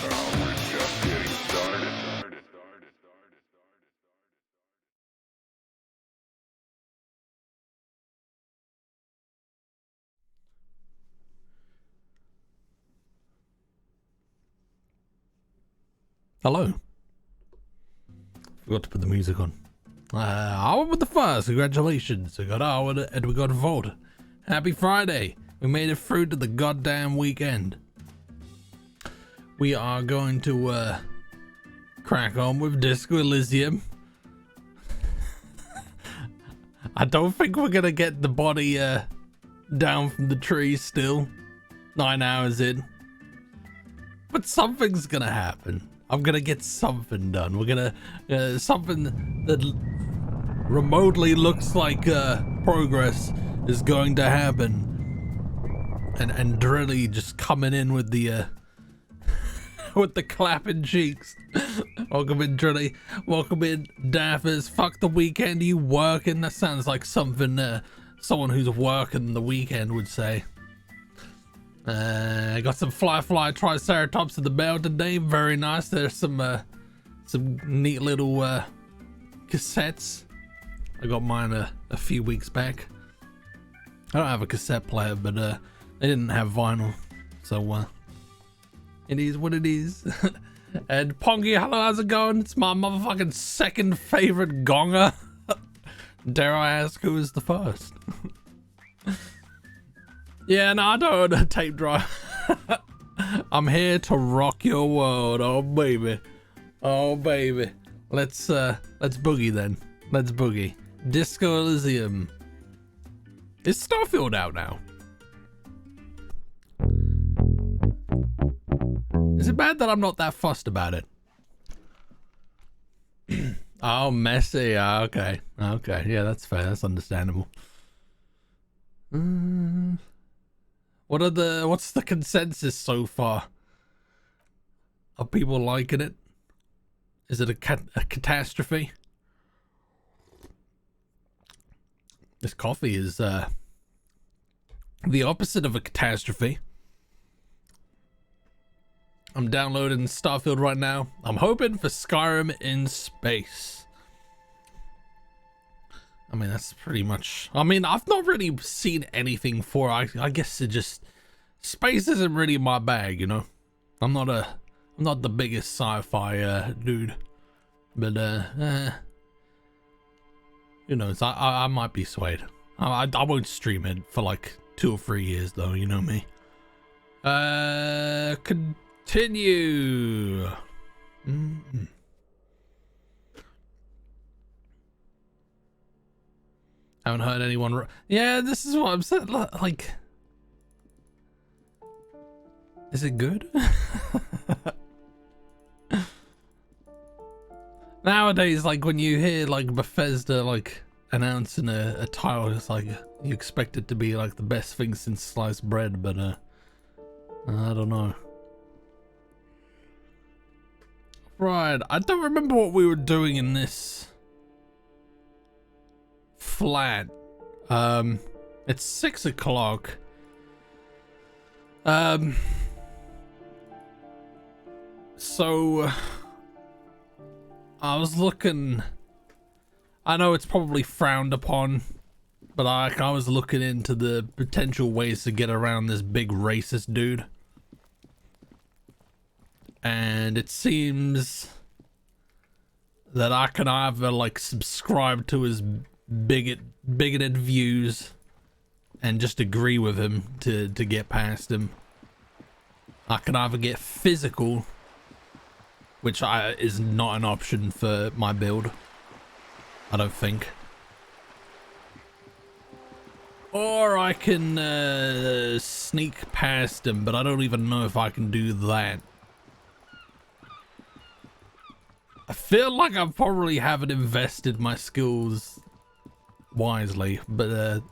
We're just getting started. Hello. Forgot to put the music on. I with the first. Congratulations. We got Arwen and we got Volt. Happy Friday. We made it through to the goddamn weekend. We are going to crack on with Disco Elysium. I don't think we're gonna get the body down from the tree still. 9 hours in. But something's gonna happen. I'm gonna get something done. We're gonna something that remotely looks like progress is going to happen. And Drilly just coming in with the with the clapping cheeks. Welcome in, Drilly. Welcome in, Daffers. Fuck the weekend. You working? That sounds like something someone who's working the weekend would say. I got some fly triceratops in the mail today. Very nice. There's some neat little cassettes. I got mine a few weeks back. I don't have a cassette player, but they didn't have vinyl, so it is what it is. And Pongy, hello, how's it going? It's my motherfucking second favorite gonger. Dare I ask who is the first? Yeah, no, I don't own a tape drive. I'm here to rock your world. Oh baby. Oh baby. Let's boogie then. Let's boogie. Disco Elysium. Is Starfield out now? Is it bad that I'm not that fussed about it? Oh, messy. Okay. Okay. Yeah, that's fair. That's understandable. What's the consensus so far? Are people liking it? Is it a catastrophe? This coffee is the opposite of a catastrophe. I'm downloading Starfield right now. I'm hoping for Skyrim in space. I mean, that's pretty much... I mean, I've not really seen anything for... I guess it just... Space isn't really my bag, you know? I'm not the biggest sci-fi dude. But, who knows? I might be swayed. I won't stream it for like 2 or 3 years, though, you know me. Continue. Haven't heard anyone. Yeah, this is what I'm saying. Like, is it good? Nowadays, like when you hear like Bethesda like announcing a title, it's like you expect it to be like the best thing since sliced bread, but I don't know. Right, I don't remember what we were doing in this flat. It's 6 o'clock. So I was looking. I know it's probably frowned upon, but I was looking into the potential ways to get around this big racist dude. And it seems that I can either like subscribe to his bigoted views and just agree with him to get past him. I can either get physical, which is not an option for my build, I don't think. Or I can sneak past him, but I don't even know if I can do that. I feel like I probably haven't invested my skills wisely, but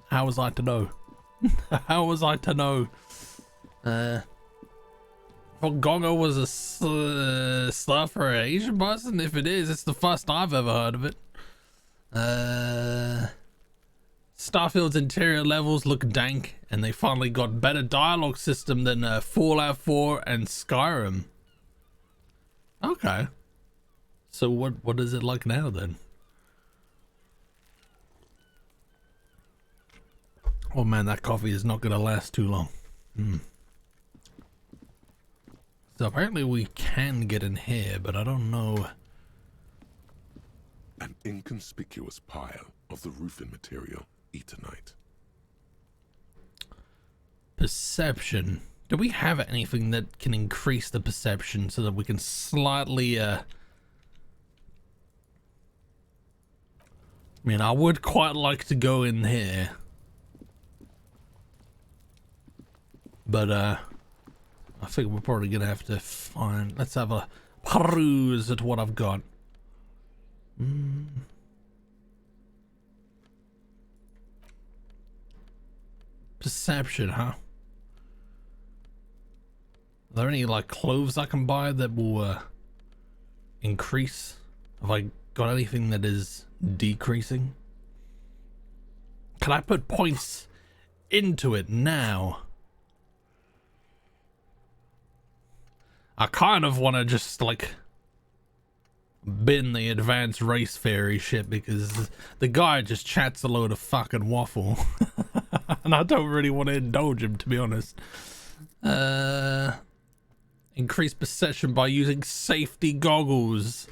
how was I to know? How was I to know? Gongo was a slur for an Asian person? If it is, it's the first I've ever heard of it. Starfield's interior levels look dank, and they finally got better dialogue system than Fallout 4 and Skyrim. Okay. So what is it like now then? Oh man, that coffee is not gonna last too long. So apparently we can get in here, but I don't know. An inconspicuous pile of the roofing material, Eternite. Perception. Do we have anything that can increase the perception so that we can slightly I mean, I would quite like to go in here, but I think we're probably gonna have to find. Let's have a peruse at what I've got. Perception, huh? Are there any like clothes I can buy that will increase? Have I got anything that is decreasing? Can I put points into it now? I kind of want to just like bin the advanced race theory shit because the guy just chats a load of fucking waffle. And I don't really want to indulge him, to be honest. Increase perception by using safety goggles.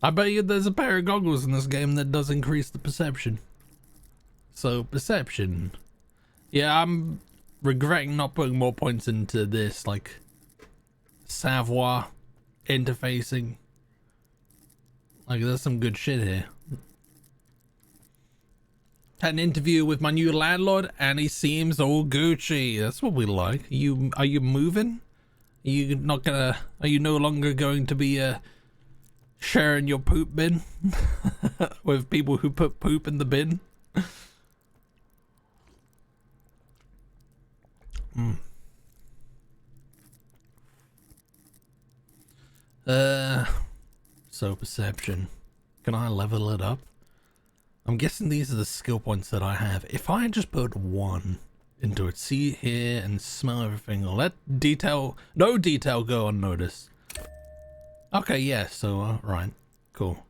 I bet you there's a pair of goggles in this game that does increase the perception. So perception. Yeah, I'm regretting not putting more points into this, like savoir interfacing. Like, there's some good shit here. Had an interview with my new landlord, and he seems all Gucci. That's what we like. Are you moving? Are you not gonna? Are you no longer going to be sharing your poop bin with people who put poop in the bin? So perception. Can I level it up? I'm guessing these are the skill points that I have. If I just put one into it, see here and smell everything, let detail, no detail go unnoticed. Okay, yeah, so, right, cool.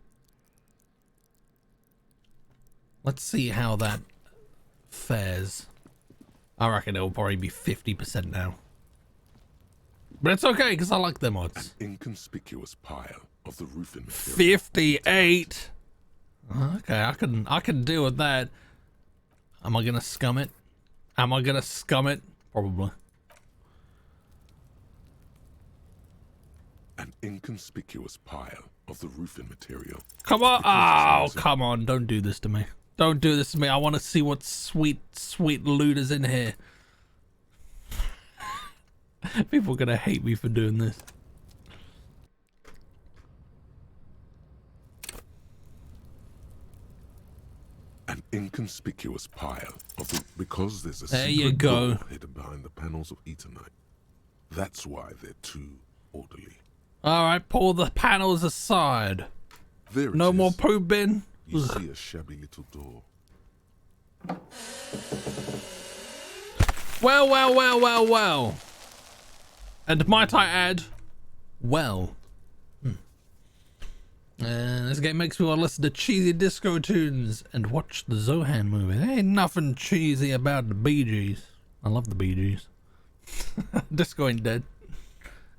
Let's see how that fares. I reckon it'll probably be 50% now. But it's okay, because I like them odds. An inconspicuous pile of the roofing material. 58! Okay, I can deal with that. Am I gonna scum it? Am I gonna scum it? Probably. An inconspicuous pile of the roofing material. Come on! Oh, come on! Don't do this to me. Don't do this to me. I want to see what sweet, sweet loot is in here. People are gonna hate me for doing this. An inconspicuous pile of the, because there's a there you secret go. door hidden behind the panels of Eternite. That's why they're too orderly. All right, pull the panels aside. There No it more is. poop bin. You see a shabby little door. Well, well, well, well, well. And might I add, well. This game makes me want to listen to cheesy disco tunes and watch the Zohan movie. There ain't nothing cheesy about the Bee Gees. I love the Bee Gees. Disco ain't dead.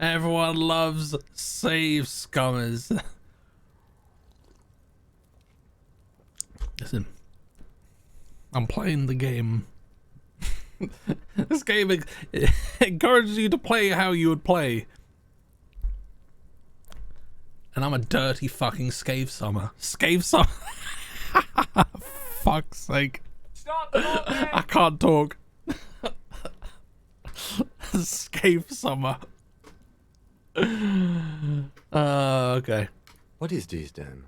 Everyone loves Save Scummers. Listen, I'm playing the game. This game encourages you to play how you would play. And I'm a dirty fucking Scave Summer. Scave Summer. Fuck's sake. Stop talking! I can't talk. Scave Summer. Okay. What is this then?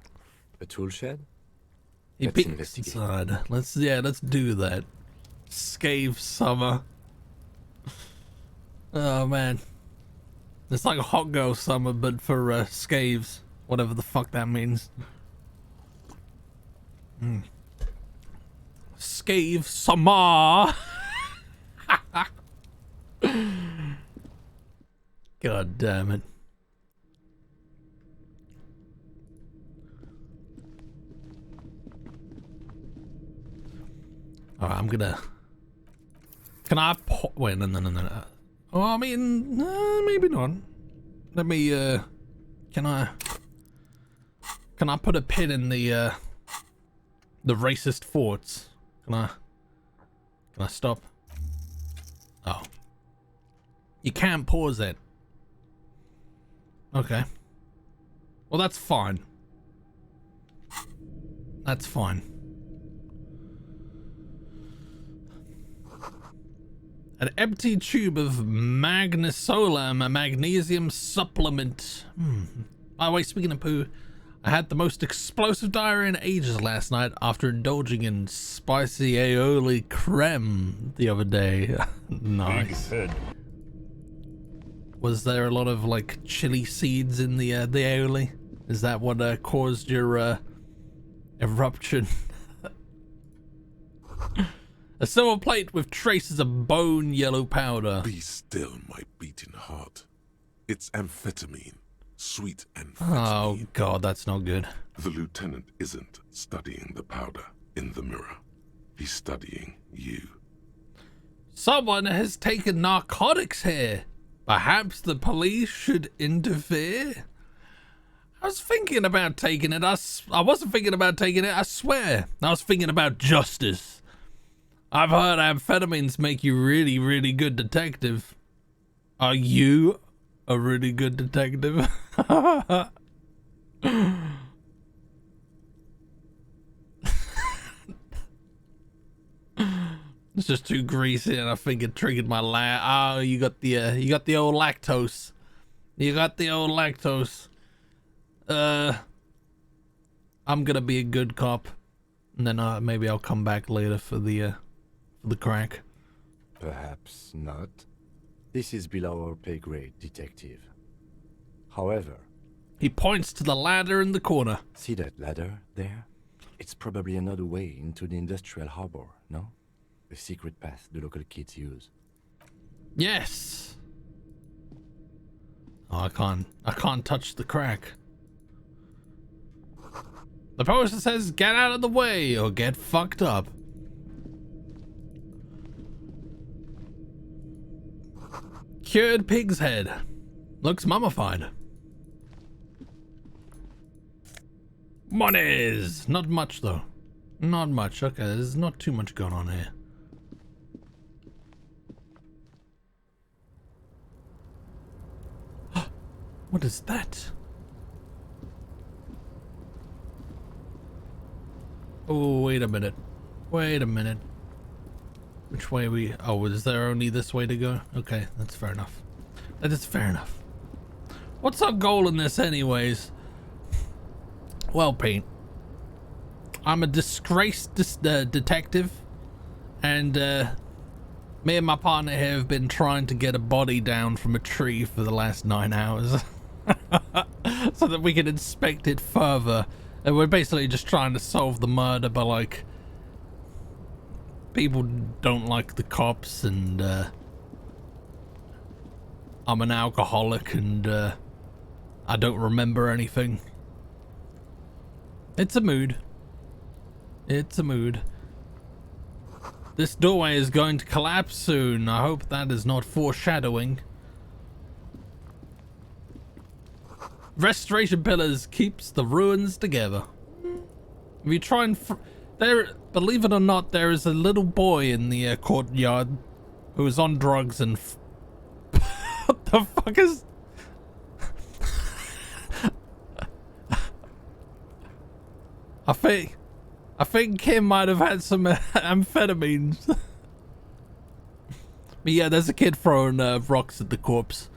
A tool shed? He Let's peeked investigate. inside. Let's do that. Scave Summer. Oh man. It's like a hot girl summer, but for scaves. Whatever the fuck that means. unscathed Samar. God damn it. Alright, I'm gonna... Can I... Wait, no. Oh, I mean, maybe not. Let me, Can I put a pin in the racist forts? Can I stop? Oh. You can't pause it. Okay. Well, that's fine. That's fine. An empty tube of magnesolam, a magnesium supplement. By the way, speaking of poo, I had the most explosive diarrhea in ages last night after indulging in spicy aioli creme the other day. Nice. Was there a lot of like chili seeds in the aioli? Is that what caused your eruption? A silver plate with traces of bone yellow powder. Be still, my beating heart. It's amphetamine. Sweet amphetamine. Oh god, that's not good. The lieutenant isn't studying the powder in the mirror. He's studying you. Someone has taken narcotics here. Perhaps the police should interfere? I was thinking about taking it. I wasn't thinking about taking it, I swear. I was thinking about justice. I've heard amphetamines make you really, really good detective. Are you a really good detective? It's just too greasy, and I think it triggered my oh, you got the old lactose. You got the old lactose. I'm gonna be a good cop, and then maybe I'll come back later for the crack. Perhaps not. This is below our pay grade, detective. However... He points to the ladder in the corner. See that ladder there? It's probably another way into the industrial harbor, no? The secret path the local kids use. Yes! Oh, I can't touch the crack. The poster says, get out of the way or get fucked up. Cured pig's head. Looks mummified. Monies! Not much though. Not much. Okay, there's not too much going on here. What is that? Oh, wait a minute. Wait a minute. Which way we... Oh, is there only this way to go? Okay, that's fair enough. That is fair enough. What's our goal in this anyways? Well, Pete, I'm a disgraced detective, and me and my partner here have been trying to get a body down from a tree for the last 9 hours so that we can inspect it further. And we're basically just trying to solve the murder, but like, people don't like the cops, and I'm an alcoholic, and I don't remember anything. It's a mood. It's a mood. This doorway is going to collapse soon. I hope that is not foreshadowing. Restoration pillars keeps the ruins together. If you try and believe it or not, there is a little boy in the courtyard who is on drugs and what the fuck is... I think Kim might have had some amphetamines. But yeah, there's a kid throwing rocks at the corpse.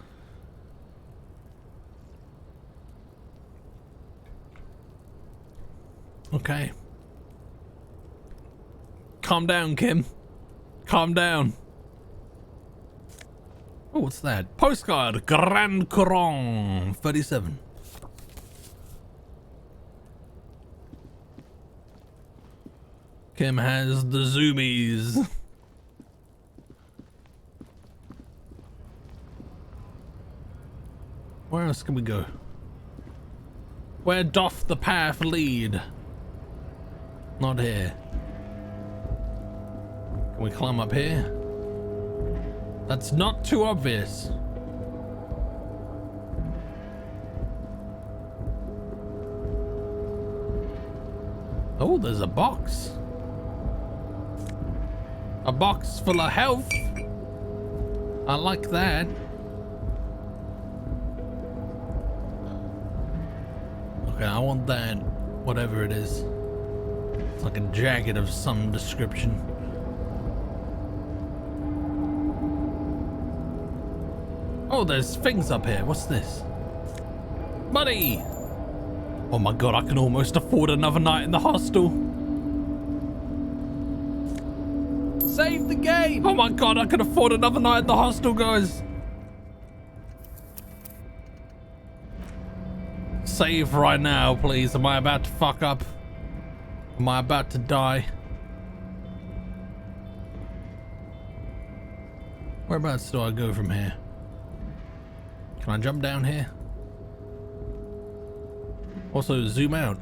Okay. Calm down, Kim. Calm down. Oh, what's that? Postcard, Grand Couronne, 37. Kim has the zoomies. Where else can we go? Where doth the path lead? Not here. Can we climb up here? That's not too obvious. Oh, there's a box. A box full of health. I like that. Okay, I want that, whatever it is. It's like a jacket of some description. Oh, there's things up here. What's this? Money! Oh my god, I can almost afford another night in the hostel. Save the game! Oh my god, I can afford another night in the hostel, guys. Save right now, please. Am I about to fuck up? Am I about to die? Whereabouts do I go from here? Can I jump down here? Also, zoom out.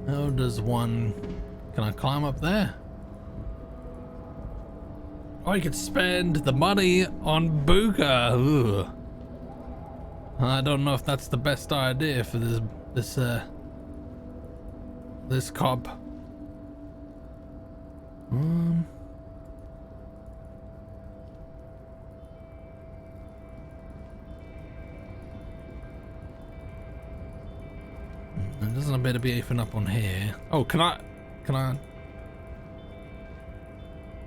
How does one... Can I climb up there? I could spend the money on Buka. Ugh. I don't know if that's the best idea for this cop. There doesn't appear to be anything up on here. Oh, can I?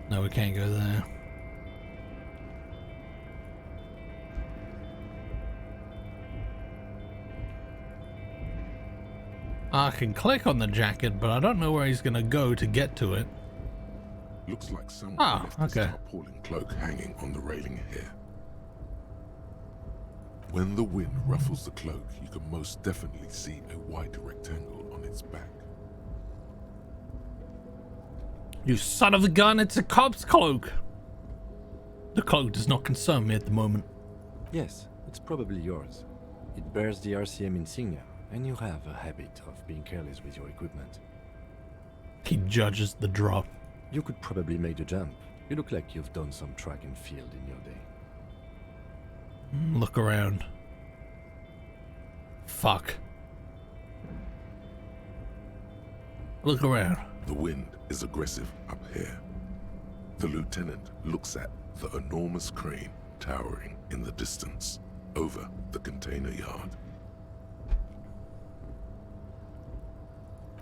No, we can't go there. I can click on the jacket, but I don't know where he's gonna go to get to it. Looks like someone left okay. this tarpaulin cloak hanging on the railing here. When the wind ruffles the cloak, you can most definitely see a white rectangle on its back. You son of a gun, it's a cop's cloak. The cloak does not concern me at the moment. Yes, it's probably yours. It bears the RCM insignia, and you have a habit of being careless with your equipment. He judges the drop. You could probably make the jump. You look like you've done some track and field in your day. Look around. Fuck. Look around. The wind is aggressive up here. The lieutenant looks at the enormous crane towering in the distance over the container yard.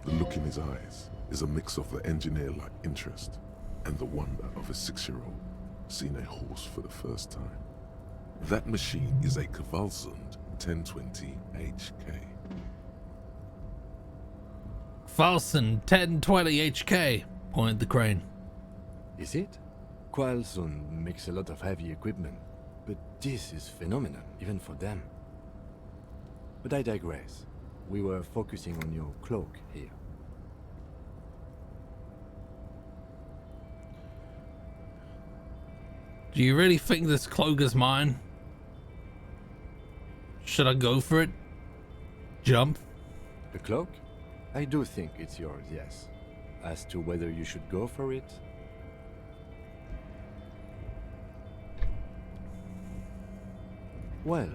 The look in his eyes is a mix of the engineer-like interest and the wonder of a 6-year-old seeing a horse for the first time. That machine is a Kvalsund 1020 HK. Falson 1020 HK. Pointed the crane. Is it? Kvalsund makes a lot of heavy equipment, but this is phenomenal, even for them. But I digress. We were focusing on your cloak here. Do you really think this cloak is mine? Should I go for it? Jump? The cloak? I do think it's yours, yes. As to whether you should go for it... Well,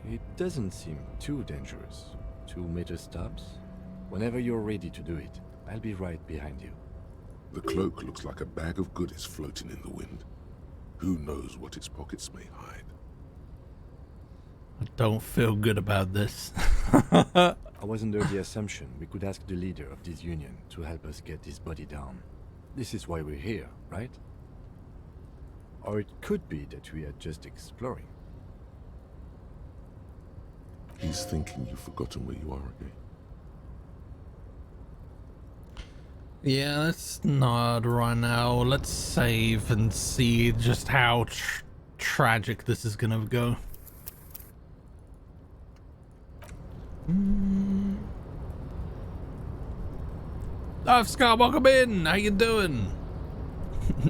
it doesn't seem too dangerous. 2-meter stops. Whenever you're ready to do it, I'll be right behind you. The cloak looks like a bag of goodies floating in the wind. Who knows what its pockets may hide? I don't feel good about this. I was under the assumption we could ask the leader of this union to help us get this body down. This is why we're here, right? Or it could be that we are just exploring. He's thinking you've forgotten where you are again. Yeah, let's not right now. Let's save and see just how tragic this is gonna go. Life Scott, welcome in. How you doing?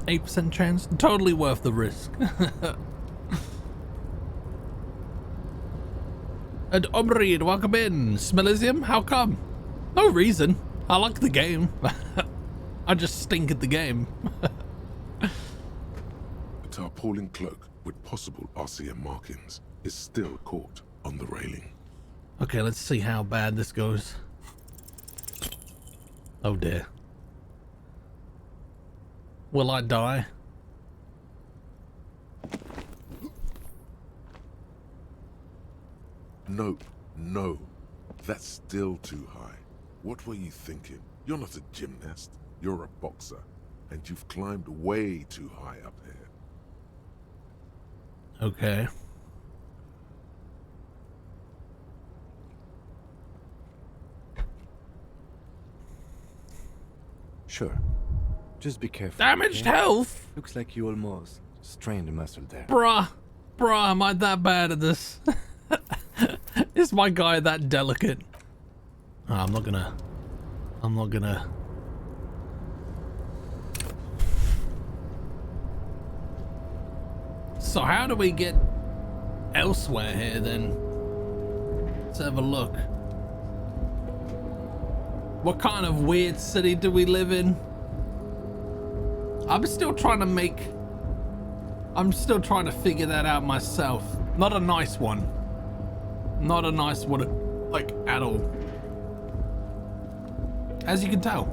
8% chance. Totally worth the risk. And Omrid, welcome in. Elysium, how come? No reason. I like the game. I just stink at the game. The tarpaulin cloak with possible RCM markings is still caught on the railing. Okay, let's see how bad this goes. Oh dear. Will I die? No, no, that's still too high. What were you thinking? You're not a gymnast, you're a boxer, and you've climbed way too high up here. Okay. Sure. Just be careful. Damaged okay? health? Looks like you almost strained a muscle there. Bruh, am I that bad at this? Is my guy that delicate? Oh, I'm not gonna. So how do we get elsewhere here then? Let's have a look. What kind of weird city do we live in? I'm still trying to figure that out myself. Not a nice one. Not a nice one, like, at all. As you can tell.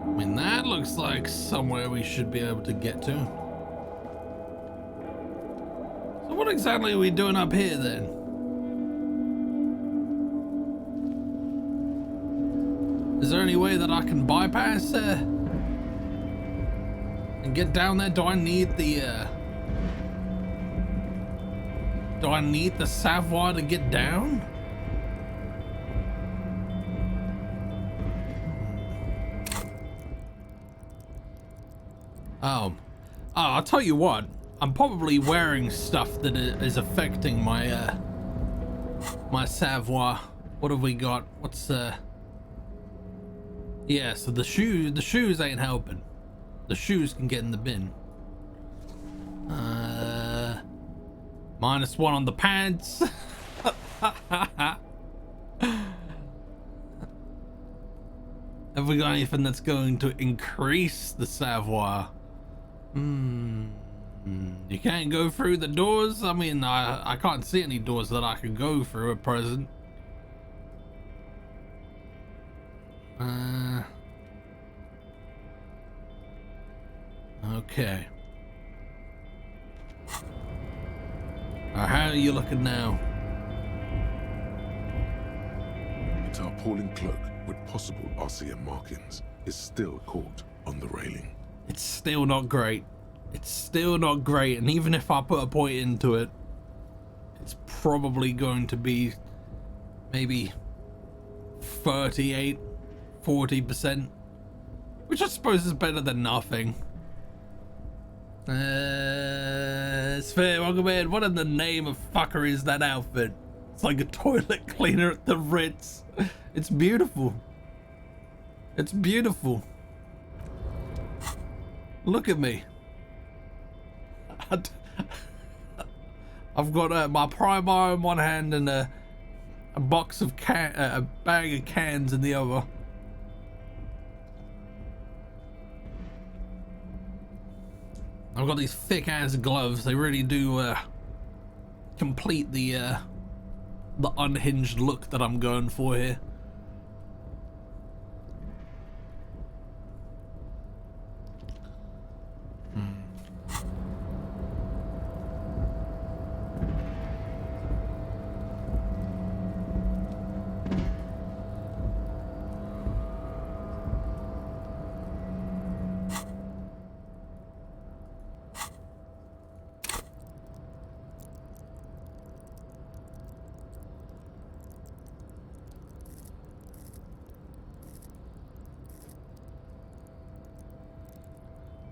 I mean, that looks like somewhere we should be able to get to. So what exactly are we doing up here then? Is there any way that I can bypass and get down there? Do I need the Savoir to get down? I'll tell you what, I'm probably wearing stuff that is affecting my my Savoir. What have we got? What's yeah, so the shoes ain't helping. The shoes can get in the bin. -1 on the pants. Have we got anything that's going to increase the Savoir? You can't go through the doors. I mean, I can't see any doors that I could go through at present. Okay. How are you looking now? The tarpaulin cloak with possible RCM markings is still caught on the railing. It's still not great. It's still not great, and even if I put a point into it, it's probably going to be maybe 38, 40%, which I suppose is better than nothing. Sphere, welcome in. What in the name of fucker is that outfit? It's like a toilet cleaner at the Ritz. It's beautiful. It's beautiful. Look at me. I've got my Primer in one hand and a box of a bag of cans in the other. I've got these thick ass gloves. They really do complete the unhinged look that I'm going for here.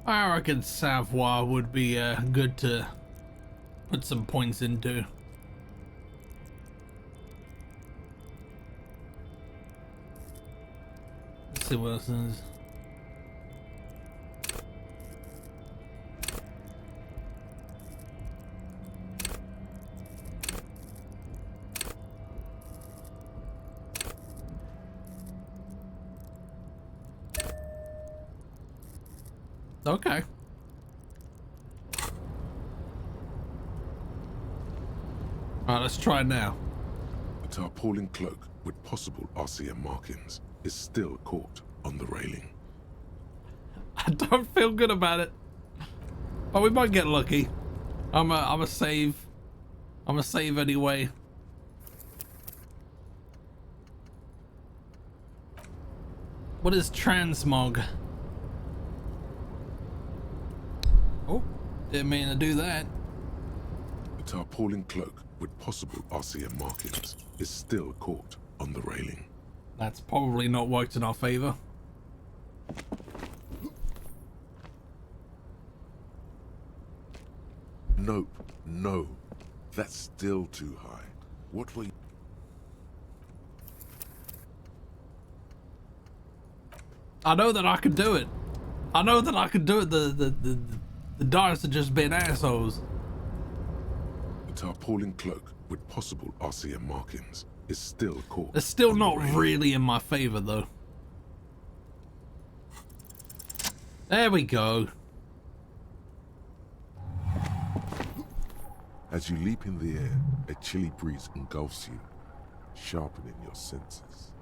I reckon Savoy would be good to put some points into. Let's see what else is. Okay. Alright, let's try it now. A tarpaulin cloak with possible RCM markings is still caught on the railing. I don't feel good about it. But we might get lucky. I'm a save. I'm a save anyway. What is transmog? Oh, didn't mean to do that. A tarpaulin cloak with possible RCM markings is still caught on the railing. That's probably not worked in our favor. Nope, no. That's still too high. What were you... I know that I could do it. I know that I could do it. The dice are just being assholes. A tarpaulin cloak with possible RCM markings is still caught. It's still on the not railing. really in my favor though. There we go. As you leap in the air, a chilly breeze engulfs you, sharpening your senses.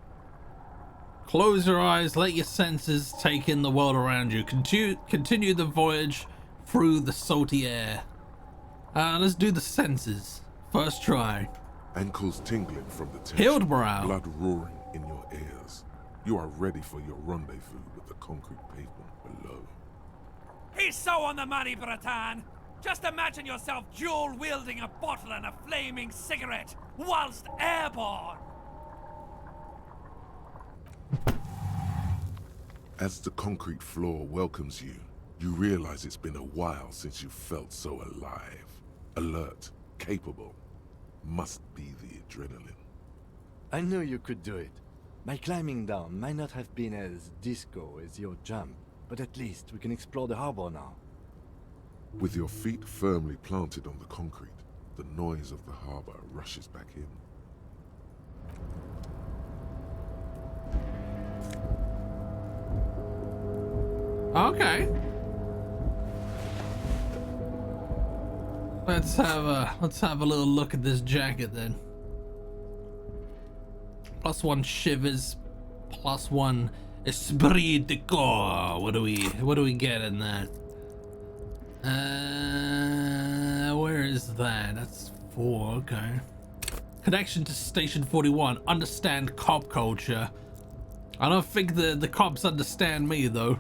Close your eyes, let your senses take in the world around you. Continue the voyage through the salty air. Let's do the senses. First try. Ankles tingling from the tension, Healed morale. blood roaring in your ears. You are ready for your rendezvous with the concrete pavement below. He's so on the money, Bratan! Just imagine yourself dual-wielding a bottle and a flaming cigarette whilst airborne! As the concrete floor welcomes you, you realize it's been a while since you felt so alive, alert, capable. Must be the adrenaline. I knew you could do it. My climbing down might not have been as disco as your jump, but at least we can explore the harbor now. With your feet firmly planted on the concrete, the noise of the harbor rushes back in. Okay. Let's have a little look at this jacket then. +1 shivers, +1 esprit de corps. What do we get in that? Where is that? That's 4, okay. Connection to Station 41. Understand cop culture. I don't think the cops understand me though.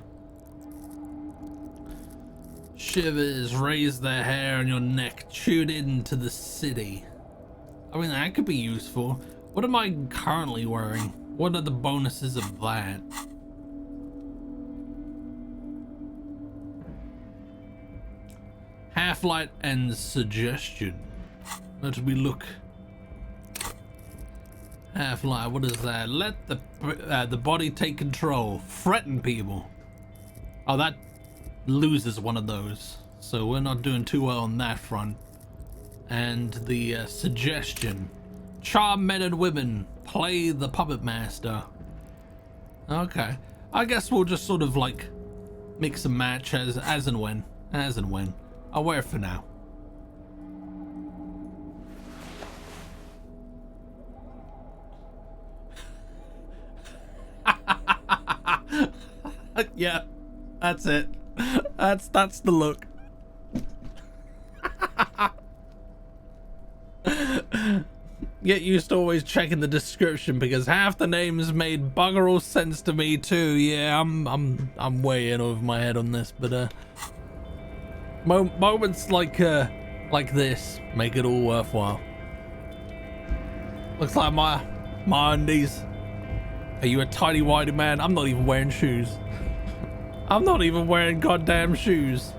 Shivers, raise the hair on your neck, tune into the city. I mean, that could be useful. What am I currently wearing? What are the bonuses of that? Half-light and suggestion. Let me look. Half-light, what is that? Let the body take control. Threaten people. Oh, that loses one of those. So we're not doing too well on that front. And the suggestion. Charm men and women. Play the puppet master. Okay. I guess we'll just sort of like mix and match as and when. As and when. I'll wear it for now. Yeah, that's it. That's the look. Get used to always checking the description because half the names made bugger all sense to me too. Yeah, I'm way in over my head on this, but moments like this make it all worthwhile. Looks like my undies. Are you a tidy whitey man? I'm not even wearing shoes. I'm not even wearing goddamn shoes.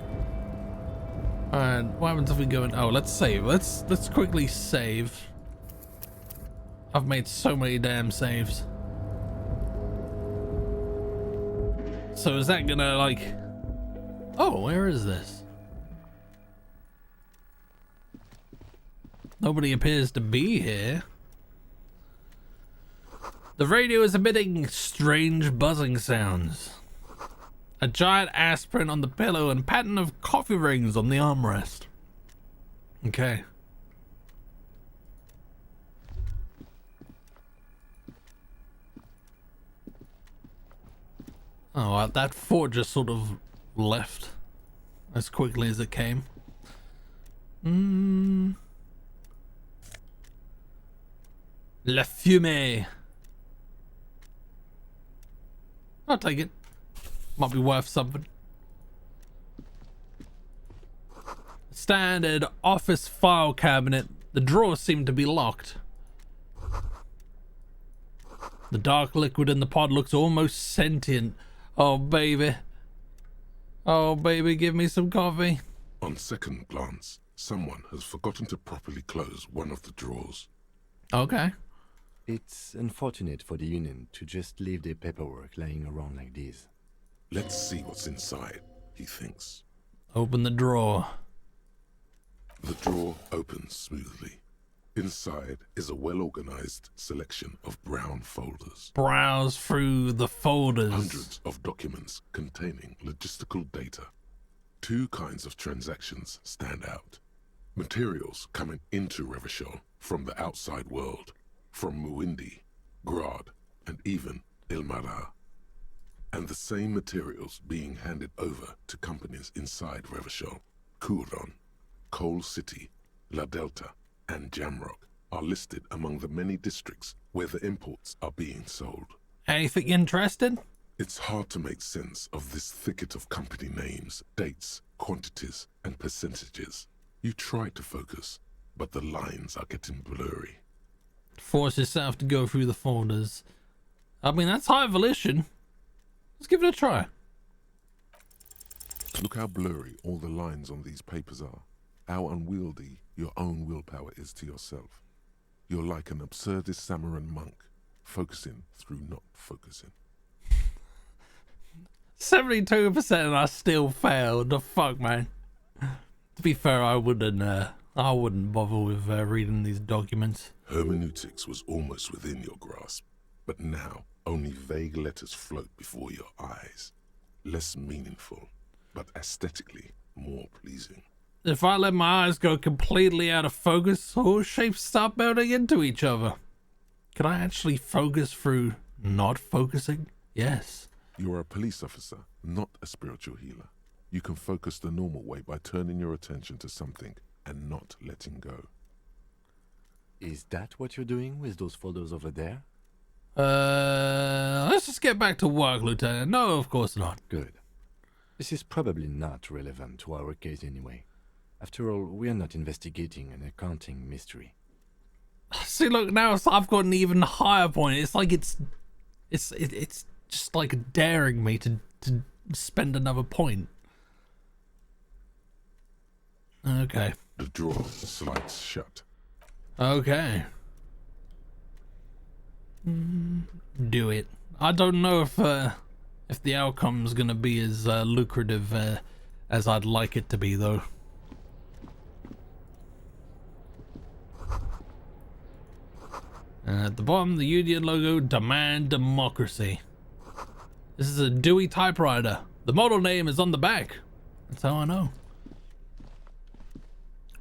Alright, what happens if we go in? Oh, let's save. Let's quickly save. I've made so many damn saves. So is that gonna like... Oh, where is this? Nobody appears to be here. The radio is emitting strange buzzing sounds. A giant aspirin on the pillow and pattern of coffee rings on the armrest. Okay. Oh, that fort just sort of left as quickly as it came. La fumée. I'll take it. Might be worth something. Standard office file cabinet. The drawers seem to be locked. The dark liquid in the pod looks almost sentient. Oh, baby. Oh, baby, give me some coffee. On second glance, someone has forgotten to properly close one of the drawers. Okay. It's unfortunate for the Union to just leave their paperwork lying around like this. Let's see what's inside, he thinks. Open the drawer. The drawer opens smoothly. Inside is a well-organized selection of brown folders. Browse through the folders. Hundreds of documents containing logistical data. Two kinds of transactions stand out. Materials coming into Revachol from the outside world, from Muindi, Grad, and even Ilmara. And the same materials being handed over to companies inside Revachol. Kuron, Coal City, La Delta, and Jamrock are listed among the many districts where the imports are being sold. Anything interesting? It's hard to make sense of this thicket of company names, dates, quantities, and percentages. You try to focus, but the lines are getting blurry. Force yourself to go through the folders. I mean, that's high volition. Let's give it a try. Look how blurry all the lines on these papers are. How unwieldy your own willpower is to yourself. You're like an absurdist Samaran monk, focusing through not focusing. 72% and I still failed. The fuck, man. To be fair, I wouldn't bother with reading these documents. Hermeneutics was almost within your grasp, but now only vague letters float before your eyes. Less meaningful, but aesthetically more pleasing. If I let my eyes go completely out of focus, all shapes start melting into each other. Can I actually focus through not focusing? Yes. You're a police officer, not a spiritual healer. You can focus the normal way by turning your attention to something and not letting go. Is that what you're doing with those folders over there? Let's just get back to work, Lieutenant. No, of course not. Good. This is probably not relevant to our case anyway. After all, we are not investigating an accounting mystery. See, look, now I've got an even higher point. It's like it's just like daring me to spend another point. Okay. The drawer slides shut. Okay. Do it. I don't know if the outcome's gonna be as lucrative as I'd like it to be, though. At the bottom, the Union logo, Demand Democracy. This is a Dewey typewriter. The model name is on the back. That's how I know.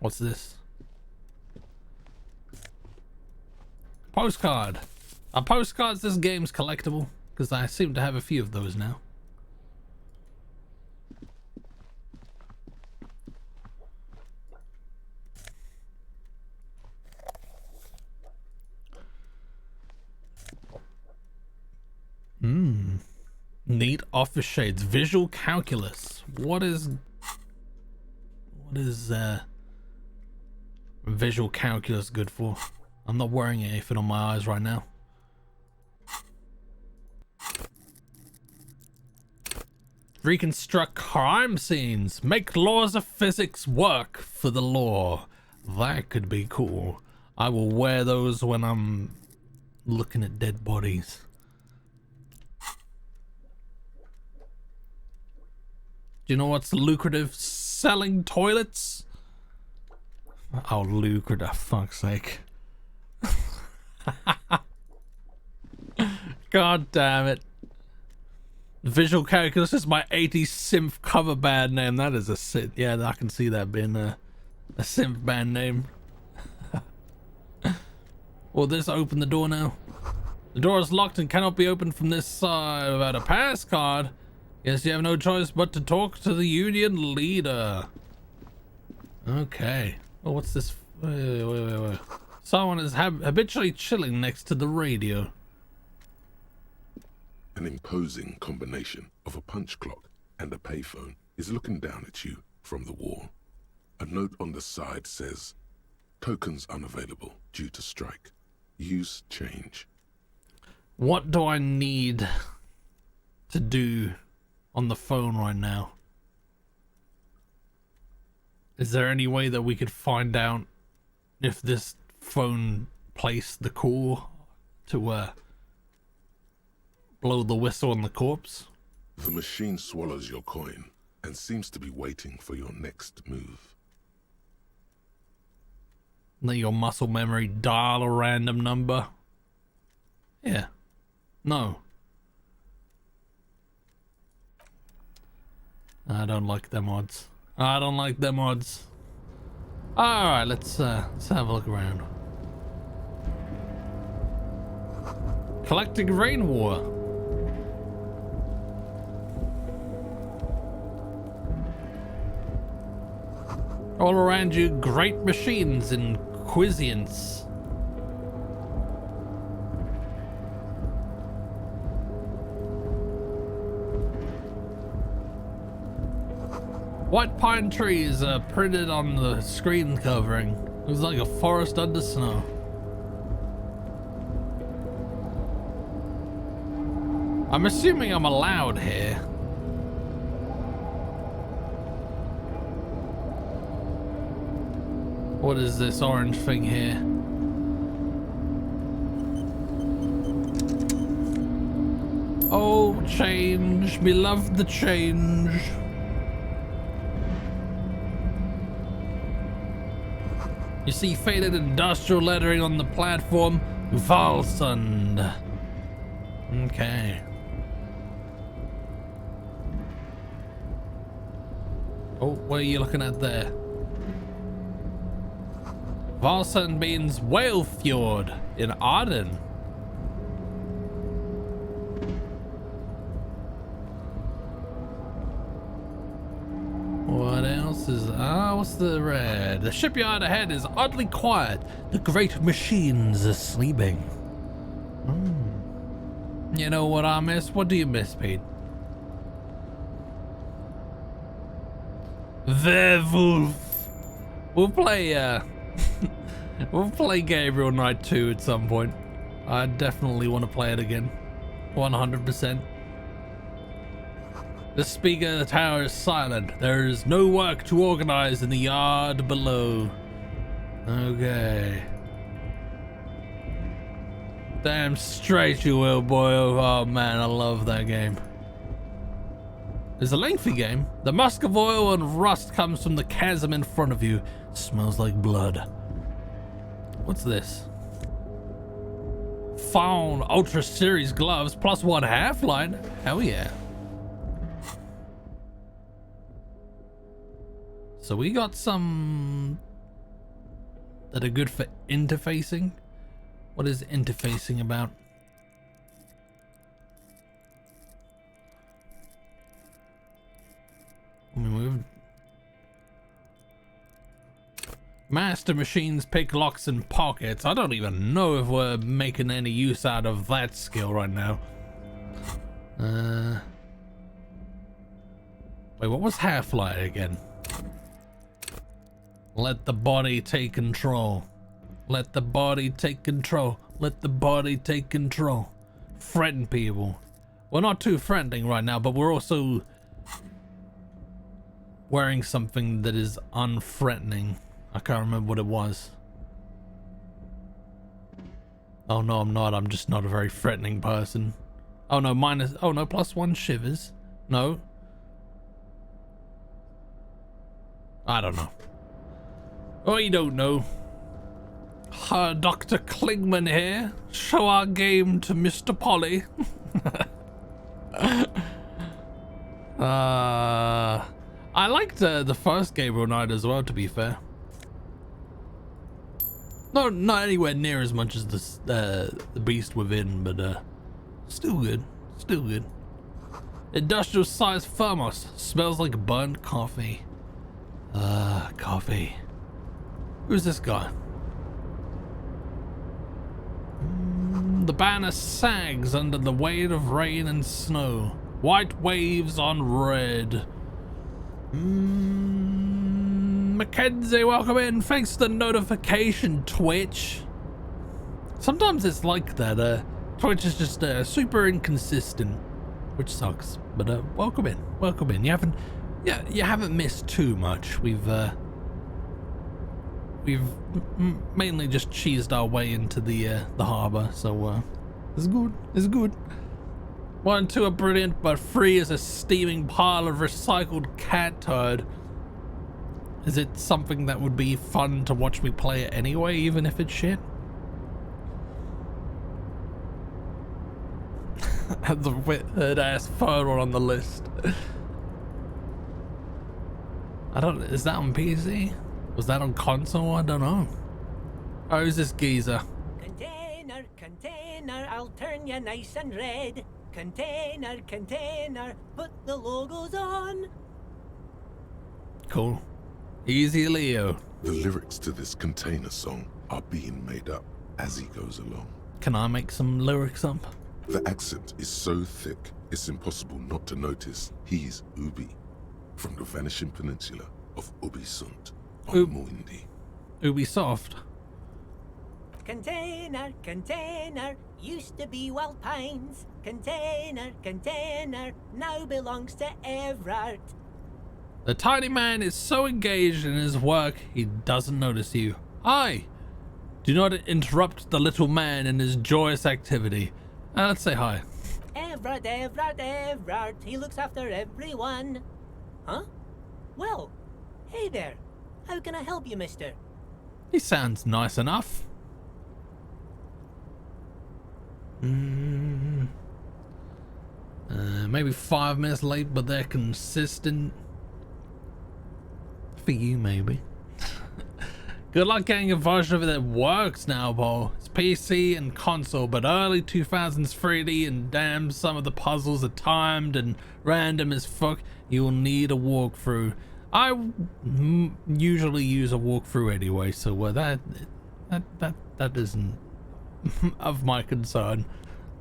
What's this? Postcard. Are postcards this game's collectible? Because I seem to have a few of those now. Neat office shades. Visual calculus. What is visual calculus good for? I'm not wearing anything on my eyes right now. Reconstruct crime scenes. Make laws of physics work for the law. That could be cool. I will wear those when I'm looking at dead bodies. Do you know what's lucrative? Selling toilets? Oh, lucrative, fuck's sake. God damn it. Visual Calculus is my 80s synth cover band name. That is a synth. Yeah, I can see that being a synth band name. Will this open the door now? The door is locked and cannot be opened from this side without a pass card. Yes, you have no choice but to talk to the union leader. Okay. Oh, what's this? Wait. Someone is habitually chilling next to the radio. An imposing combination of a punch clock and a payphone is looking down at you from the wall. A note on the side says, "Tokens unavailable due to strike. Use change." What do I need to do on the phone right now? Is there any way that we could find out if this phone placed the call to blow the whistle on the corpse? The machine swallows your coin and seems to be waiting for your next move. Let your muscle memory dial a random number. Yeah. No. I don't like them odds. I don't like them odds. Alright, let's have a look around. Collecting rainwater. All around you, great machines and quiescence. White pine trees are printed on the screen covering. It was like a forest under snow. I'm assuming I'm allowed here. What is this orange thing here? Oh, change. Me love the change. You see faded industrial lettering on the platform. Valsund. Okay. Oh, what are you looking at there? Valsund means whale fjord in Arden. What else is... what's the red? The shipyard ahead is oddly quiet. The great machines are sleeping. You know what I miss? What do you miss, Pete? Werewolf. We'll play, we'll play Gabriel Knight 2 at some point. I definitely want to play it again. 100%. The speaker of the tower is silent. There is no work to organize in the yard below. Okay. Damn straight you will, boy. Oh man, I love that game. It's a lengthy game. The musk of oil and rust comes from the chasm in front of you. It smells like blood. What's this? Found Ultra Series gloves plus 1 half-line. Hell yeah. So we got some that are good for interfacing. What is interfacing about? I mean, we've... Master machines pick locks and pockets. I don't even know if we're making any use out of that skill right now. Wait, what was half-light again? Let the body take control. Let the body take control. Let the body take control. Threaten people. We're not too threatening right now, but we're also wearing something that is unthreatening. I can't remember what it was. Oh no, I'm not. I'm just not a very threatening person. Oh no, minus. Oh no, +1 shivers. No. I don't know. I don't know. Dr. Klingman here. Show our game to Mr. Polly. I liked the first Gabriel Knight as well, to be fair. No, not anywhere near as much as the Beast Within, but still good. Still good. Industrial sized thermos. Smells like burnt coffee. Coffee. Who's this guy? The banner sags under the weight of rain and snow. White waves on red. Mackenzie, welcome in. Thanks for the notification, Twitch. Sometimes it's like that. Twitch is just super inconsistent, which sucks. But welcome in. Welcome in. You haven't missed too much. We've mainly just cheesed our way into the harbor, so it's good. It's good. 1 and 2 are brilliant, but 3 is a steaming pile of recycled cat turd. Is it something that would be fun to watch me play it anyway, even if it's shit? The third ass third one on the list. Is that on PC? Was that on console? I don't know. Oh, who's this geezer? Container, container, I'll turn you nice and red. Container, container, put the logos on. Cool. Easy, Leo. The lyrics to this container song are being made up as he goes along. Can I make some lyrics up? The accent is so thick, it's impossible not to notice he's Ubi, from the vanishing peninsula of Ubisund on Muindi. Ubisoft. Container, container, used to be Wild Pines. Container, container, now belongs to Everard. The tiny man is so engaged in his work, he doesn't notice you. Hi! Do not interrupt the little man in his joyous activity. Let's say hi. Everard, Everard, Everard, he looks after everyone. Huh? Well, hey there. How can I help you, mister? He sounds nice enough. Maybe 5 minutes late, but they're consistent. For you, maybe. Good luck getting a version of it that works now, Paul. It's PC and console, but early 2000s 3D, and damn, some of the puzzles are timed and random as fuck. You'll need a walkthrough. I usually use a walkthrough anyway, so that isn't of my concern.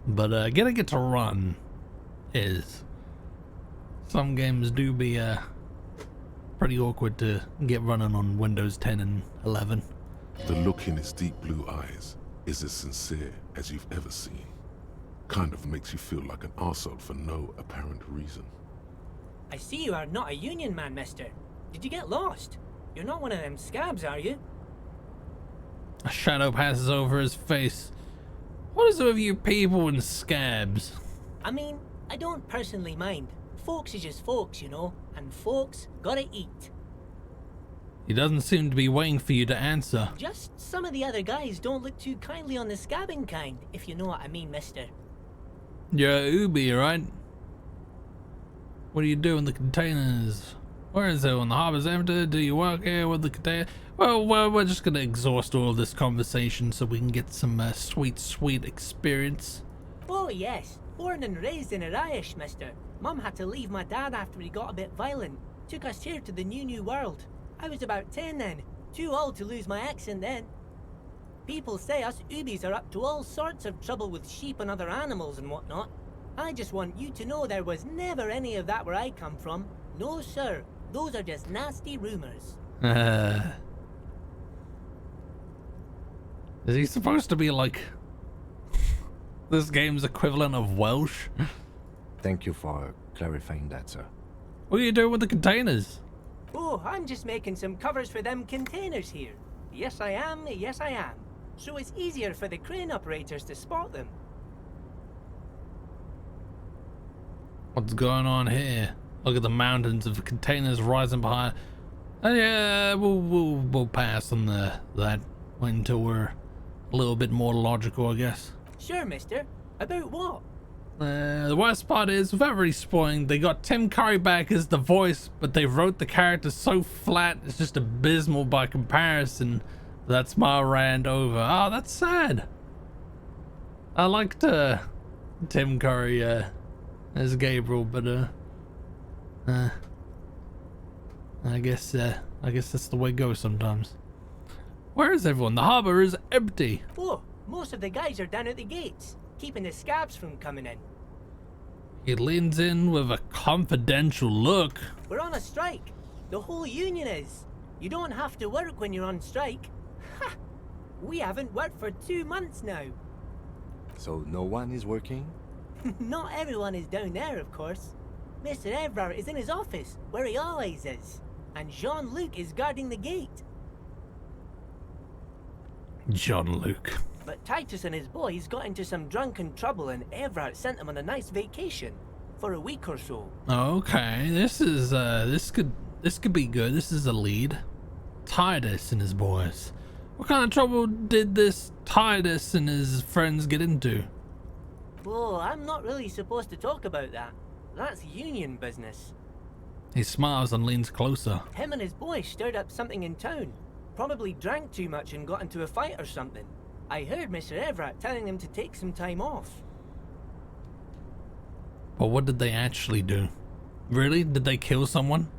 But getting it to run is. Some games do be pretty awkward to get running on Windows 10 and 11. The look in his deep blue eyes is as sincere as you've ever seen. Kind of makes you feel like an arsehole for no apparent reason. I see you are not a union man, mister. Did you get lost? You're not one of them scabs, are you? A shadow passes over his face. What is it with you people and scabs? I mean, I don't personally mind. Folks is just folks, you know, and folks gotta eat. He doesn't seem to be waiting for you to answer. Just some of the other guys don't look too kindly on the scabbing kind, if you know what I mean, mister. You're a Ubi, right? What do you do in the containers? Where is it when the harbor's empty? Do you work here with the container? Well, we're just gonna exhaust all of this conversation so we can get some sweet experience. Oh yes, born and raised in Arish, mister. Mum had to leave my dad after he got a bit violent. Took us here to the new world. I was about 10 then. Too old to lose my accent then. People say us Ubis are up to all sorts of trouble with sheep and other animals and whatnot. I just want you to know there was never any of that where I come from. No sir, those are just nasty rumors. Is he supposed to be like this game's equivalent of Welsh? Thank you for clarifying that, sir. What are you doing with the containers? Oh, I'm just making some covers for them containers here. Yes, I am. Yes, I am. So it's easier for the crane operators to spot them. What's going on here? Look at the mountains of containers rising behind. Yeah, we'll pass on that until we're a little bit more logical, I guess. Sure, mister. About what? The worst part is, with every spoiling, they got Tim Curry back as the voice, but they wrote the character so flat, it's just abysmal by comparison. That's my rant over. Oh, that's sad. I liked Tim Curry as Gabriel, but I guess that's the way it goes sometimes. Where is everyone? The harbor is empty. Oh, most of the guys are down at the gates, keeping the scabs from coming in. He leans in with a confidential look. We're on a strike. The whole union is. You don't have to work when you're on strike. Ha! We haven't worked for 2 months now. So no one is working? Not everyone is down there, of course. Mr. Evrard is in his office, where he always is. And Jean-Luc is guarding the gate. Jean-Luc. But Titus and his boys got into some drunken trouble and Evrard sent them on a nice vacation. For a week or so. Okay, this could be good. This is a lead. Titus and his boys. What kind of trouble did this Titus and his friends get into? Oh, I'm not really supposed to talk about that. That's union business. He smiles and leans closer. Him and his boys stirred up something in town. Probably drank too much and got into a fight or something. I heard Mr. Everett telling them to take some time off. But what did they actually do? Really? Did they kill someone?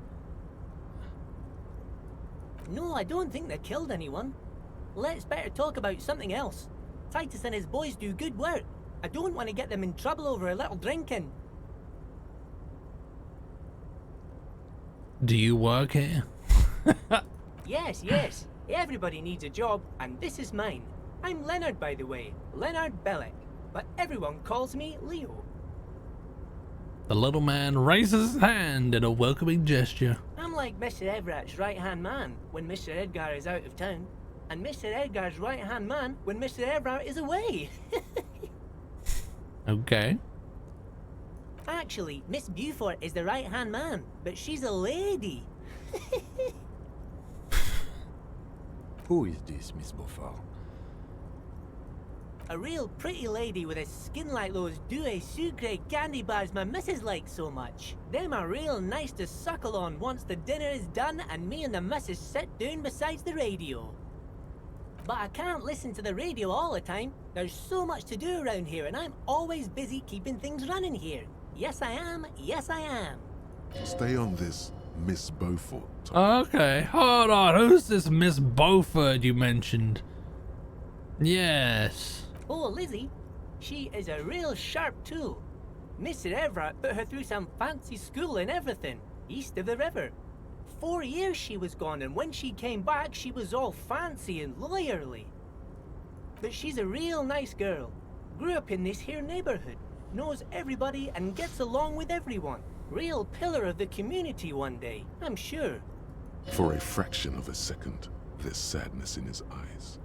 No, I don't think they killed anyone. Let's better talk about something else. Titus and his boys do good work. I don't want to get them in trouble over a little drinking. Do you work here? Yes. Everybody needs a job, and this is mine. I'm Leonard, by the way. Leonard Bellick. But everyone calls me Leo. The little man raises his hand in a welcoming gesture. I'm like Mr. Everett's right-hand man when Mr. Edgar is out of town, and Mr. Edgar's right-hand man when Mr. Everett is away. Okay. Actually, Miss Beaufort is the right-hand man, but she's a lady. Who is this, Miss Beaufort? A real pretty lady with a skin like those Douai Sucre candy bars my missus likes so much. Them are real nice to suckle on once the dinner is done and me and the missus sit down beside the radio. But I can't listen to the radio all the time. There's so much to do around here and I'm always busy keeping things running here. Yes I am, yes I am. Stay on this Miss Beaufort topic. Okay, hold on. Who's this Miss Beaufort you mentioned? Yes. Oh, Lizzie, she is a real sharp tool. Mr. Everett put her through some fancy school and everything, east of the river. 4 years she was gone, and when she came back, she was all fancy and lawyerly. But she's a real nice girl. Grew up in this here neighborhood, knows everybody and gets along with everyone. Real pillar of the community one day, I'm sure. For a fraction of a second, there's sadness in his eyes.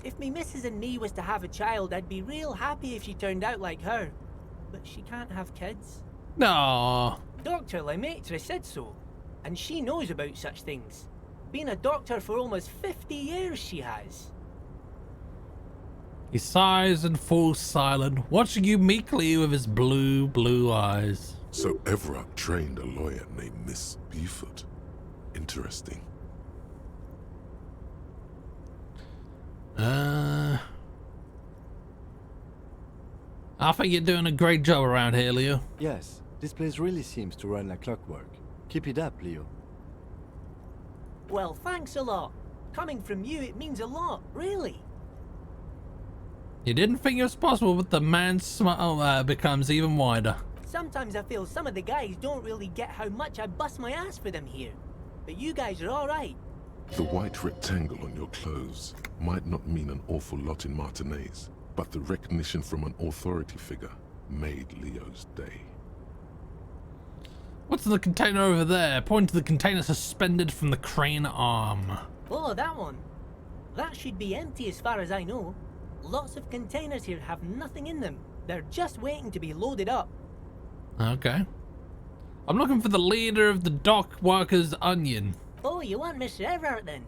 If me missus and me was to have a child, I'd be real happy if she turned out like her. But she can't have kids. No. Dr. Lemaitre said so, and she knows about such things. Been a doctor for almost 50 years, she has. He sighs and falls silent, watching you meekly with his blue eyes. So Everett trained a lawyer named Miss Beaufort. Interesting. I think you're doing a great job around here, Leo. Yes, this place really seems to run like clockwork. Keep it up, Leo. Well, thanks a lot. Coming from you, it means a lot, really. You didn't think it was possible, but the man's smile becomes even wider. Sometimes I feel some of the guys don't really get how much I bust my ass for them here. But you guys are alright. The white rectangle on your clothes might not mean an awful lot in Martinaise, but the recognition from an authority figure made Leo's day. What's in the container over there? Point to the container suspended from the crane arm. Oh, that one. That should be empty as far as I know. Lots of containers here have nothing in them. They're just waiting to be loaded up. Okay. I'm looking for the leader of the dock workers' onion. Oh, you want Mr. Everett then?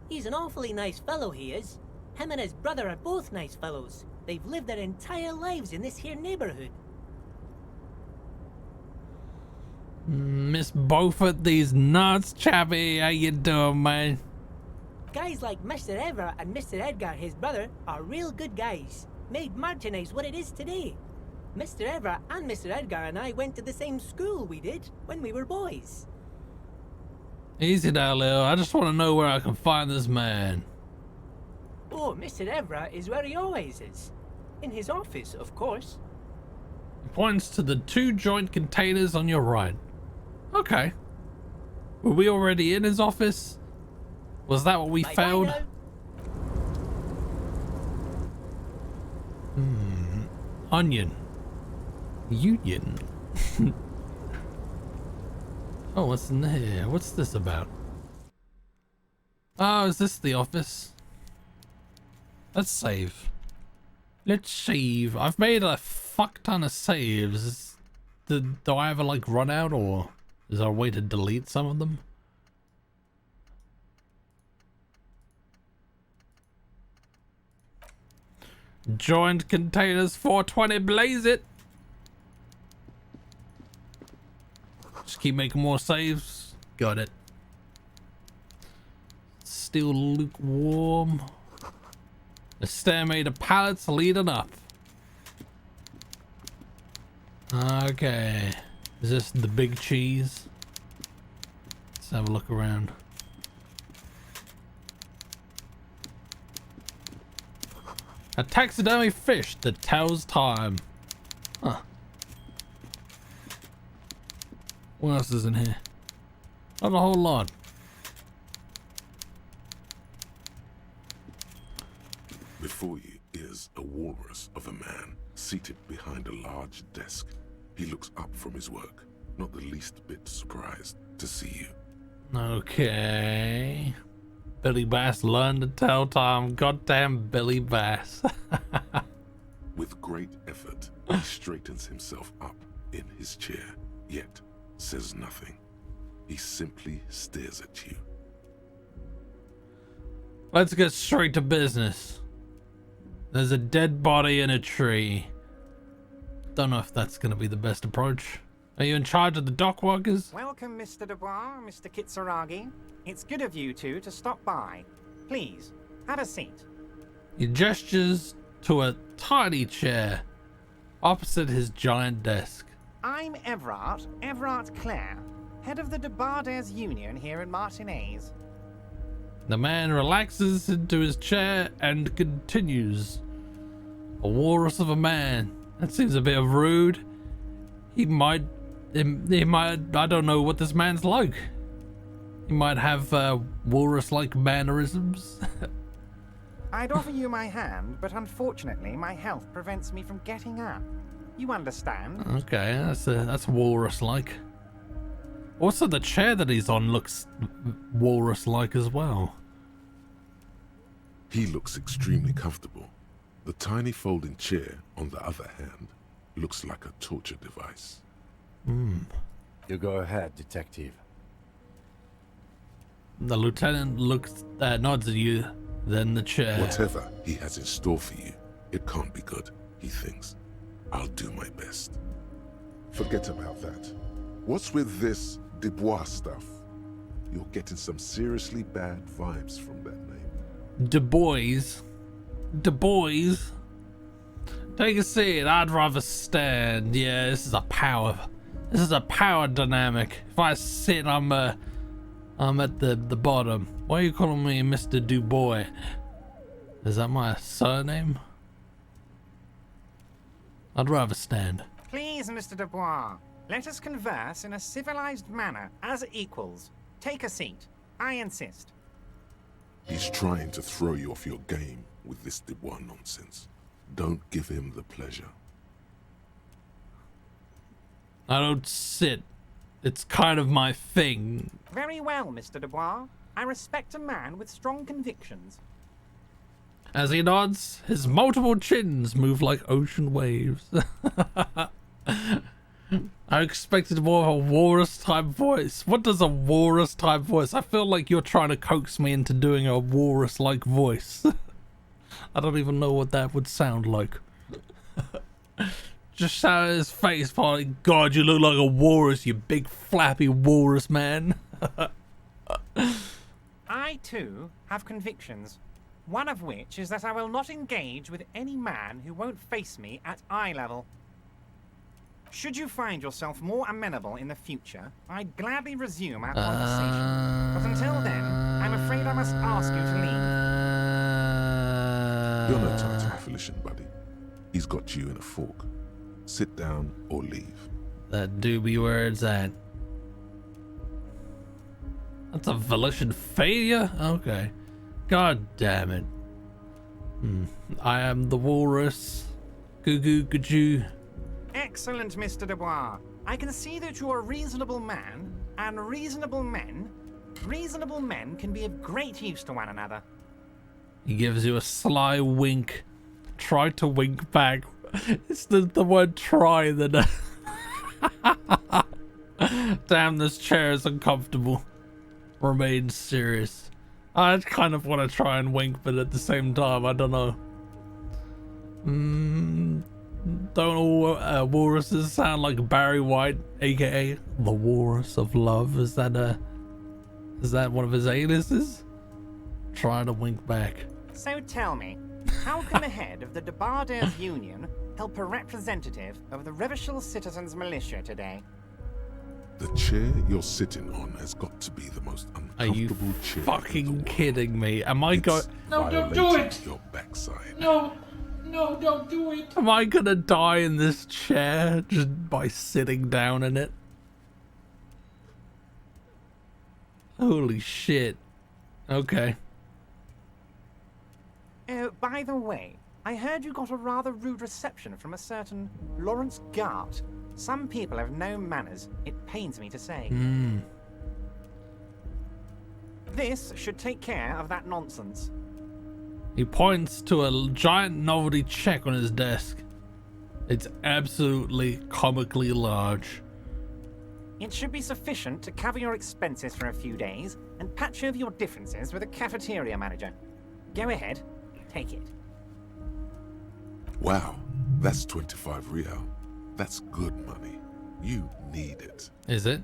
He's an awfully nice fellow, he is. Him and his brother are both nice fellows. They've lived their entire lives in this here neighborhood. Miss Beaufort, these nuts, chappy. How you doing, man? Guys like Mr. Everett and Mr. Edgar, his brother, are real good guys. Made merchandise what it is today. Mr. Everett and Mr. Edgar and I went to the same school we did when we were boys. Easy now, Lil. I just want to know where I can find this man. Oh, Mr. Everett is where he always is. In his office, of course. He points to the 2 joint containers on your right. Okay. Were we already in his office? Was that what we Bye-bye failed? now. Onion. Union. Oh, what's in here? What's this about? Oh, is this the office? Let's save. Let's save. I've made a fuck ton of saves. Do I ever like run out, or is there a way to delete some of them? Joined containers 420, blaze it. Just keep making more saves. Got it. Still lukewarm. The stair made of pallets leading up. Okay. Is this the big cheese? Let's have a look around. A taxidermy fish that tells time. Huh. What else is in here? Not a whole lot. Before you is a walrus of a man seated behind a large desk. He looks up from his work, not the least bit surprised to see you. Okay. Billy Bass learned to tell time. Goddamn Billy Bass. With great effort, he straightens himself up in his chair, yet says nothing. He simply stares at you. Let's get straight to business. There's a dead body in a tree. Don't know if that's gonna be the best approach. Are you in charge of the dock workers? Welcome, Mr. Dubois, Mr. Kitsuragi. It's good of you two to stop by. Please, have a seat. He gestures to a tiny chair opposite his giant desk. I'm Everard Clare, head of the Debarders Union here in Martinez. The man relaxes into his chair and continues. A walrus of a man. That seems a bit rude. He might, I don't know what this man's like. He might have walrus-like mannerisms. I'd offer you my hand, but unfortunately my health prevents me from getting up. You understand? Okay, that's walrus-like. Also, the chair that he's on looks walrus-like as well. He looks extremely comfortable. The tiny folding chair, on the other hand, looks like a torture device. You go ahead, detective. The lieutenant nods at you, then the chair. Whatever he has in store for you, it can't be good, he thinks. I'll do my best. Forget about that. What's with this Dubois stuff? You're getting some seriously bad vibes from that name. Du Bois. Take a seat. I'd rather stand. Yeah, this is a power dynamic. If I sit, I'm at the bottom. Why are you calling me Mr. Dubois? Is that my surname? I'd rather stand. Please, Mr. Dubois, let us converse in a civilized manner, as equals. Take a seat. I insist. He's trying to throw you off your game with this Dubois nonsense. Don't give him the pleasure. I don't sit. It's kind of my thing. Very well, Mr. Dubois. I respect a man with strong convictions. As he nods, his multiple chins move like ocean waves. I expected more of a walrus type voice. What does a walrus type voice? I feel like you're trying to coax me into doing a walrus like voice. I don't even know what that would sound like. Just shout at his face, probably. God, you look like a walrus, you big flappy walrus man. I, too, have convictions. One of which is that I will not engage with any man who won't face me at eye level. Should you find yourself more amenable in the future, I'd gladly resume our conversation. But until then, I'm afraid I must ask you to leave. You're no Tartar Felician, buddy. He's got you in a fork. Sit down or leave. That do be where it's at. That's a volition failure? Okay. God damn it. I am the walrus. Goo goo goo goo. Excellent, Mr. Dubois. I can see that you're a reasonable man, and reasonable men can be of great use to one another. He gives you a sly wink. Try to wink back. It's the word try that... Damn, this chair is uncomfortable. Remain serious. I kind of want to try and wink, but at the same time, I don't know. Don't all walruses sound like Barry White, aka the Walrus of Love? Is that one of his aliases? Try to wink back. So tell me, how can the head of the Debarders Union help a representative of the Revachol Citizens Militia today? The chair you're sitting on has got to be the most Are you uncomfortable chair. fucking kidding me? Am I going? No, don't do it. Your backside. No, don't do it. Am I gonna die in this chair just by sitting down in it? Holy shit. Okay. By the way, I heard you got a rather rude reception from a certain Lawrence Gart. Some people have no manners, it pains me to say. This should take care of that nonsense. He points to a giant novelty check on his desk. It's absolutely comically large. It should be sufficient to cover your expenses for a few days and patch over your differences with a cafeteria manager. Go ahead, take it. Wow, that's 25 real. That's good money. You need it. Is it?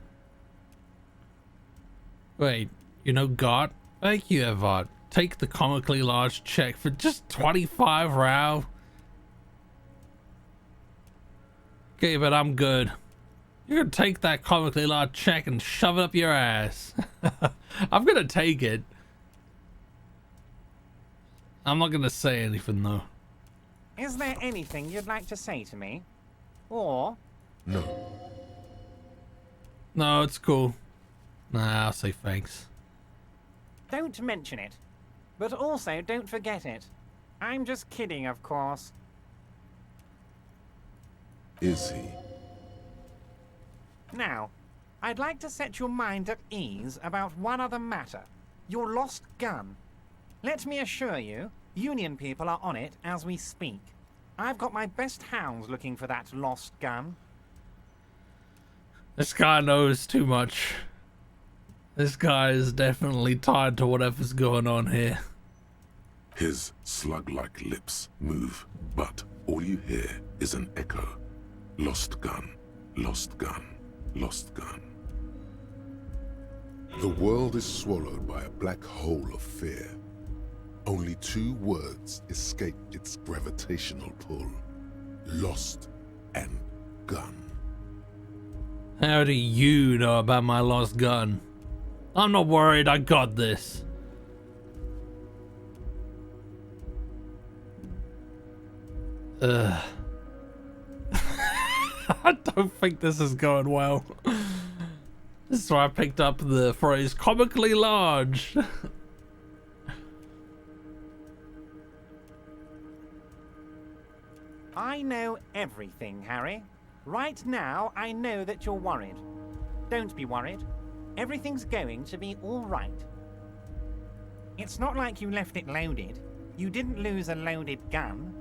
Wait, you know God? Thank you, Evard. Take the comically large check for just 25 real. Okay, but I'm good. You're gonna take that comically large check and shove it up your ass. I'm gonna take it. I'm not gonna say anything though. Is there anything you'd like to say to me? Or... No. No, it's cool. Nah, I'll say thanks. Don't mention it. But also don't forget it. I'm just kidding, of course. Is he? Now, I'd like to set your mind at ease about one other matter. Your lost gun. Let me assure you, Union people are on it as we speak. I've got my best hounds looking for that lost gun. This guy knows too much. This guy is definitely tied to whatever's going on here. His slug-like lips move, but all you hear is an echo. Lost gun, lost gun, lost gun. The world is swallowed by a black hole of fear. Only two words escape its gravitational pull. Lost and gun. How do you know about my lost gun? I'm not worried, I got this. I don't think this is going well. This is why I picked up the phrase comically large. I know everything, Harry. Right now, I know that you're worried. Don't be worried. Everything's going to be all right. It's not like you left it loaded. You didn't lose a loaded gun.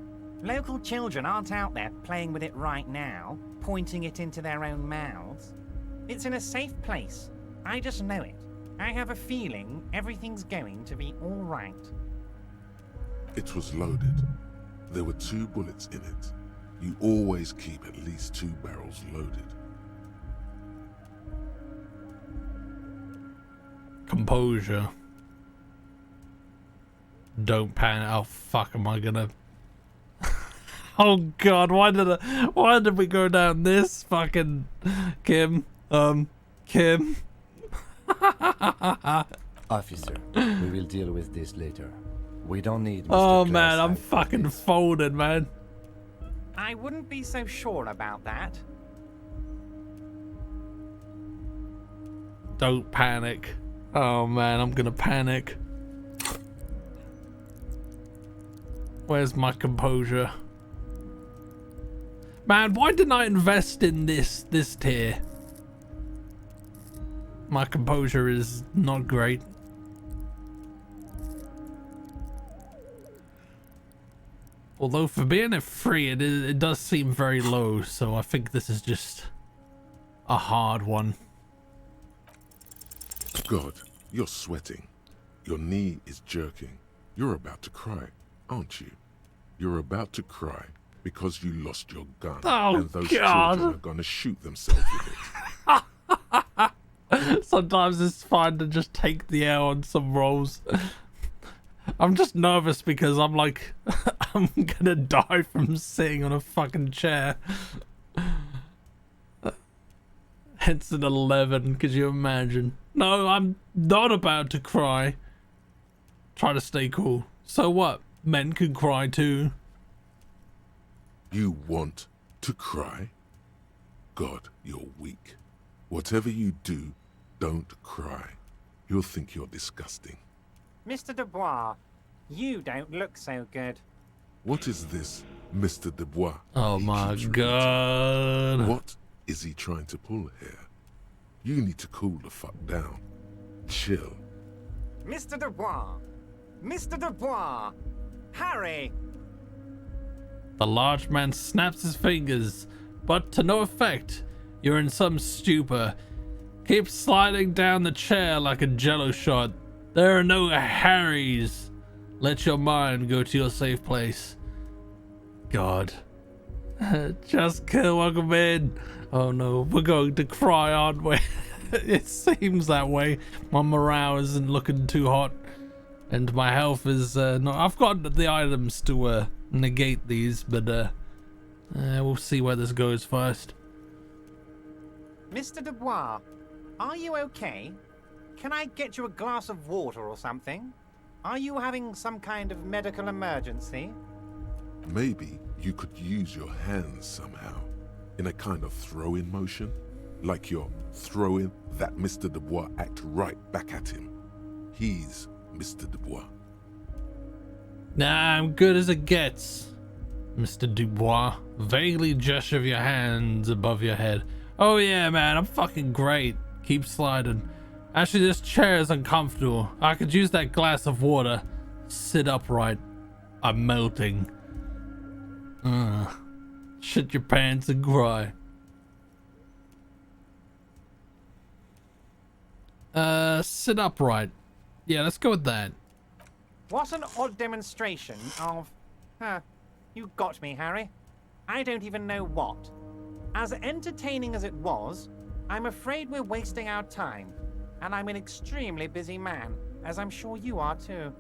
Local children aren't out there playing with it right now, pointing it into their own mouths. It's in a safe place. I just know it. I have a feeling everything's going to be all right. It was loaded. There were 2 bullets in it. You always keep at least 2 barrels loaded. Composure. Don't panic. Oh fuck, am I gonna... Oh god, why did we go down this fucking... Kim? Kim? Officer, we will deal with this later. We don't need Mr. Oh Glass man, I'm out for fucking this. folded, man. I wouldn't be so sure about that. Don't panic. Oh man, I'm gonna panic. Where's my composure? Man, why didn't I invest in this tier? My composure is not great. Although for being a free, it does seem very low, so I think this is just a hard one. God, you're sweating. Your knee is jerking. You're about to cry, aren't you? You're about to cry because you lost your gun. Oh, and those God. children are gonna shoot themselves with it. Sometimes it's fine to just take the L on some rolls. I'm just nervous because I'm like, I'm gonna die from sitting on a fucking chair. It's an 11, could you imagine? No, I'm not about to cry. Try to stay cool. So what? Men can cry too. You want to cry? God, you're weak. Whatever you do, don't cry. You'll think you're disgusting. Mr. Dubois, you don't look so good. What is this, Mr. Dubois? Oh he my keeps repeating? god. What is he trying to pull here? You need to cool the fuck down. Chill. Mr. Dubois! Mr. Dubois! Harry! The large man snaps his fingers, but to no effect. You're in some stupor. Keep sliding down the chair like a jello shot. There are no Harrys. Let your mind go to your safe place. God. Just kill, welcome in. Oh no, we're going to cry, aren't we? It seems that way. My morale isn't looking too hot. And my health is not... I've got the items to negate these, but we'll see where this goes first. Mr. Dubois, are you okay? Can I get you a glass of water or something? Are you having some kind of medical emergency? Maybe you could use your hands somehow, in a kind of throw-in motion, like you're throwing that Mr. Dubois act right back at him. He's Mr. Dubois. Nah, I'm good as it gets, Mr. Dubois. Vaguely gesture of your hands above your head. Oh yeah, man, I'm fucking great. Keep sliding. Actually, this chair is uncomfortable. I could use that glass of water. Sit upright. I'm melting. Shit your pants and cry. Sit upright. Yeah, let's go with that. What an odd demonstration of... you got me, Harry. I don't even know what. As entertaining as it was, I'm afraid we're wasting our time. And I'm an extremely busy man, as I'm sure you are too.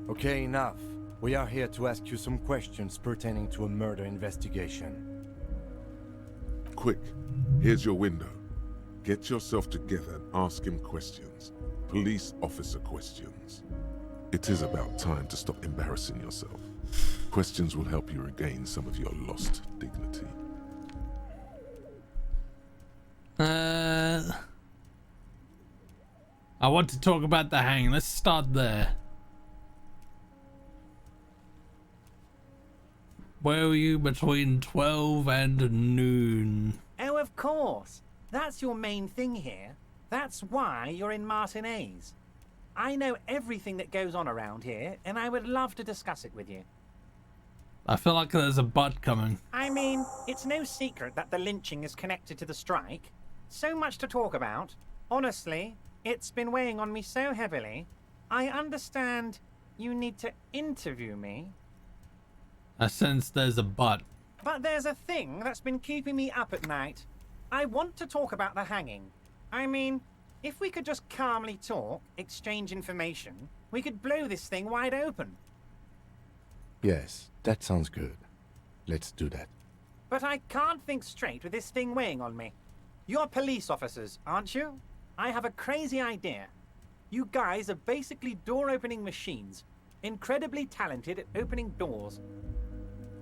Okay, enough. We are here to ask you some questions pertaining to a murder investigation. Quick, here's your window. Get yourself together and ask him questions. Police officer questions. It is about time to stop embarrassing yourself. Questions will help you regain some of your lost dignity. I want to talk about the hang. Let's start there. Where were you between 12 and noon? Oh, of course. That's your main thing here. That's why you're in Martinez. I know everything that goes on around here, and I would love to discuss it with you. I feel like there's a butt coming. I mean, it's no secret that the lynching is connected to the strike. So much to talk about. Honestly, it's been weighing on me so heavily. I understand you need to interview me. I sense there's a butt. But there's a thing that's been keeping me up at night. I want to talk about the hanging. I mean, if we could just calmly talk, exchange information, we could blow this thing wide open. Yes, that sounds good. Let's do that. But I can't think straight with this thing weighing on me. You're police officers, aren't you? I have a crazy idea. You guys are basically door-opening machines. Incredibly talented at opening doors.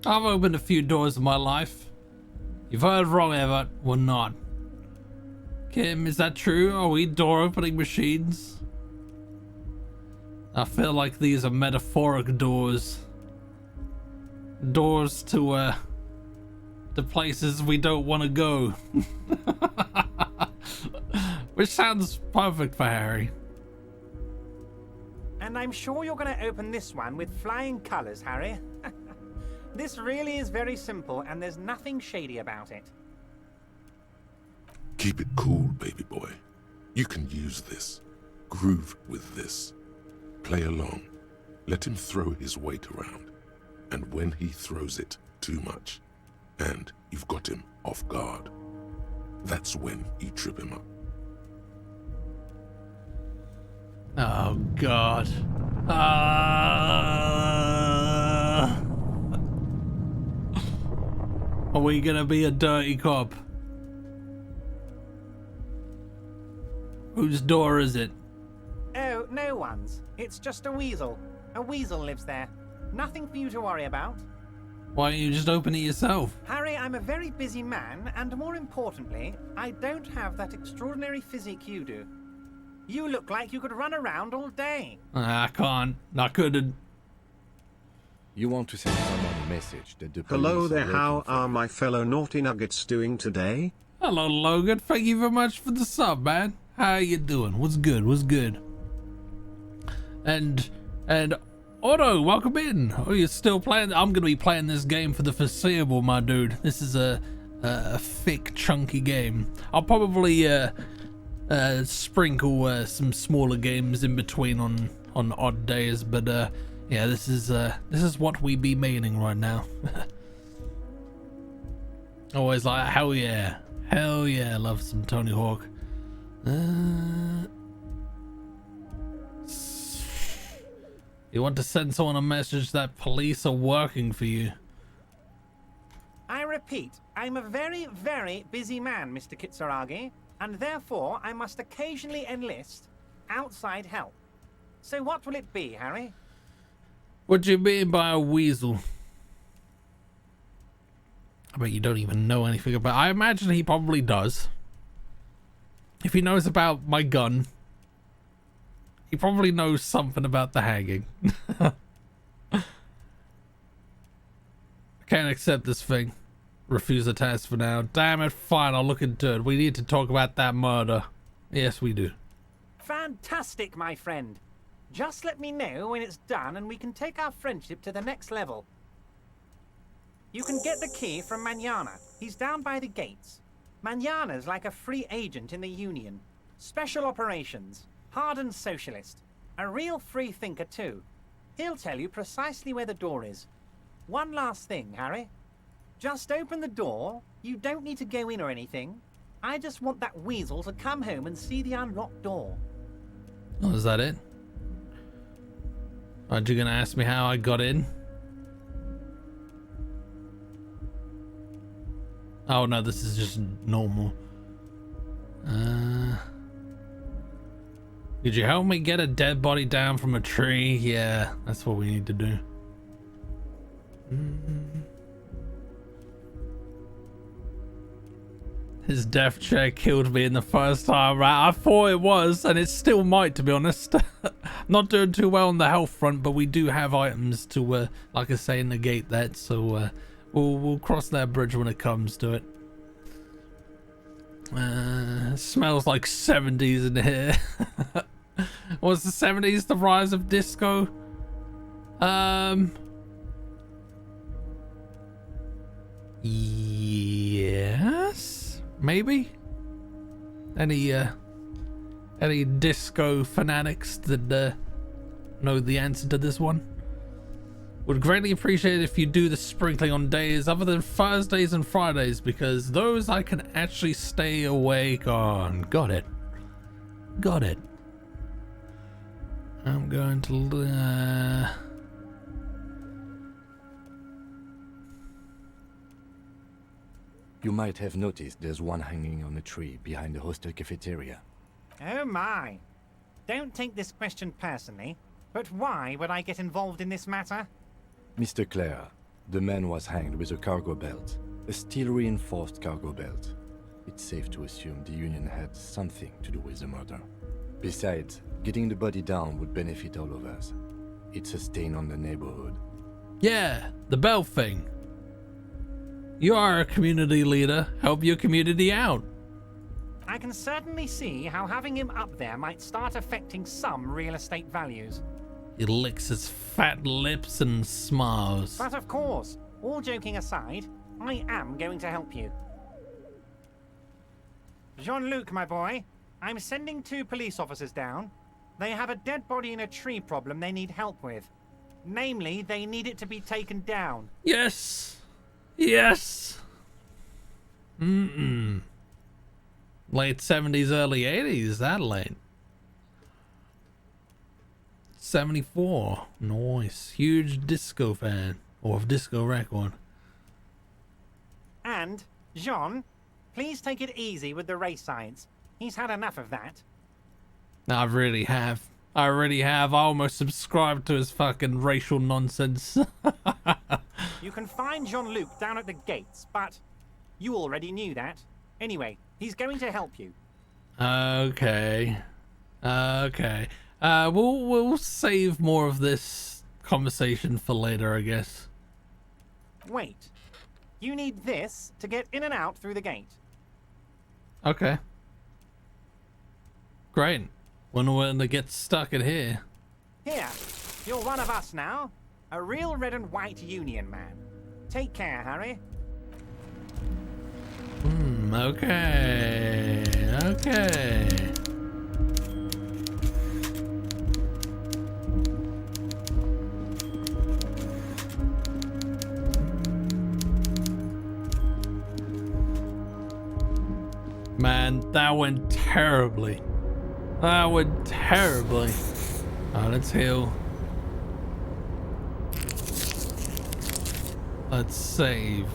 I've opened a few doors in my life. You've heard wrong, Everett. We're not. Kim, is that true? Are we door-opening machines? I feel like these are metaphoric doors. Doors to places we don't want to go. Which sounds perfect for Harry. And I'm sure you're going to open this one with flying colors, Harry. This really is very simple, and there's nothing shady about it. Keep it cool, baby boy. You can use this. Groove with this. Play along. Let him throw his weight around. And when he throws it too much, and you've got him off guard, that's when you trip him up. Oh, God. Are we gonna be a dirty cop? Whose door is it? Oh, no one's. It's just a weasel. A weasel lives there. Nothing for you to worry about. Why don't you just open it yourself? Harry, I'm a very busy man, and more importantly, I don't have that extraordinary physique you do. You look like you could run around all day. I can't. I couldn't. You want to send someone a message that the Hello police there, how looking for are you. my fellow naughty nuggets doing today? Hello, Logan. Thank you very much for the sub, man. How you doing? What's good? What's good? And Otto, welcome in. Oh, you're still playing? I'm gonna be playing this game for the foreseeable, my dude. This is a thick, chunky game. I'll probably sprinkle some smaller games in between on odd days, but yeah, this is what we be maining right now. Always like, hell yeah, love some Tony Hawk. You want to send someone a message that police are working for you? I repeat, I'm a very, very busy man, Mr. Kitsuragi, and therefore I must occasionally enlist outside help. So what will it be, Harry? What do you mean by a weasel? I bet you don't even know anything about. I imagine he probably does. If he knows about my gun, he probably knows something about the hanging. I can't accept this thing. Refuse the test for now. Damn it, fine, I'll look into it. We need to talk about that murder. Yes, we do. Fantastic, my friend. Just let me know when it's done and we can take our friendship to the next level. You can get the key from Manana. He's down by the gates. Manana's like a free agent in the Union. Special operations. Hardened socialist. A real free thinker, too. He'll tell you precisely where the door is. One last thing, Harry. Just open the door. You don't need to go in or anything. I just want that weasel to come home and see the unlocked door. Oh, is that it? Aren't you gonna ask me how I got in? Oh no, this is just normal. Could you help me get a dead body down from a tree? Yeah, that's what we need to do. His death check killed me in the first time round. I thought it was, and it still might, to be honest. Not doing too well on the health front, but we do have items to, like I say, negate that. So we'll cross that bridge when it comes to it. Smells like 70s in here. Was the 70s the rise of disco? Yes, maybe. Any disco fanatics that know the answer to this one? Would greatly appreciate it if you do the sprinkling on days other than Thursdays and Fridays, because those I can actually stay awake on. Got it. Got it. I'm going to You might have noticed there's one hanging on a tree behind the hostel cafeteria. Oh my. Don't take this question personally, but why would I get involved in this matter? Mr. Clare, the man was hanged with a cargo belt. A steel-reinforced cargo belt. It's safe to assume the Union had something to do with the murder. Besides, getting the body down would benefit all of us. It's a stain on the neighborhood. Yeah, the bell thing. You are a community leader. Help your community out. I can certainly see how having him up there might start affecting some real estate values. He licks his fat lips and smiles. But of course, all joking aside, I am going to help you. Jean-Luc, my boy, I'm sending 2 police officers down. They have a dead body in a tree problem they need help with. Namely, they need it to be taken down. Yes. Yes. Late 70s, early 80s, that late. 74. Nice. Huge disco fan. Or disco record. And, Jean, please take it easy with the race science. He's had enough of that. I really have. I almost subscribed to his fucking racial nonsense. You can find Jean-Luc down at the gates, but you already knew that. Anyway, he's going to help you. Okay. We'll save more of this conversation for later, I guess. Wait. You need this to get in and out through the gate. Okay. Great. Wonder when to get stuck in here. Here, you're one of us now. A real red and white Union man. Take care, Harry. Okay. Man, that went terribly. Let's heal. Let's save.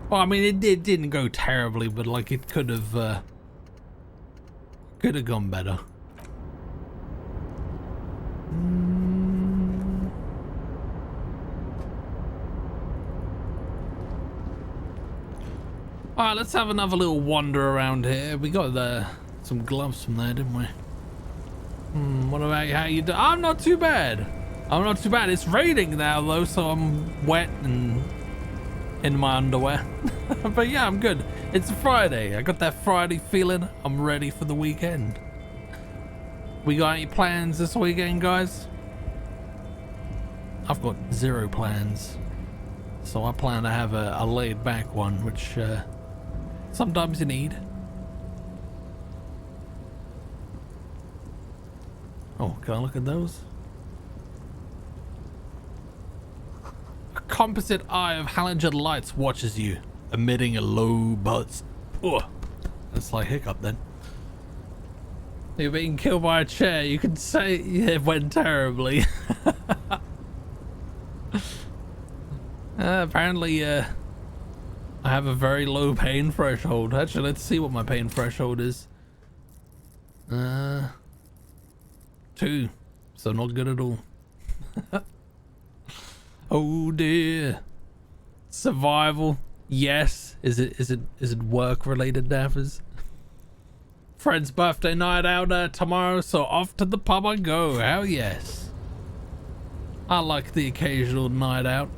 Well, I mean, it didn't go terribly, but like it could have gone better. All right, let's have another little wander around here. We got some gloves from there, didn't we? What about how you do? I'm not too bad. It's raining now though, so I'm wet and in my underwear. But yeah, I'm good. It's a Friday. I got that Friday feeling. I'm ready for the weekend. We got any plans this weekend, guys? I've got 0 plans. So I plan to have a laid back one, which sometimes you need. Oh, can I look at those? A composite eye of halogen lights watches you, emitting a low buzz. Oh, that's like hiccup then. You're being killed by a chair. You can say it went terribly. Apparently, I have a very low pain threshold. Actually, let's see what my pain threshold is. 2, so not good at all. Oh dear. Survival, yes. Is it work related, Daffers? Friend's birthday night out tomorrow, so off to the pub I go. Hell yes. I like the occasional night out.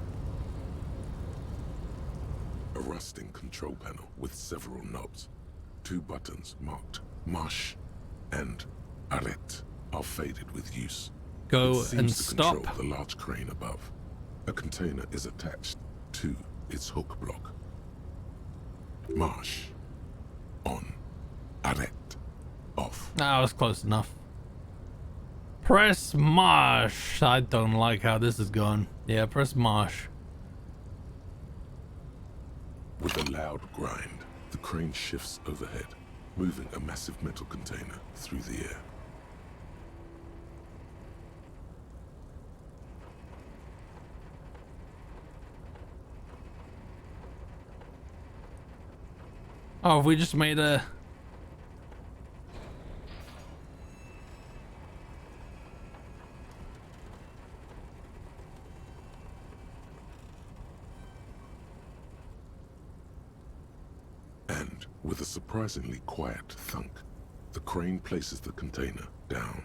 Around contrasting control panel with several knobs. 2 buttons marked Marsh and Arrête are faded with use. Go It and seems to stop. control the large crane above. A container is attached to its hook block. Marsh. On. Arrête. Off. That was close enough. Press marsh. I don't like how this is going. Yeah, press marsh. With a loud grind, the crane shifts overhead, moving a massive metal container through the air. Oh, we just made a... And, with a surprisingly quiet thunk, the crane places the container down.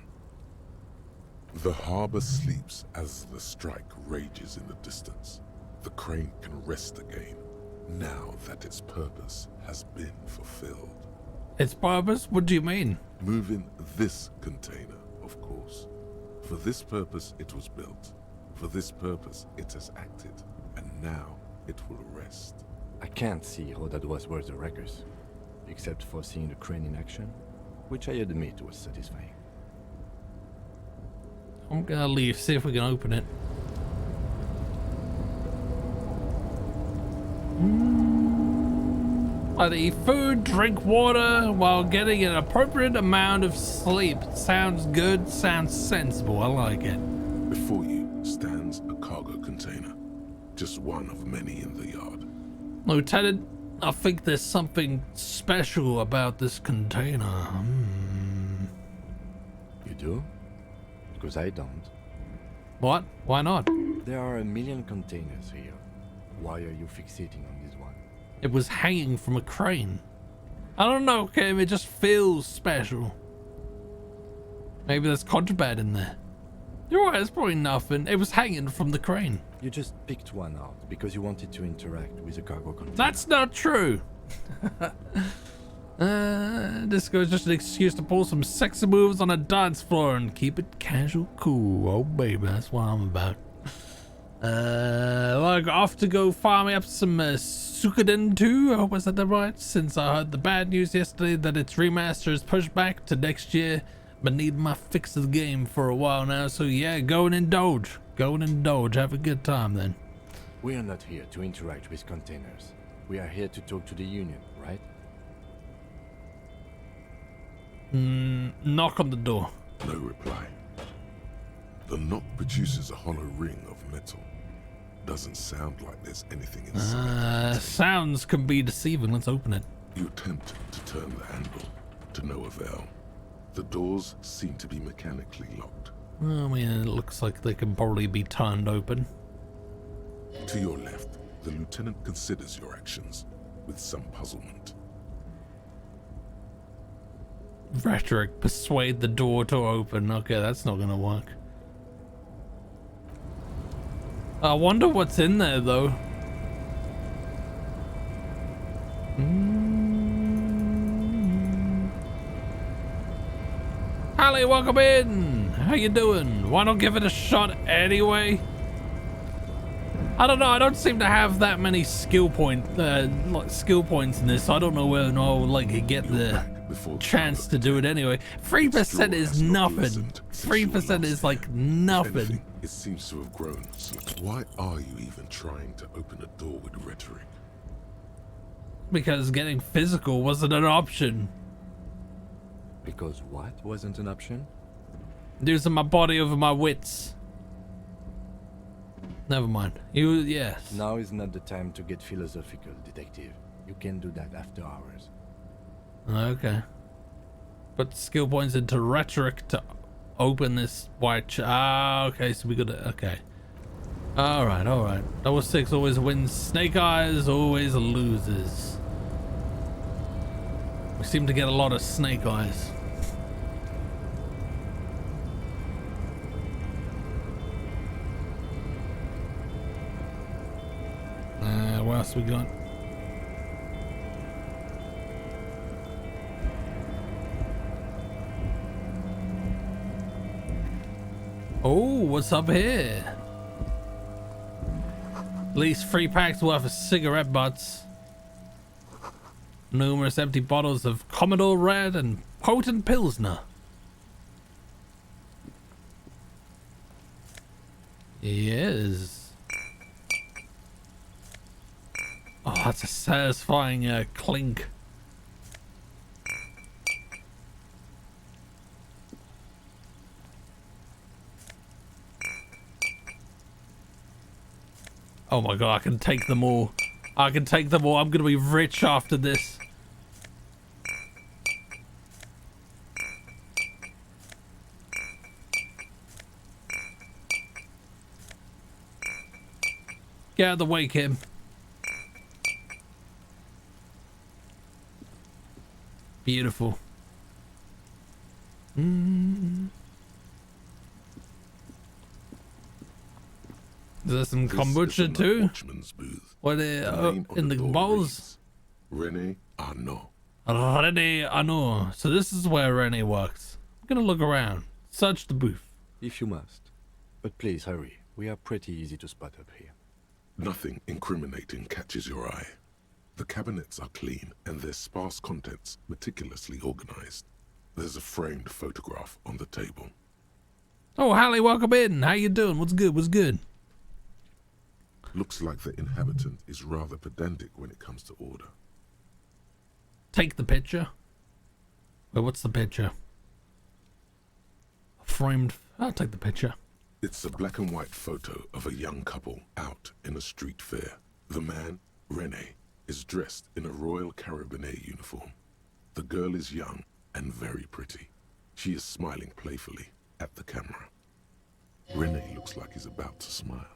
The harbor sleeps as the strike rages in the distance. The crane can rest again, now that its purpose has been fulfilled. Its purpose? What do you mean? Moving this container, of course. For this purpose it was built. For this purpose it has acted. And now it will rest. I can't see how that was worth the wreckers, except for seeing the crane in action, which I admit was satisfying. I'm gonna leave, see if we can open it. I'd eat food, drink water while getting an appropriate amount of sleep. Sounds good, sounds sensible, I like it. Before you stands a cargo container. Just one of many in the yard. Lieutenant, I think there's something special about this container. You do? Because I don't. What? Why not? There are a million containers here. Why are you fixating on this one? It was hanging from a crane. I don't know, Kim, it just feels special. Maybe there's contraband in there. You're right, it's probably nothing. It was hanging from the crane. You just picked one out because you wanted to interact with a cargo container. That's not true. This was just an excuse to pull some sexy moves on a dance floor and keep it casual cool. Oh baby, that's what I'm about. Like off to go farming up some Suikoden 2. I hope I said that right. Since I heard the bad news yesterday that its remaster is pushed back to next year. Been needing my fix of the game for a while now, so yeah, go and indulge. Go and indulge. Have a good time then. We are not here to interact with containers. We are here to talk to the Union, right? Knock on the door. No reply. The knock produces a hollow ring of metal. Doesn't sound like there's anything inside. Sounds can be deceiving. Let's open it. You attempt to turn the handle, to no avail. The doors seem to be mechanically locked. I mean, it looks like they can probably be turned open. To your left, the lieutenant considers your actions with some puzzlement. Rhetoric, persuade the door to open. Okay, that's not gonna work. I wonder what's in there though. Hallie, welcome in. How you doing? Why not give it a shot anyway? I don't know. I don't seem to have that many skill points in this. So I don't know whether I'll like get the chance to do it anyway. 3% is nothing. 3% is like nothing. It seems to have grown. So why are you even trying to open a door with rhetoric? Because getting physical wasn't an option. Because what wasn't an option? Using my body over my wits. Never mind. Yes. Now is not the time to get philosophical, detective. You can do that after hours. Okay. Put skill points into rhetoric to open this white okay, so we got it. Okay. Alright. Double 6 always wins. Snake Eyes always loses. We seem to get a lot of snake eyes. What else we got? what's up here? At least 3 packs worth of cigarette butts. Numerous empty bottles of Commodore Red and potent Pilsner. Yes. Oh, that's a satisfying clink. Oh my god, I can take them all. I can take them all. I'm gonna be rich after this. Get out of the way, Kim. Beautiful. There's some kombucha too. Booth. What in the bowls? Rene Arnaud. Rene Arnaud. So this is where Rene works. I'm gonna look around. Search the booth. If you must. But please hurry. We are pretty easy to spot up here. Nothing incriminating catches your eye. The cabinets are clean and their sparse contents meticulously organized. There's a framed photograph on the table. Oh, Hallie, welcome in. How you doing? What's good? What's good? Looks like the inhabitant is rather pedantic when it comes to order. Take the picture. Wait, what's the picture? Framed. I'll take the picture. It's a black and white photo of a young couple out in a street fair. The man, Rene, is dressed in a Royal Carabinier uniform. The girl is young and very pretty. She is smiling playfully at the camera. Rene looks like he's about to smile.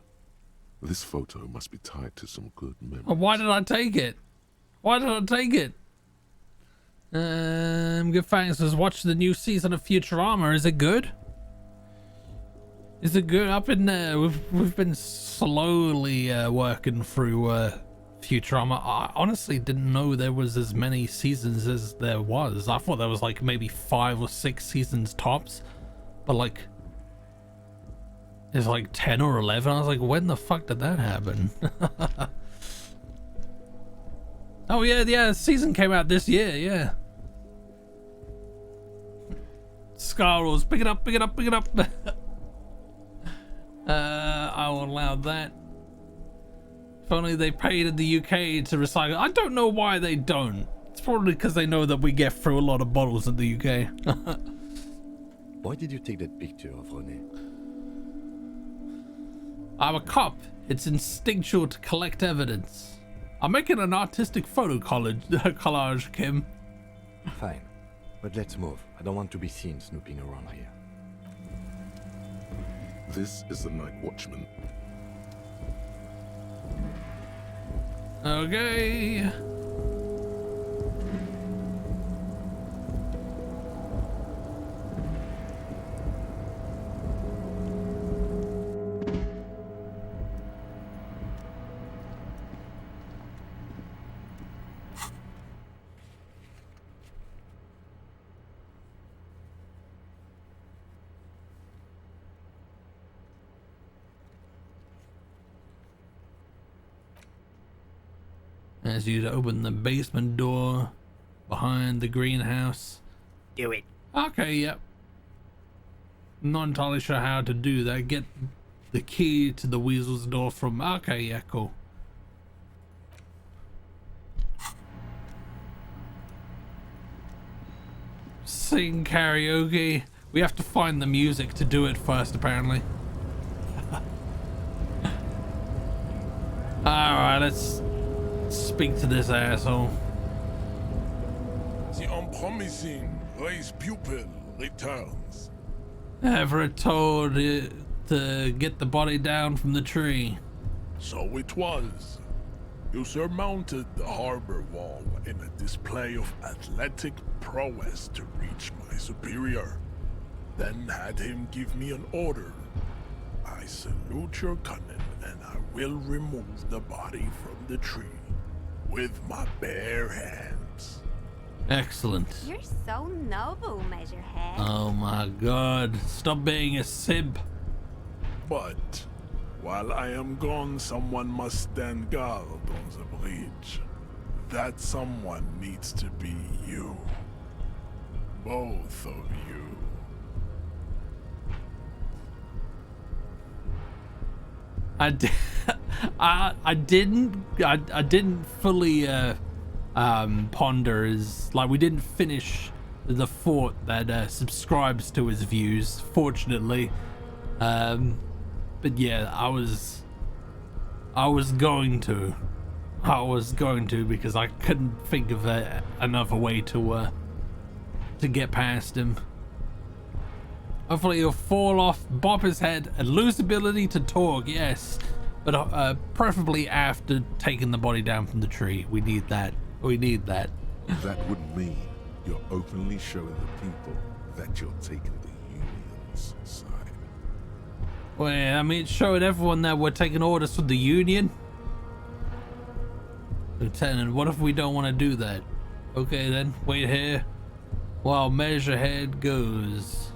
This photo must be tied to some good memories. Oh, why did I take it? Why did I take it? Good thanks. Just watch the new season of Futurama. Is it good? Is it good? Up in there, we've been slowly working through Futurama. I honestly didn't know there was as many seasons as there was. I thought there was like maybe 5 or 6 seasons tops, but like it's like 10 or 11. I was like, when the fuck did that happen? Oh yeah, season came out this year. Yeah. Scar Wars, pick it up. I will allow that. If only they paid in the UK to recycle. I don't know why they don't. It's probably because they know that we get through a lot of bottles in the UK. Why did you take that picture of Rene? I'm a cop. It's instinctual to collect evidence. I'm making an artistic photo collage, Kim. Fine. But let's move. I don't want to be seen snooping around here. This is the night watchman. Okay. As you open the basement door behind the greenhouse. Do it. Okay, yep. Not entirely sure how to do that. Get the key to the weasel's door from... Okay, yeah, cool. Sing karaoke. We have to find the music to do it first, apparently. Alright, let's speak to this asshole. The unpromising race pupil returns. Everett told you to get the body down from the tree. So it was. You surmounted the harbor wall in a display of athletic prowess to reach my superior. Then had him give me an order. I salute your cunning, and I will remove the body from the tree with my bare hands. Excellent. You're so noble, Measurehead. Oh my god. Stop being a simp. But while I am gone, someone must stand guard on the bridge. That someone needs to be you. Both of you. I didn't fully ponder his, like, we didn't finish the fort that subscribes to his views, fortunately. But yeah, I was going to because I couldn't think of another way to get past him. Hopefully he'll fall off, bop his head, and lose ability to talk, yes. But preferably after taking the body down from the tree. We need that. We need that. That would mean you're openly showing the people that you're taking the Union's side. Well, I mean, it's showing everyone that we're taking orders from the Union. Lieutenant, what if we don't want to do that? Okay then, wait here while Measurehead goes.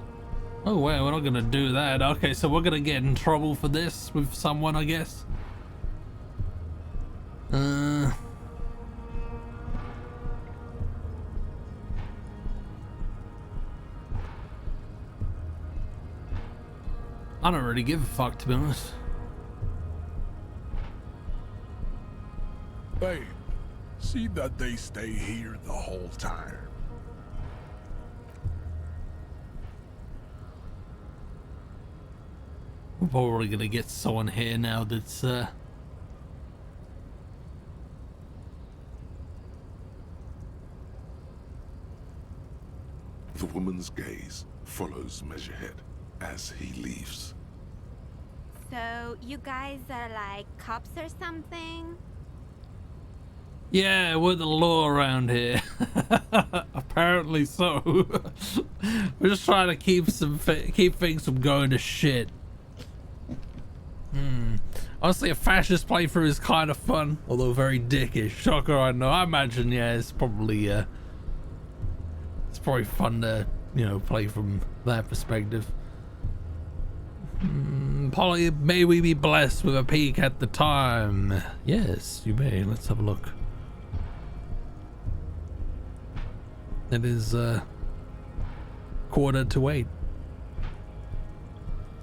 Oh wait, we're not gonna do that. Okay, so we're gonna get in trouble for this with someone, I guess. I don't really give a fuck, to be honest. Babe, see that they stay here the whole time. We're probably gonna get someone here now that's The woman's gaze follows Measurehead as he leaves. So, you guys are like cops or something? yeah, we're the law around here. Apparently so. We're just trying to keep things from going to shit. Honestly, a fascist playthrough is kind of fun, although very dickish. Shocker, I know. I imagine, yeah, it's probably fun to, you know, play from that perspective. Polly, may we be blessed with a peek at the time? Yes, you may. Let's have a look. It is 7:45.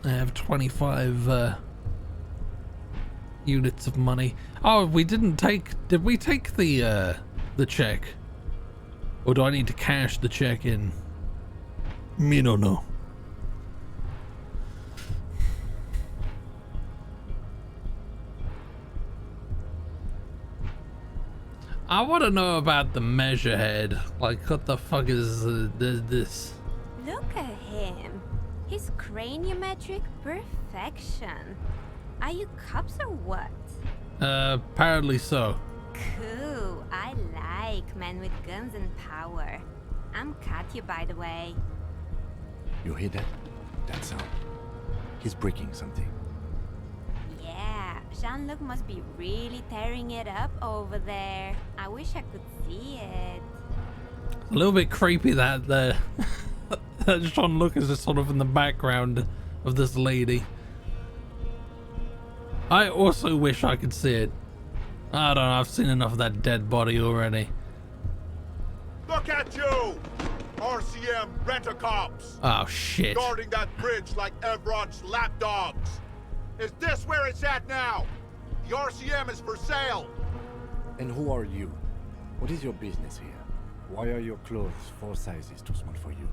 I have 25 units of money. Oh, we didn't take. Did we take the check? Or do I need to cash the check in? Me no know. I want to know about the Measurehead. Like, what the fuck is this? Look at him. His craniometric perfection. Are you cops or what? Apparently so. Cool. I like men with guns and power. I'm Katya, by the way. You hear that? That sound. He's breaking something. Yeah, Jean-Luc must be really tearing it up over there. I wish I could see it. A little bit creepy that that Jean-Luc is just sort of in the background of this lady. I also wish I could see it. I don't know, I've seen enough of that dead body already. Look at you! RCM rent-a-cops! Oh shit. Guarding that bridge like Evron's lapdogs! Is this where it's at now? The RCM is for sale! And who are you? What is your business here? Why are your clothes 4 sizes too small for you?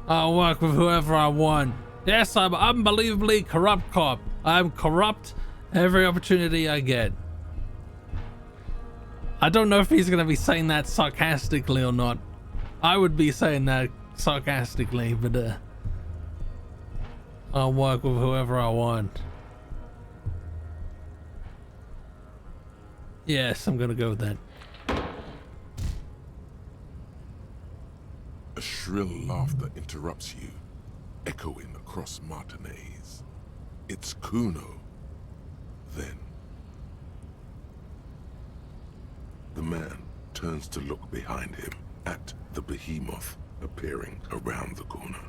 I'll work with whoever I want. Yes, I'm an unbelievably corrupt cop. I'm corrupt every opportunity I get. I don't know if he's gonna be saying that sarcastically or not. I would be saying that sarcastically, but I'll work with whoever I want. Yes, I'm gonna go with that. A shrill laughter interrupts you, echoing across Martinez. It's Kuno. Then the man turns to look behind him at the behemoth appearing around the corner,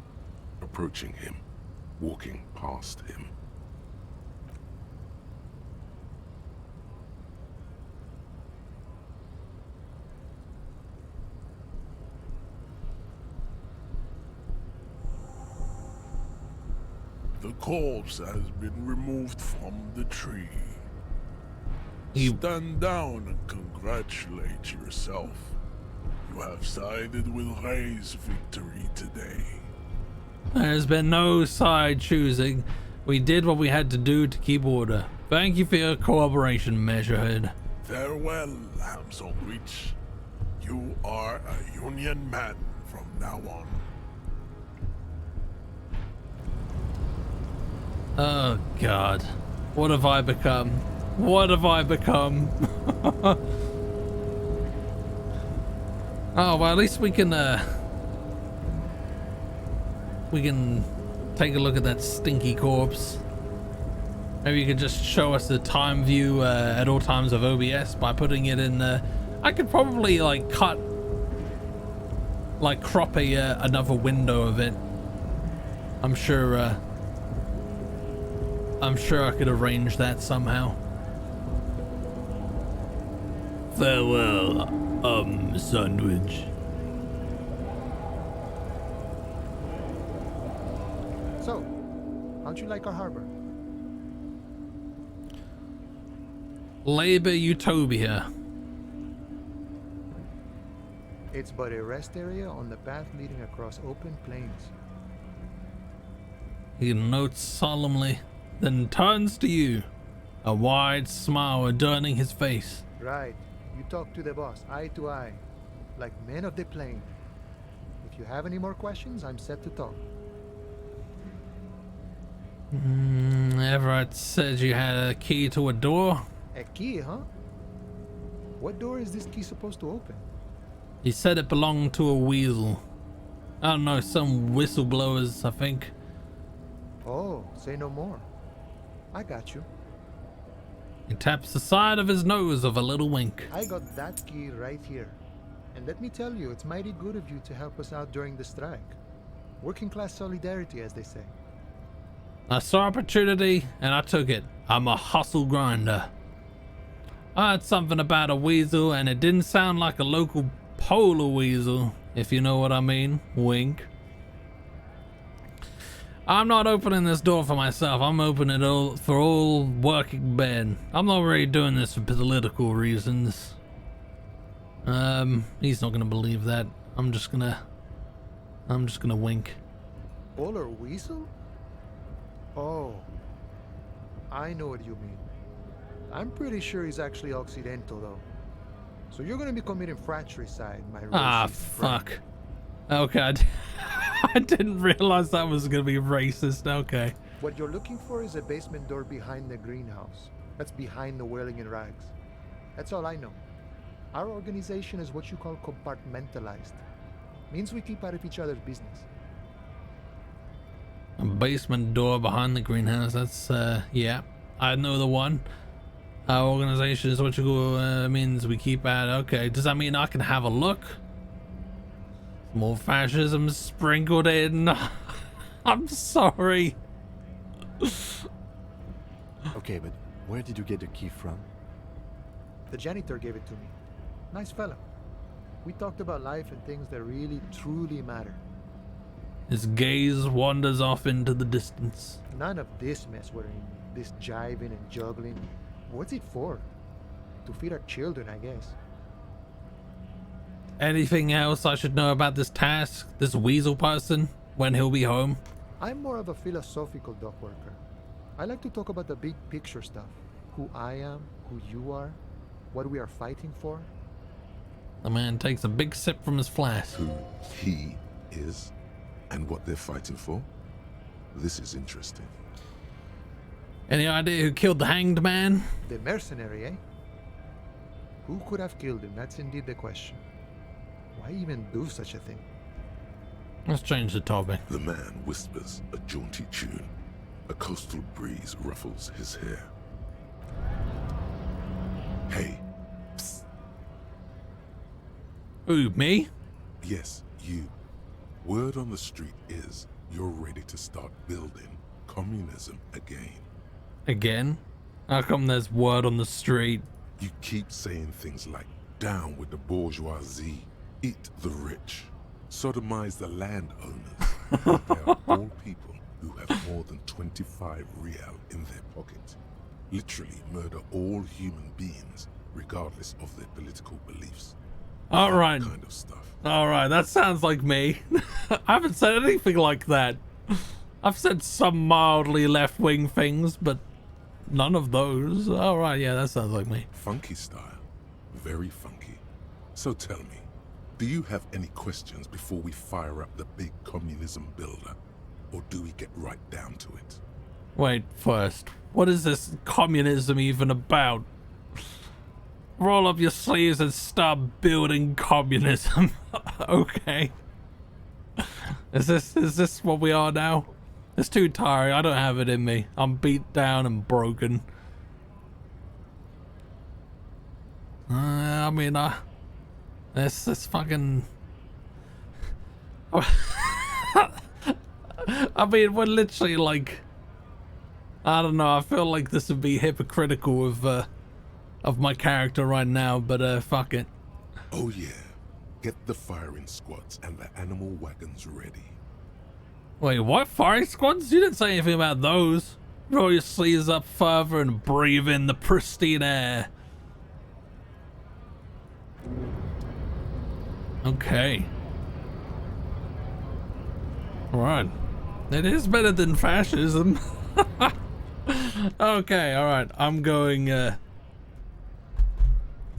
approaching him, walking past him. The corpse has been removed from the tree. Stand down and congratulate yourself. You have sided with Ray's victory today. There's been no side choosing. We did what we had to do to keep order. Thank you for your cooperation, Measurehead. Farewell, Hamsonwich. You are a Union man from now on. Oh God, what have I become? What have I become? Oh well, at least we can take a look at that stinky corpse. Maybe you could just show us the time view at all times of OBS by putting it in. I could probably like crop another window of it. I'm sure I could arrange that somehow. Farewell, Sandwich. So, how'd you like our harbor? Labor Utopia. It's but a rest area on the path leading across open plains. He notes solemnly, then turns to you, a wide smile adorning his face. Right. You talk to the boss, eye to eye, like men of the plain. If you have any more questions, I'm set to talk. Everett said you had a key to a door. A key, huh? What door is this key supposed to open? He said it belonged to a weasel. I don't know, some whistleblowers, I think. Oh, say no more. I got you. He taps the side of his nose with a little wink. I got that key right here. And let me tell you, it's mighty good of you to help us out during the strike. Working class solidarity, as they say. I saw opportunity and I took it. I'm a hustle grinder. I heard something about a weasel and it didn't sound like a local polar weasel, if you know what I mean. Wink. I'm not opening this door for myself. I'm opening it for all working men. I'm not really doing this for political reasons. He's not gonna believe that. I'm just gonna wink. Polar weasel? Oh, I know what you mean. I'm pretty sure he's actually Occidental, though. So you're gonna be committing fratricide, my racist friend. Fuck. Okay, I didn't realize that was gonna be racist. Okay. What you're looking for is a basement door behind the greenhouse. That's behind the wailing in rags. That's all I know. Our organization is what you call compartmentalized. Means we keep out of each other's business. A basement door behind the greenhouse. That's yeah, I know the one. Our organization is what you call means we keep out. Okay, does that mean I can have a look? More fascism sprinkled in. I'm sorry. Okay, but where did you get the key from? The janitor gave it to me. Nice fella. We talked about life and things that really, truly matter. His gaze wanders off into the distance. None of this mess we're in. This jiving and juggling. What's it for? To feed our children, I guess. Anything else I should know about this task? This weasel person? When he'll be home? I'm more of a philosophical dock worker. I like to talk about the big picture stuff. Who I am, who you are, what we are fighting for. The man takes a big sip from his flask. Who he is and what they're fighting for? This is interesting. Any idea who killed the hanged man? The mercenary, eh? Who could have killed him? That's indeed the question. Why even do such a thing? Let's change the topic. The man whispers a jaunty tune. A coastal breeze ruffles his hair. Hey. Psst. Who, me? Yes, you. Word on the street is you're ready to start building communism again. Again? How come there's word on the street? You keep saying things like, down with the bourgeoisie, eat the rich, sodomize the landowners. They are all people who have more than 25 real in their pocket. Literally murder all human beings, regardless of their political beliefs. All right. Kind of stuff. All right, that sounds like me. I haven't said anything like that. I've said some mildly left-wing things, but none of those. All right, yeah, that sounds like me. Funky style. Very funky. So tell me, do you have any questions before we fire up the big communism builder? Or do we get right down to it? Wait, first, what is this communism even about? Roll up your sleeves and start building communism. Okay. Is this what we are now? It's too tiring. I don't have it in me. I'm beat down and broken. I mean, this fucking. I mean, we're literally like. I don't know. I feel like this would be hypocritical of my character right now, but fuck it. Oh yeah. Get the firing squads and the animal wagons ready. Wait, what? Firing squads? You didn't say anything about those. Roll your sleeves up further and breathe in the pristine air. Okay. Alright. It is better than fascism. Okay, alright. I'm going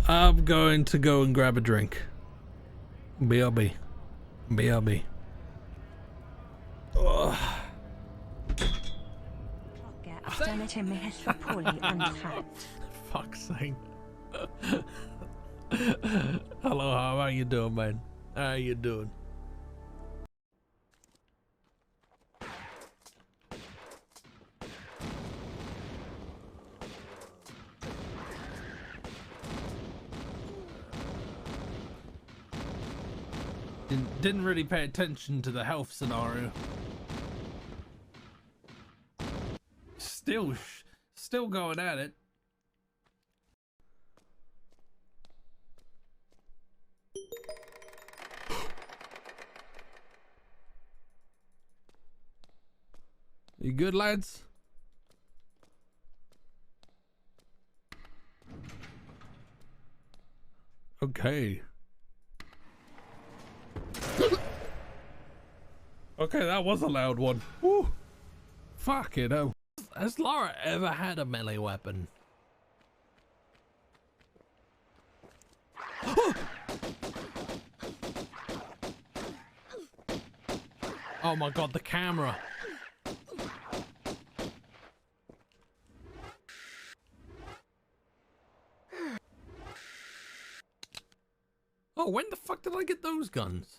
to go and grab a drink. BRB. BRB. Ugh. Fuck's sake. Hello, how are you doing, man? How are you doing? Didn't really pay attention to the health scenario. Still going at it. You good, lads? Okay. Okay, that was a loud one. Woo. Fuck it, oh. Has Laura ever had a melee weapon? Oh my god, the camera. Oh, when the fuck did I get those guns?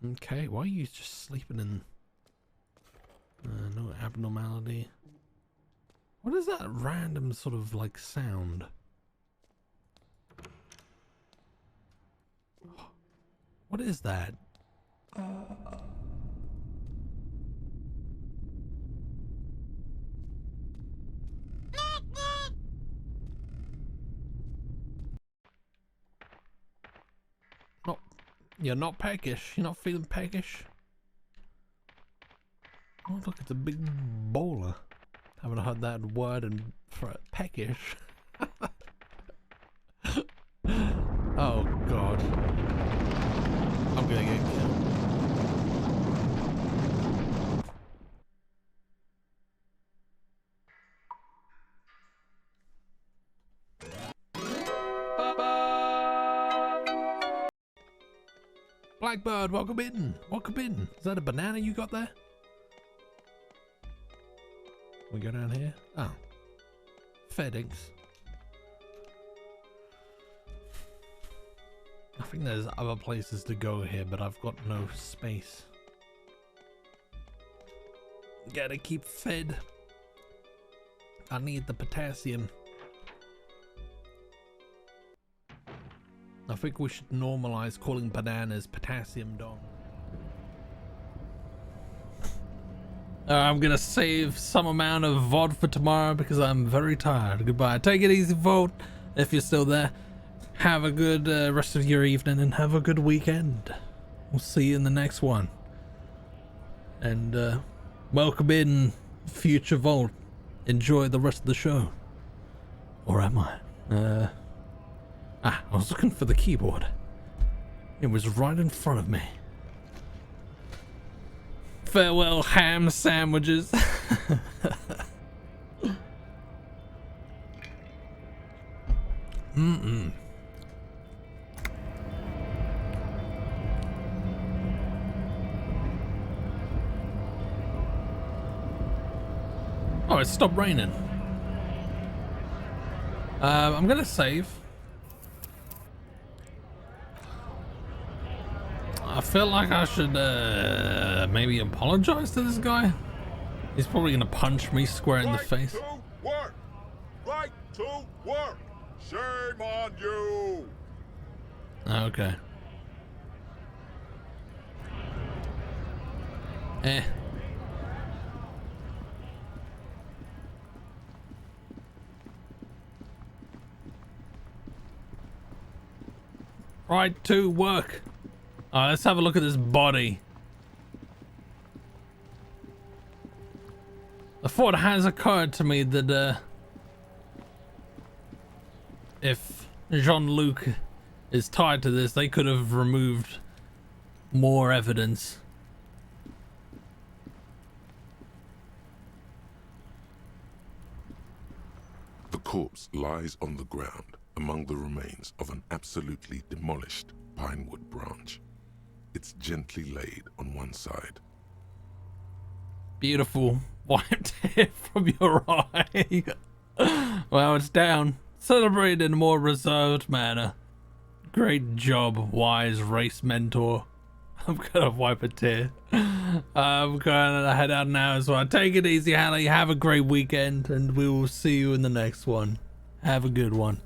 Okay, why are you just sleeping in? No abnormality. What is that random sort of like sound? What is that? Oh, you're not peckish. You're not feeling peckish. Oh, look, it's a big bowler. Haven't heard that word in peckish. Oh god. I'm gonna get killed. Blackbird, welcome in. Welcome in. Is that a banana you got there? We go down here. Oh. FedEx. I think there's other places to go here, but I've got no space. Gotta keep fed. I need the potassium. I think we should normalize calling bananas potassium dong. I'm gonna save some amount of VOD for tomorrow because I'm very tired. Goodbye. Take it easy, VOD, if you're still there. Have a good rest of your evening and have a good weekend. We'll see you in the next one. And welcome in future Vault. Enjoy the rest of the show. Or am I? I was looking for the keyboard. It was right in front of me. Farewell, ham sandwiches. Oh, it stopped raining. I'm gonna save. I feel like I should maybe apologize to this guy. He's probably gonna punch me square in the face. To work! Right to work! Shame on you! Okay. Right to work. Let's have a look at this body. A thought has occurred to me that if Jean-Luc is tied to this, they could have removed more evidence. The corpse lies on the ground among the remains of an absolutely demolished pinewood branch. It's gently laid on one side. Beautiful. Wiped it from your eye. Well, it's down. Celebrate in a more reserved manner. Great job, wise race mentor. I'm gonna wipe a tear. I'm gonna head out now, so take it easy, Hallie. Have a great weekend, and we will see you in the next one. Have a good one.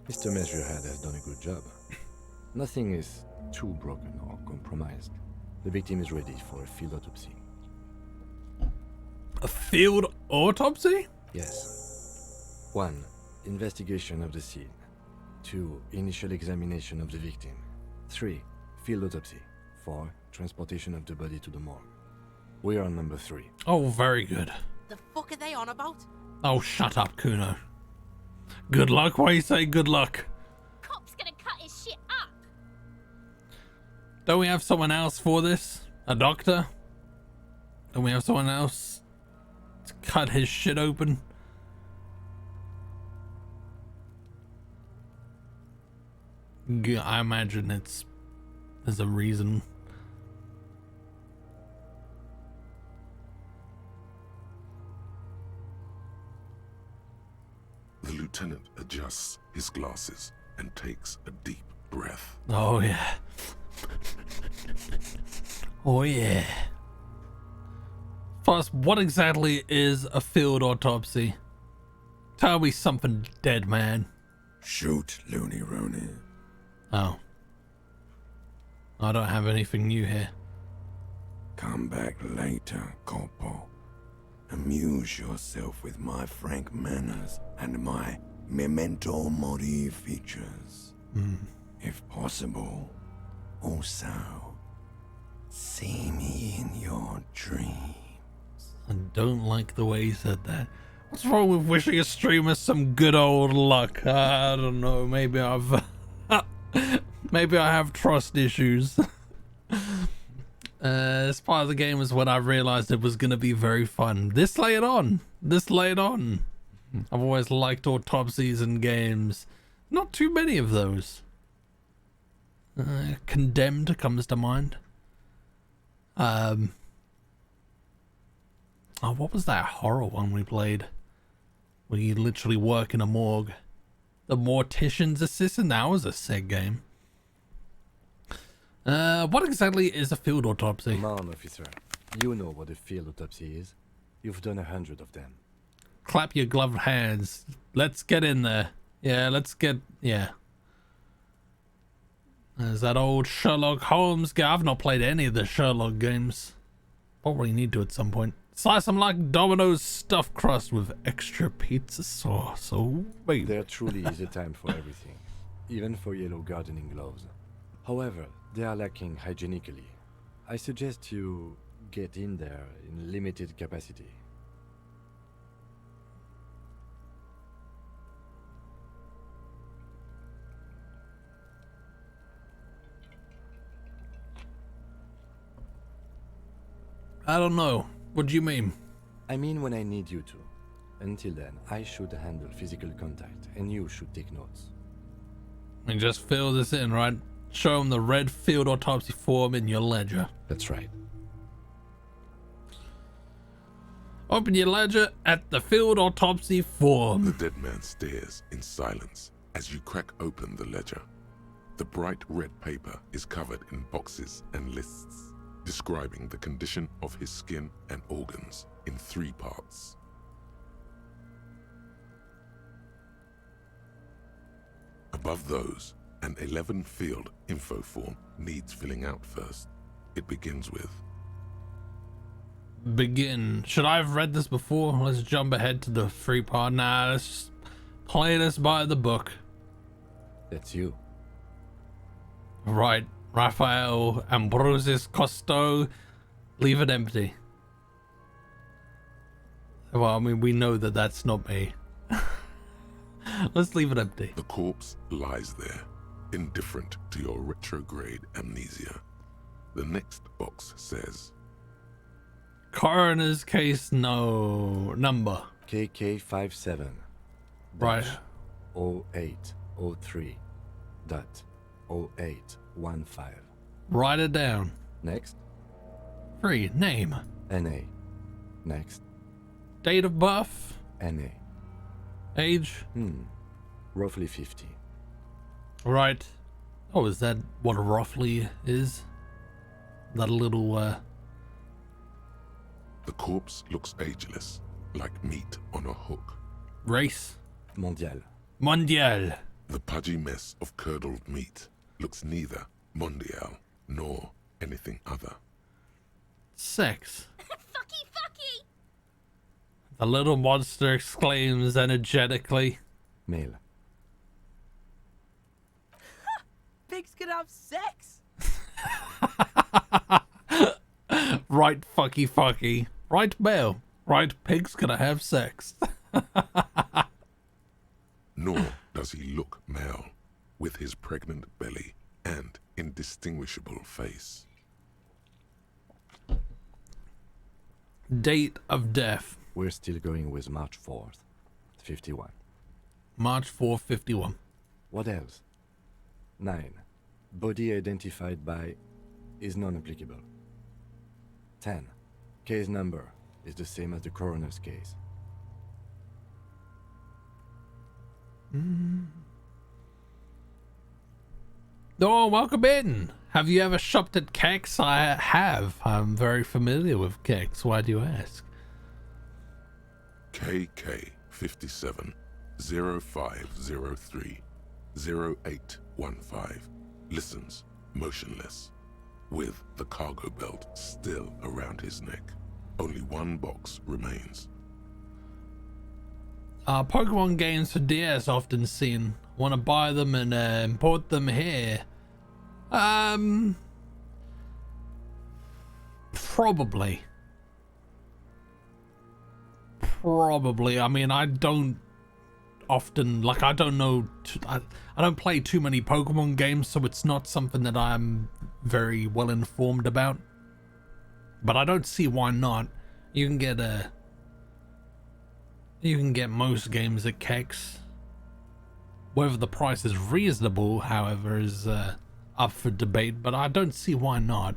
Mr. Measurehead has done a good job. Nothing is too broken or compromised. The victim is ready for a field autopsy. A field autopsy? Yes. 1. Investigation of the scene. 2. Initial examination of the victim. 3. Field autopsy. 4. Transportation of the body to the morgue. We are on number 3. Oh, very good. The fuck are they on about? Oh, shut up, Kuno. Good luck. Why you say good luck? Cop's gonna cut his shit up. Don't we have someone else for this? A doctor? Don't we have someone else to cut his shit open? I imagine there's a reason. The lieutenant adjusts his glasses and takes a deep breath. Oh yeah. Oh yeah. First, what exactly is a field autopsy? Tell me something, dead man. Shoot, Looney Rooney. Oh. I don't have anything new here. Come back later, Corporal. Amuse yourself with my frank manners and my memento mori features. If possible, also, see me in your dreams. I don't like the way he said that. What's wrong with wishing a streamer some good old luck? I don't know, maybe maybe I have trust issues. This part of the game was when I realized it was gonna be very fun. This laid on. I've always liked autopsies in games. Not too many of those. Condemned comes to mind. Oh, what was that horror one we played? Where you literally work in a morgue. The Mortician's Assistant? That was a sick game. What exactly is a field autopsy? Come on, officer. You know what a field autopsy is. You've done 100 of them. Clap your gloved hands. Let's get in there. Yeah, yeah. There's that old Sherlock Holmes guy. I've not played any of the Sherlock games. Probably need to at some point. Slice them like Domino's stuffed crust with extra pizza sauce. Oh, baby. There truly is a time for everything, even for yellow gardening gloves. However, they are lacking hygienically. I suggest you get in there in limited capacity. I don't know. What do you mean? I mean when I need you to. Until then, I should handle physical contact, and you should take notes. And just fill this in, right? Show them the red field autopsy form in your ledger. That's right. Open your ledger at the field autopsy form. The dead man stares in silence as you crack open the ledger. The bright red paper is covered in boxes and lists, describing the condition of his skin and organs in 3 parts. Above those, an 11-field info form needs filling out first. It begins with... Begin. Should I have read this before? Let's jump ahead to the 3 part. Nah, let's just play this by the book. That's you. Right. Raphael Ambrosius Costo. Leave it empty. Well, I mean, we know that that's not me. Let's leave it empty. The corpse lies there, indifferent to your retrograde amnesia. The next box says... Coroner's case no number. KK57. Right. 0803. Dot 0815. Write it down. Next. 3. Name. NA. Next. Date of birth. NA. Age. Roughly 50. Right. Oh, is that what roughly is? That little, The corpse looks ageless, like meat on a hook. Race. Mondial. Mondial. The pudgy mess of curdled meat looks neither mondial nor anything other. Sex. Fucky, fucky! The little monster exclaims energetically. Male. Pigs can have sex! Right, fucky, fucky. Right, male. Right, pig's gonna have sex. Nor does he look male, with his pregnant belly and indistinguishable face. Date of death. We're still going with March 4th. 51. March 4th, 51. What else? 9. Body identified by is non-applicable. 10. Case number is the same as the coroner's case. Oh, welcome in. Have you ever shopped at Kex? I have. I'm very familiar with Kex. Why do you ask? KK57 0503 0815 listens motionless, with the cargo belt still around his neck. Only 1 box remains. Pokemon games for DS often seen. Want to buy them and import them here? Probably. I mean, I don't often, like, I don't know, I don't play too many Pokemon games, so it's not something that I'm very well informed about. But I don't see why not. You can get most games at Kex. Whether the price is reasonable, however, is up for debate, but I don't see why not.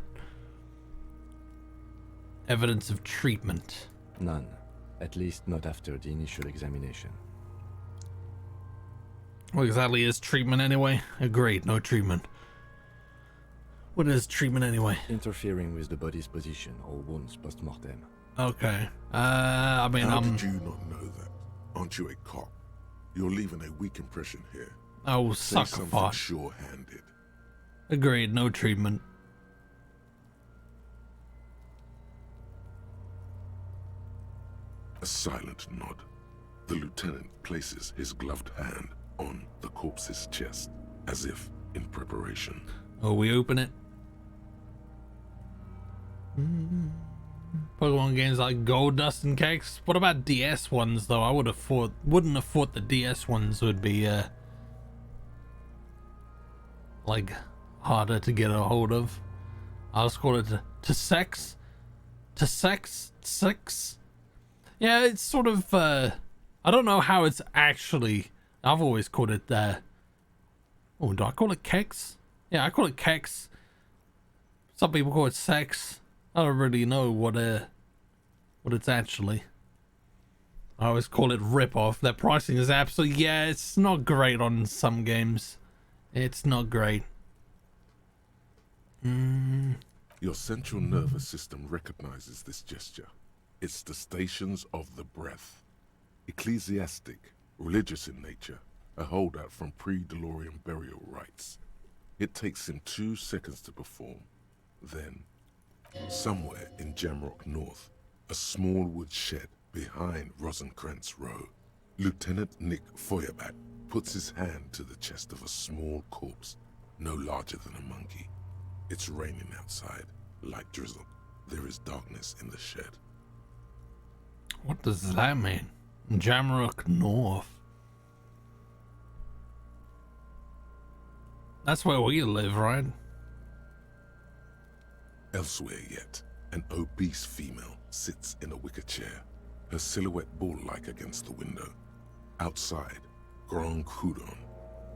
Evidence of treatment. None. At least not after the initial examination. What exactly is treatment anyway? Agreed, no treatment. What is treatment anyway? Interfering with the body's position or wounds post-mortem. Okay. I mean, How did you not know that? Aren't you a cop? You're leaving a weak impression here. Oh, Say suck something fart. sure-handed. Agreed, no treatment. A silent nod. The lieutenant places his gloved hand on the corpse's chest, as if in preparation. Oh, we open it. Pokemon games like Gold Dust and Cakes. What about DS ones though? I wouldn't have thought the DS ones would be like harder to get a hold of. I was called it to sex. Yeah, it's sort of I don't know how it's actually. I've always called it oh, do I call it Kex? Yeah, I call it Kex. Some people call it sex. I don't really know what it's actually. I always call it rip-off. Their pricing is absolutely, yeah, it's not great on some games. It's not great. Your central nervous system recognizes this gesture. It's the stations of the breath. Ecclesiastic, religious in nature, a holdout from pre-DeLorean burial rites. It takes him 2 seconds to perform. Then, somewhere in Jamrock North, a small wood shed behind Rosencrantz Row, Lieutenant Nick Feuerbach puts his hand to the chest of a small corpse, no larger than a monkey. It's raining outside, light drizzle. There is darkness in the shed. What does that mean? Jamrock North. That's where we live, right? Elsewhere yet, an obese female sits in a wicker chair, her silhouette bull-like against the window. Outside, Grand Coudon.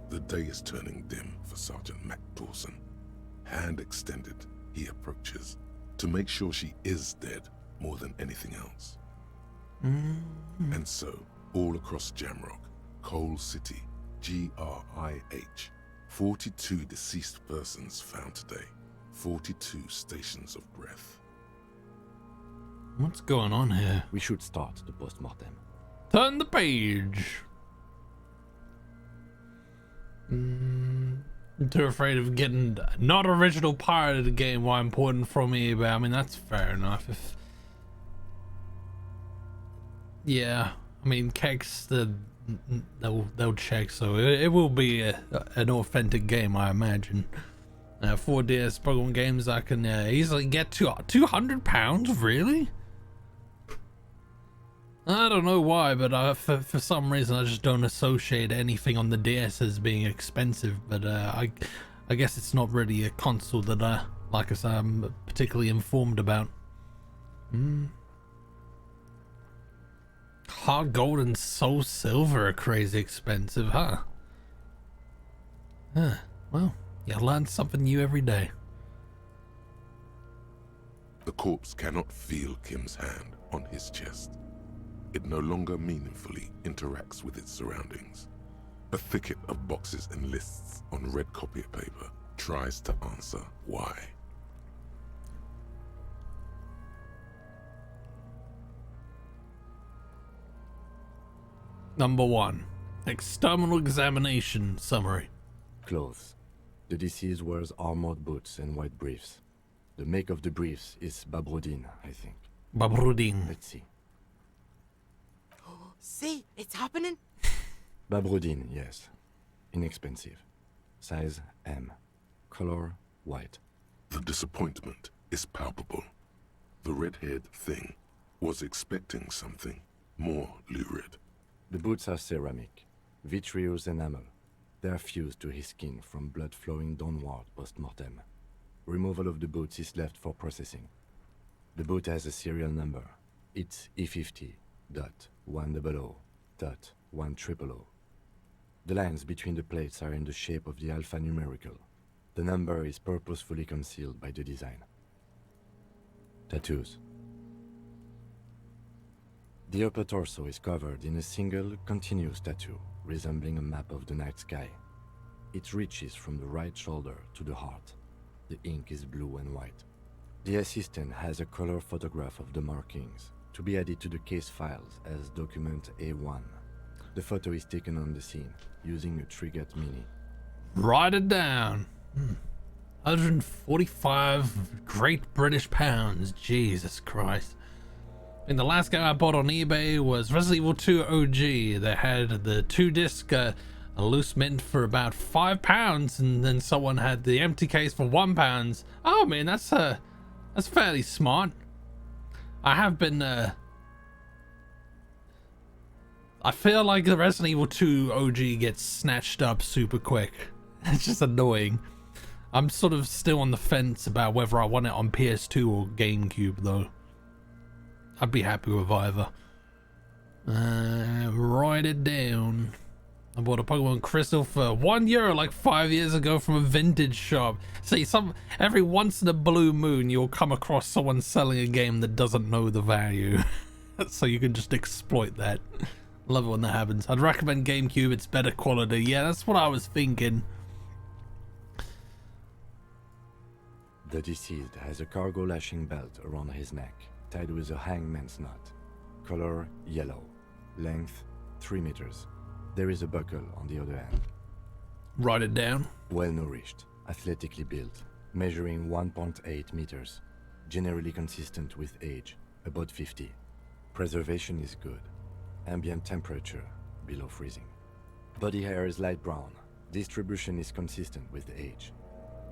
The day is turning dim for Sergeant Mac Dawson. Hand extended, he approaches, to make sure she is dead more than anything else. And so, all across Jamrock, Coal City, GRIH, 42 deceased persons found today. 42 stations of breath. What's going on here? We should start the post-mortem. Turn the page. I'm too afraid of getting not original part of the game while important for me, but I mean that's fair enough. Yeah, I mean Kex, they'll check, so it will be an authentic game, I imagine. 4DS Pokemon games I can easily get to £200, really? I don't know why, but for some reason I just don't associate anything on the DS as being expensive, but I guess it's not really a console that like I said, I'm particularly informed about. Hard Gold and Soul Silver are crazy expensive, huh? Well, you learn something new every day. The corpse cannot feel Kim's hand on his chest. It no longer meaningfully interacts with its surroundings. A thicket of boxes and lists on red copier paper tries to answer why. Number 1. External examination summary. Clothes. The deceased wears armored boots and white briefs. The make of the briefs is Babrodin, I think. Babrodin. Let's see. See, it's happening. Babrodin, yes. Inexpensive. Size M. Color white. The disappointment is palpable. The red-haired thing was expecting something more lurid. The boots are ceramic, vitreous enamel. They are fused to his skin from blood flowing downward post-mortem. Removal of the boots is left for processing. The boot has a serial number. It's E50.100.100. The lines between the plates are in the shape of the alphanumerical. The number is purposefully concealed by the design. Tattoos. The upper torso is covered in a single, continuous tattoo, resembling a map of the night sky. It reaches from the right shoulder to the heart. The ink is blue and white. The assistant has a color photograph of the markings, to be added to the case files as document A1. The photo is taken on the scene, using a Trigat Mini. Write it down. 145 Great British pounds. Jesus Christ. And the last game I bought on eBay was Resident Evil 2 OG. They had the 2-disc a loose mint for about £5, and then someone had the empty case for £1. Oh man, that's fairly smart. I have been I feel like the Resident Evil 2 OG gets snatched up super quick. It's just annoying. I'm sort of still on the fence about whether I want it on PS2 or GameCube though. I'd be happy with either. Write it down. I bought a Pokemon Crystal for €1 like 5 years ago from a vintage shop. See, every once in a blue moon you'll come across someone selling a game that doesn't know the value. So you can just exploit that. Love it when that happens. I'd recommend GameCube, it's better quality. Yeah, that's what I was thinking. The deceased has a cargo lashing belt around his neck, tied with a hangman's knot. Color yellow. Length 3 meters. There is a buckle on the other end. Write it down. Well nourished, athletically built, measuring 1.8 meters. Generally consistent with age, about 50. Preservation is good. Ambient temperature, below freezing. Body hair is light brown. Distribution is consistent with age.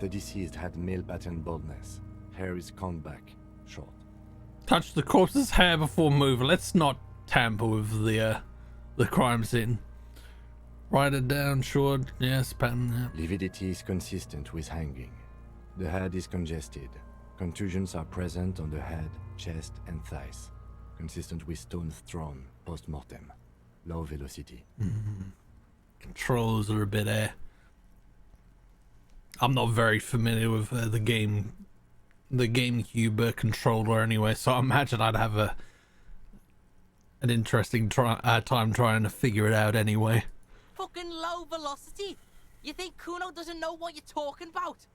The deceased had male pattern baldness. Hair is combed back, short. Touch the corpse's hair before moving. Let's not tamper with the crime scene. Write it down, short. Yes, pattern. Yeah. Lividity is consistent with hanging. The head is congested. Contusions are present on the head, chest, and thighs. Consistent with stones thrown post-mortem. Low velocity. Controls are a bit I'm not very familiar with the GameCube controller anyway, so I imagine I'd have an interesting time trying to figure it out anyway. Fucking low velocity? You think Kuno doesn't know what you're talking about?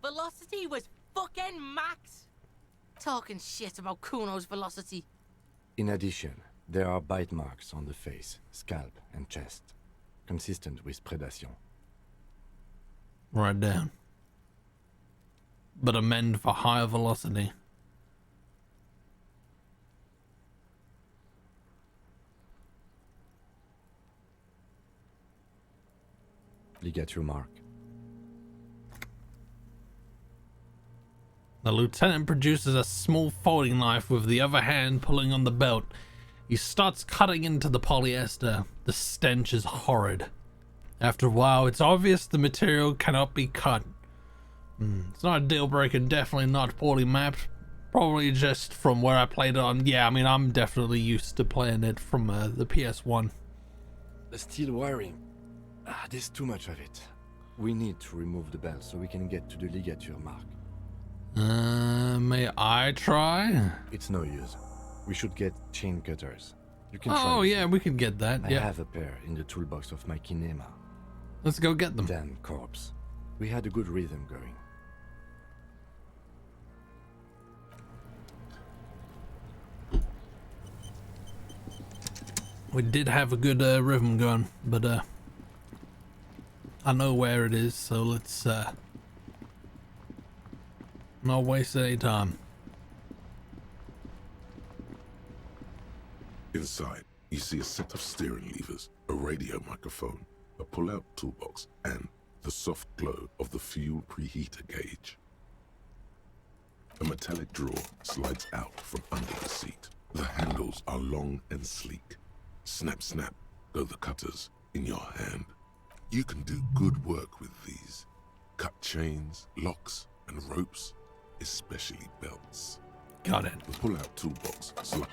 Velocity was fucking max. Talking shit about Kuno's velocity. In addition, there are bite marks on the face, scalp, and chest. Consistent with predation. Write down. But amend for higher velocity. Ligature mark. The lieutenant produces a small folding knife with the other hand pulling on the belt. He starts cutting into the polyester. The stench is horrid. After a while, it's obvious the material cannot be cut. It's not a deal breaker, definitely not poorly mapped. Probably just from where I played it on. Yeah, I mean, I'm definitely used to playing it from the PS1. The steel wiring. There's too much of it. We need to remove the belt so we can get to the ligature mark. May I try? It's no use. We should get chain cutters. You can try yeah, we can get that. I have a pair in the toolbox of my kinema. Let's go get them. Damn corpse. We had a good rhythm going. We did have a good rhythm going, but I know where it is, so let's not waste any time. Inside, you see a set of steering levers, a radio microphone, a pull-out toolbox, and the soft glow of the fuel preheater gauge. A metallic drawer slides out from under the seat. The handles are long and sleek. Snap, snap, go the cutters in your hand. You can do good work with these. Cut chains, locks, and ropes, especially belts. Got it. The pull-out toolbox slide.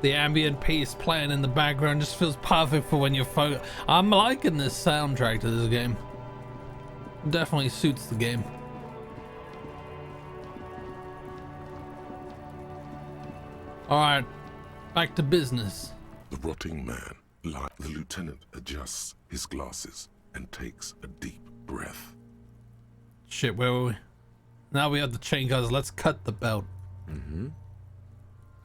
The ambient piece playing in the background just feels perfect for when you're I'm liking this soundtrack to this game. Definitely suits the game. Alright, back to business. The rotting man, like the lieutenant, adjusts his glasses and takes a deep breath. Shit, where were we? Now we have the chain cutters. Let's cut the belt.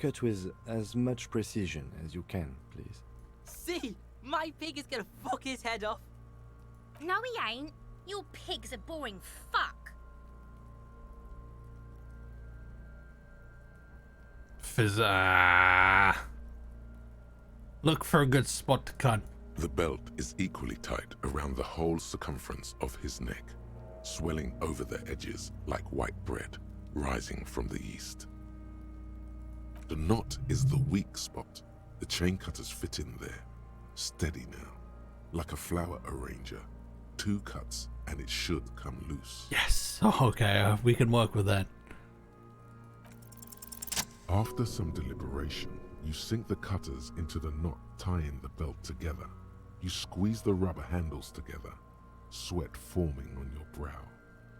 Cut with as much precision as you can, please. See, my pig is gonna fuck his head off. No, he ain't. Your pig's a boring fuck. off his... Look for a good spot to cut. The belt is equally tight around the whole circumference of his neck, swelling over the edges like white bread rising from the east. The knot is the weak spot. The chain cutters fit in there, steady now, like a flower arranger. 2 cuts and it should come loose. Yes. Okay, we can work with that. After some deliberation, you sink the cutters into the knot tying the belt together. You squeeze the rubber handles together, sweat forming on your brow.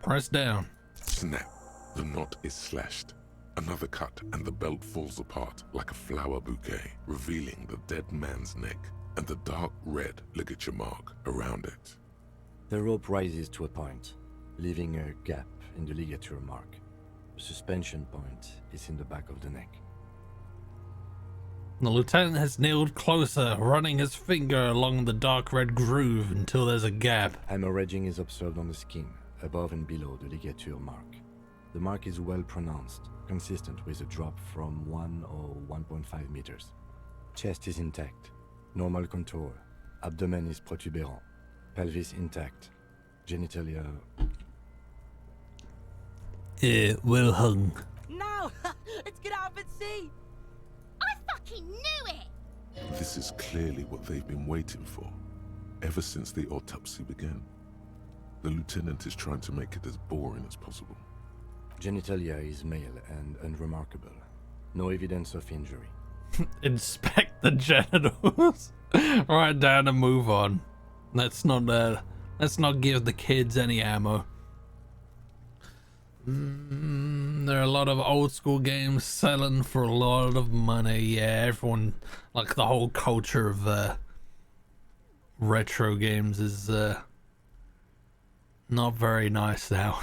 Press down. Snap. The knot is slashed. Another cut and the belt falls apart like a flower bouquet, revealing the dead man's neck and the dark red ligature mark around it. The rope rises to a point, leaving a gap in the ligature mark. The suspension point is in the back of the neck. The lieutenant has kneeled closer, running his finger along the dark red groove until there's a gap. Hemorrhaging is observed on the skin, above and below the ligature mark. The mark is well pronounced, consistent with a drop from 1 or 1.5 meters. Chest is intact, normal contour. Abdomen is protuberant, pelvis intact, genitalia... well hung. No! Let's get out and see! I fucking knew it! This is clearly what they've been waiting for, ever since the autopsy began. The lieutenant is trying to make it as boring as possible. Genitalia is male and unremarkable. No evidence of injury. Inspect the genitals. Write down and move on. Let's not give the kids any ammo. There are a lot of old school games selling for a lot of money. Yeah, everyone, like the whole culture of retro games is not very nice now.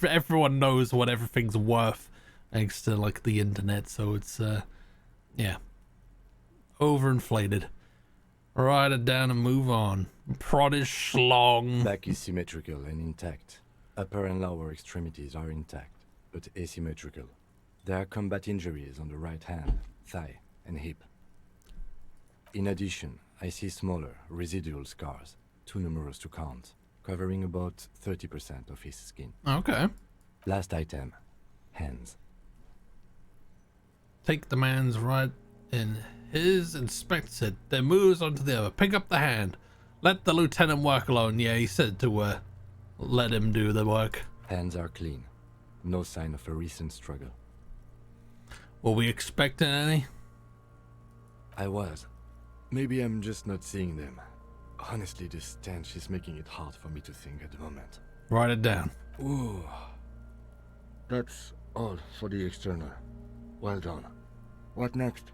Everyone knows what everything's worth thanks to like the internet, so it's yeah, overinflated. Write it down and move on. Prod is schlong. Back is symmetrical and intact. Upper and lower extremities are intact, but asymmetrical. There are combat injuries on the right hand, thigh, and hip. In addition, I see smaller, residual scars, too numerous to count, covering about 30% of his skin. Okay. Last item, hands. Take the man's right in his, inspects it, then moves on to the other. Pick up the hand. Let the lieutenant work alone. Yeah, he said to let him do the work. Hands are clean. No sign of a recent struggle. Were we expecting any? I was. Maybe I'm just not seeing them. Honestly, this stench is making it hard for me to think at the moment. Write it down. Ooh. That's all for the external. Well done. What next?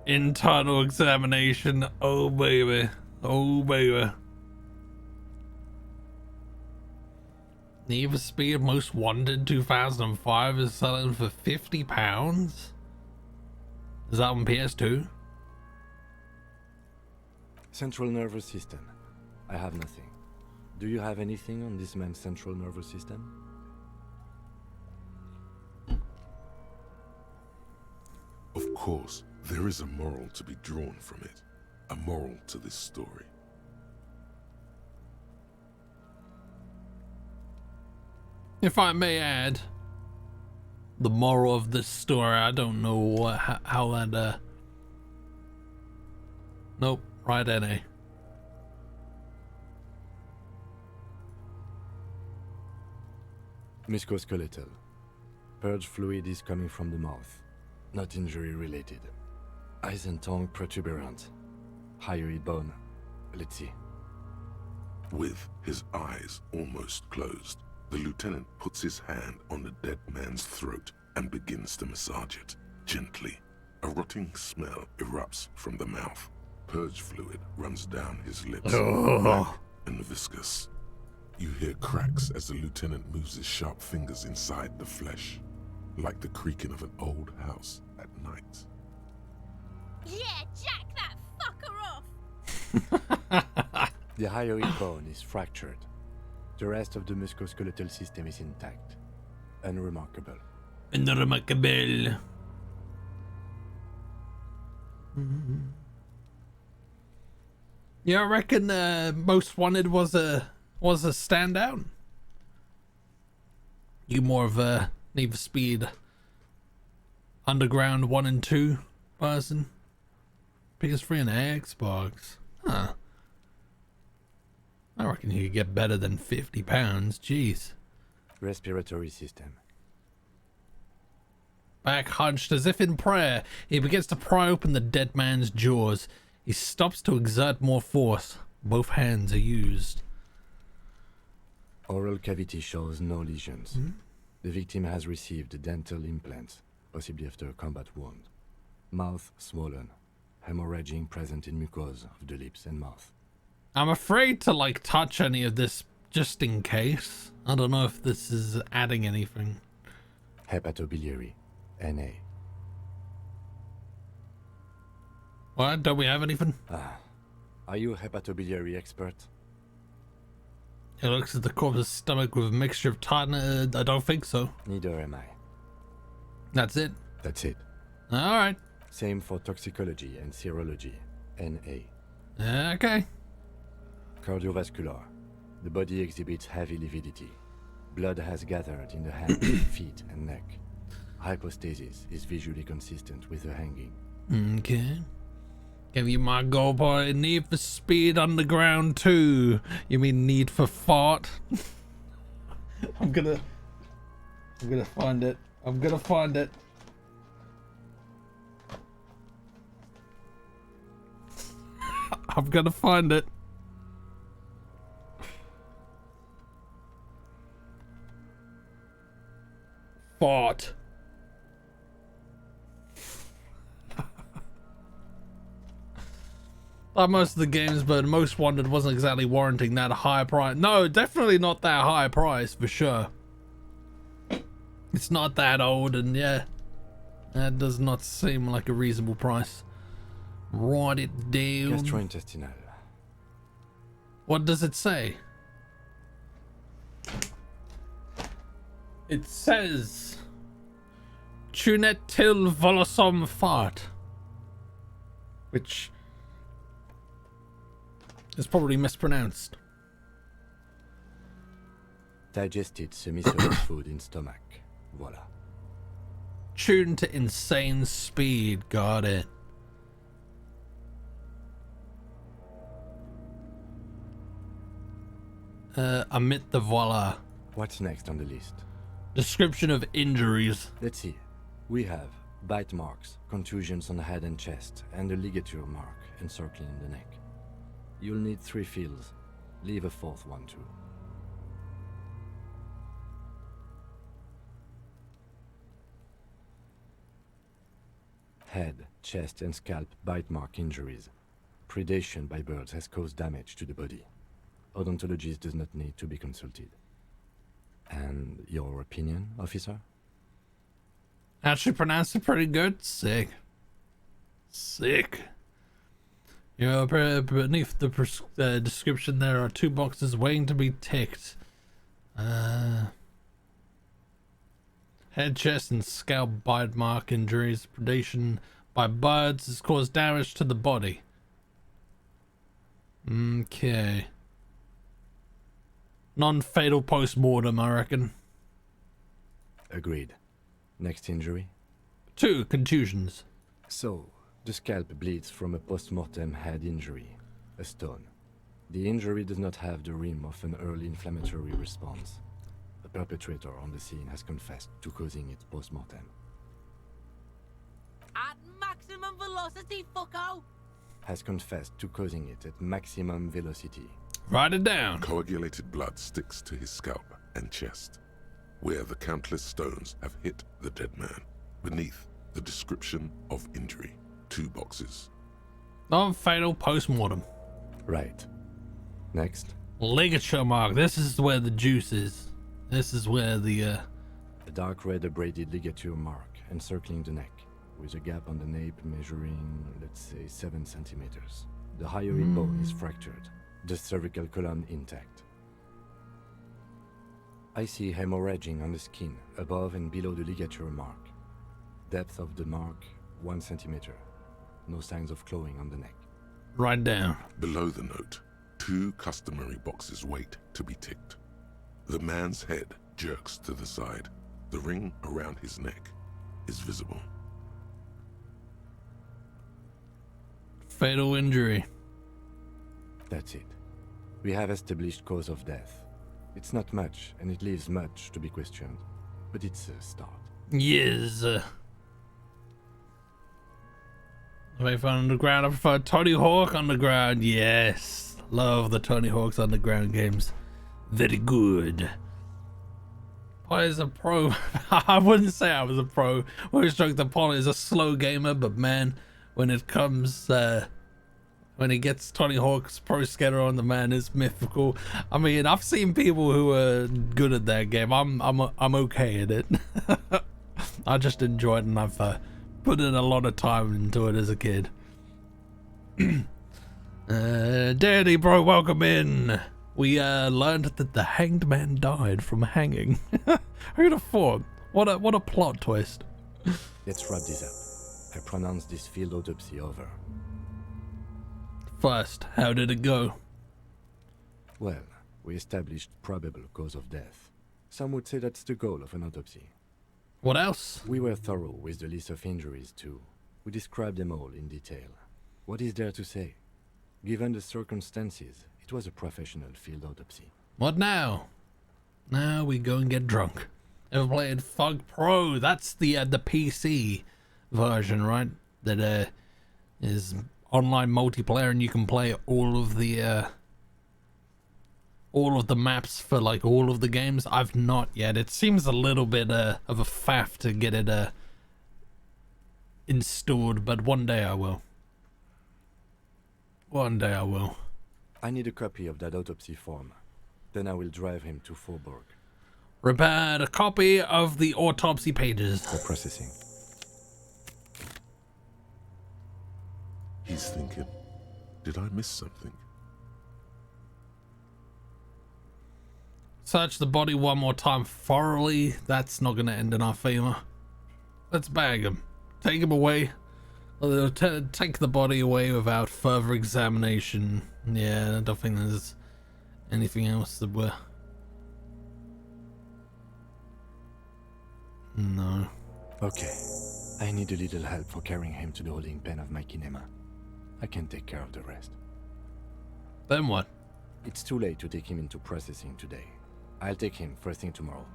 Internal examination. Oh baby. Oh baby. Need for Speed Most Wanted 2005 is selling for £50. Is that on PS2? Central nervous system. I have nothing. Do you have anything on this man's central nervous system? Of course, there is a moral to be drawn from it. A moral to this story. If I may add, the moral of this story, I don't know how that, nope, right NA. Musculoskeletal. Purge fluid is coming from the mouth. Not injury related. Eyes and tongue protuberant. Hyoid bone. Let's see. With his eyes almost closed, the lieutenant puts his hand on the dead man's throat and begins to massage it, gently. A rotting smell erupts from the mouth. Purge fluid runs down his lips, black and viscous. You hear cracks as the lieutenant moves his sharp fingers inside the flesh, like the creaking of an old house at night. Yeah, jack that fucker off! The hyoid bone is fractured. The rest of the musculoskeletal system is intact. Unremarkable. Unremarkable. Yeah, I reckon Most Wanted was a standout. You more of a Need for Speed Underground 1 and 2 person. PS3 and Xbox. Huh. I reckon you could get better than £50. Jeez. Respiratory system. Back hunched as if in prayer, he begins to pry open the dead man's jaws. He stops to exert more force. Both hands are used. Oral cavity shows no lesions. The victim has received dental implants, possibly after a combat wound. Mouth swollen. Hemorrhaging present in mucosa of the lips and mouth. I'm afraid to like touch any of this just in case. I don't know if this is adding anything. Hepatobiliary. NA. What? Don't we have anything? Are you a hepatobiliary expert? It looks at the corpse's stomach with a mixture of tightened. I don't think so. Neither am I. That's it? That's it. Alright. Same for toxicology and serology. NA. Okay. Cardiovascular. The body exhibits heavy lividity. Blood has gathered in the hands, feet, and neck. Hypostasis is visually consistent with the hanging. Okay. Give you my go boy. Need for Speed Underground 2. You mean Need for Fart? I'm gonna find it. I'm gonna find it. I'm gonna find it. Fart. Like most of the games, but Most Wanted wasn't exactly warranting that high price. No, definitely not that high price for sure. It's not that old, and yeah, that does not seem like a reasonable price. Write it down. Gastrointestinal. What does it say? It says Tunetil Volosom Fart, which is probably mispronounced. Digested semi-solid food in stomach. Voila. Tuned to insane speed. Got it. Omit the voila. What's next on the list? Description of injuries. Let's see. We have bite marks, contusions on the head and chest, and a ligature mark encircling the neck. You'll need 3 fields. Leave a 4th one too. Head, chest, and scalp bite mark injuries. Predation by birds has caused damage to the body. Odontologist does not need to be consulted. And your opinion, officer? Actually pronounced it pretty good. Sick. Sick. You know, beneath the description there are 2 boxes waiting to be ticked. Head, chest, and scalp bite mark injuries. Predation by birds has caused damage to the body. Okay. Non-fatal post-mortem, I reckon. Agreed. Next injury? 2 contusions. So, the scalp bleeds from a post-mortem head injury, a stone. The injury does not have the rim of an early inflammatory response. The perpetrator on the scene has confessed to causing it post-mortem. At maximum velocity, fucko! Has confessed to causing it at maximum velocity. Write it down. Coagulated blood sticks to his scalp and chest, where the countless stones have hit the dead man. Beneath the description of injury, 2 boxes. Non-fatal post-mortem. Right. Next. Ligature mark. This is where the juice is. This is where the A dark red abraded ligature mark encircling the neck, with a gap on the nape measuring, let's say, 7 centimeters. The higher hip bone is fractured. The cervical column intact. I see hemorrhaging on the skin, above and below the ligature mark. Depth of the mark, 1 centimeter. No signs of clawing on the neck. Right down. Below the note, 2 customary boxes wait to be ticked. The man's head jerks to the side. The ring around his neck is visible. Fatal injury. That's it. We have established cause of death. It's not much, and it leaves much to be questioned. But it's a start. Yes. If I found underground, I prefer Tony Hawk Underground. Yes. Love the Tony Hawk's Underground games. Very good. I was a pro. I wouldn't say I was a pro. Always joked that Paul is a slow gamer, but man, when it comes, when he gets Tony Hawk's Pro Skater on, the man is mythical. I mean, I've seen people who are good at that game. I'm okay at it. I just enjoy it, and I've put in a lot of time into it as a kid. Danny, bro, welcome in. We learned that the hanged man died from hanging. Who'd have thought? What a plot twist. Let's wrap this up. I pronounce this field autopsy over. First, how did it go? Well, we established probable cause of death. Some would say that's the goal of an autopsy. What else? We were thorough with the list of injuries too. We described them all in detail. What is there to say? Given the circumstances, it was a professional field autopsy. What now? Now we go and get drunk. Ever played Fug Pro? That's the PC version, right? That is online multiplayer, and you can play all of the maps for like all of the games. I've not yet. It seems a little bit of a faff to get it installed, but one day I will. One day I will. I need a copy of that autopsy form. Then I will drive him to Faubourg. Prepared a copy of the autopsy pages. For processing. He's thinking, did I miss something? Search the body one more time thoroughly. That's not going to end in our favor. Let's bag him. Take him away. Take the body away without further examination. Yeah, I don't think there's anything else that we're... No. Okay. I need a little help for carrying him to the holding pen of my kinema. I can take care of the rest. Then what? It's too late to take him into processing today. I'll take him first thing tomorrow.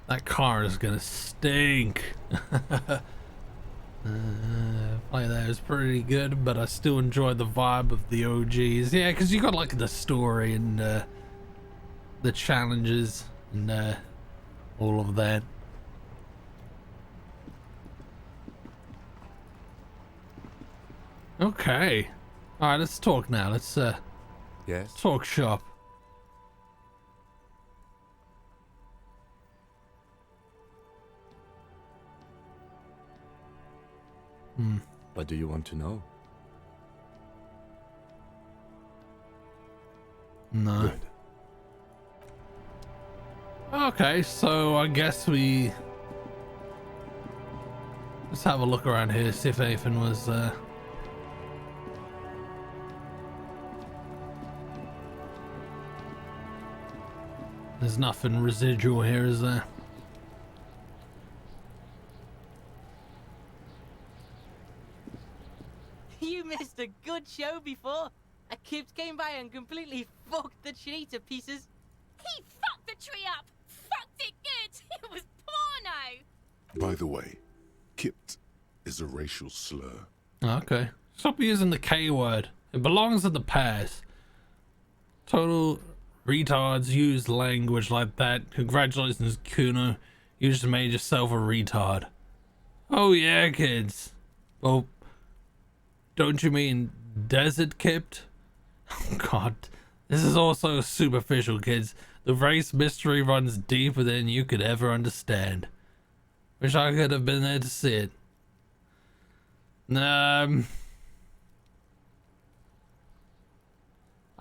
That car is gonna stink. Play that is pretty good, but I still enjoy the vibe of the OGs. Yeah, because you got like the story and the challenges and all of that. Okay. All right, let's talk now. Let's yes. Talk shop. What do you want to know? No. Good. Okay, so I guess let's have a look around here, see if anything was there's nothing residual here, is there? You missed a good show before. A kid came by and completely fucked the tree to pieces. He fucked the tree up! Fucked it good! It was porno! By the way, kipped is a racial slur. Okay. Stop using the K word. It belongs in the past. Total retards use language like that. Congratulations, Kuno. You just made yourself a retard. Oh yeah, kids. Well, don't you mean desert kipped? Oh god. This is also superficial, kids. The race mystery runs deeper than you could ever understand. Wish I could have been there to see it.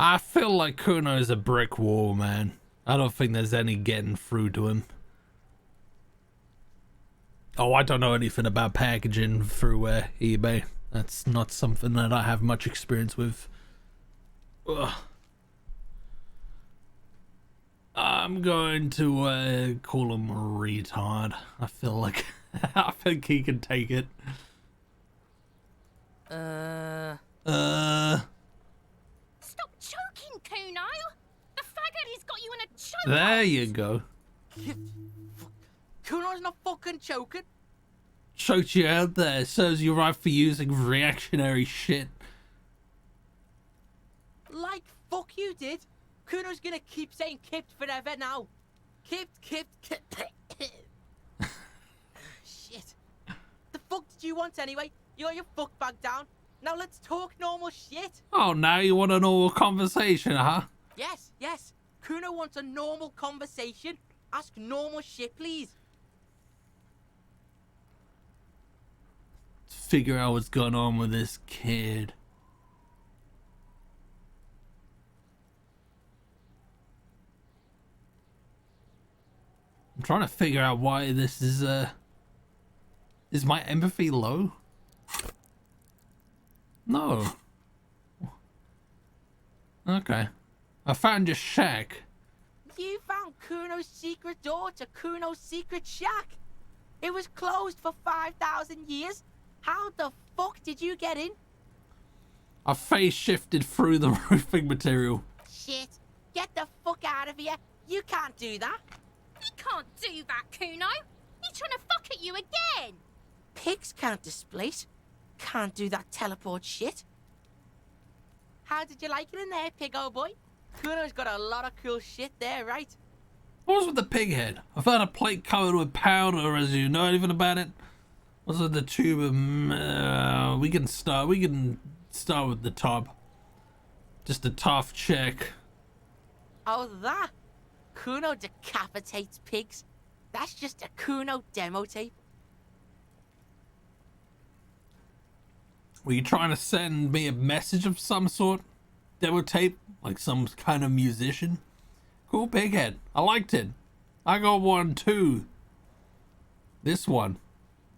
I feel like Kuno's a brick wall, man. I don't think there's any getting through to him. Oh, I don't know anything about packaging through eBay. That's not something that I have much experience with. Ugh. I'm going to call him a retard. I feel like I think he can take it. Stop choking, Kuno! The faggot has got you in a choke. There you go. Kuno's not fucking choking. Choked you out there. Serves you right for using reactionary shit. Like fuck you did. Kuno's gonna keep saying kipped forever now. Kipped. Shit. The fuck did you want anyway? You got your fuck back down. Now let's talk normal shit. Oh, now you want a normal conversation, huh? Yes. Kuno wants a normal conversation. Ask normal shit, please. Figure out what's going on with this kid. I'm trying to figure out why this is my empathy low? No. Okay. I found your shack. You found Kuno's secret door to Kuno's secret shack. It was closed for 5,000 years. How the fuck did you get in? I phase shifted through the roofing material. Shit. Get the fuck out of here. You can't do that. He can't do that, Kuno. He's trying to fuck at you again. Pigs can't displace. Can't do that teleport shit. How did you like it in there, pig old boy? Kuno's got a lot of cool shit there, right? What was with the pig head? I found a plate covered with powder. As you know anything about it? What's with the tube of? We can start with the top. Just a tough check. Oh, that? Kuno decapitates pigs. That's just a Kuno demo tape. Were you trying to send me a message of some sort? Demo tape? Like some kind of musician? Cool pig head. I liked it. I got one too. This one.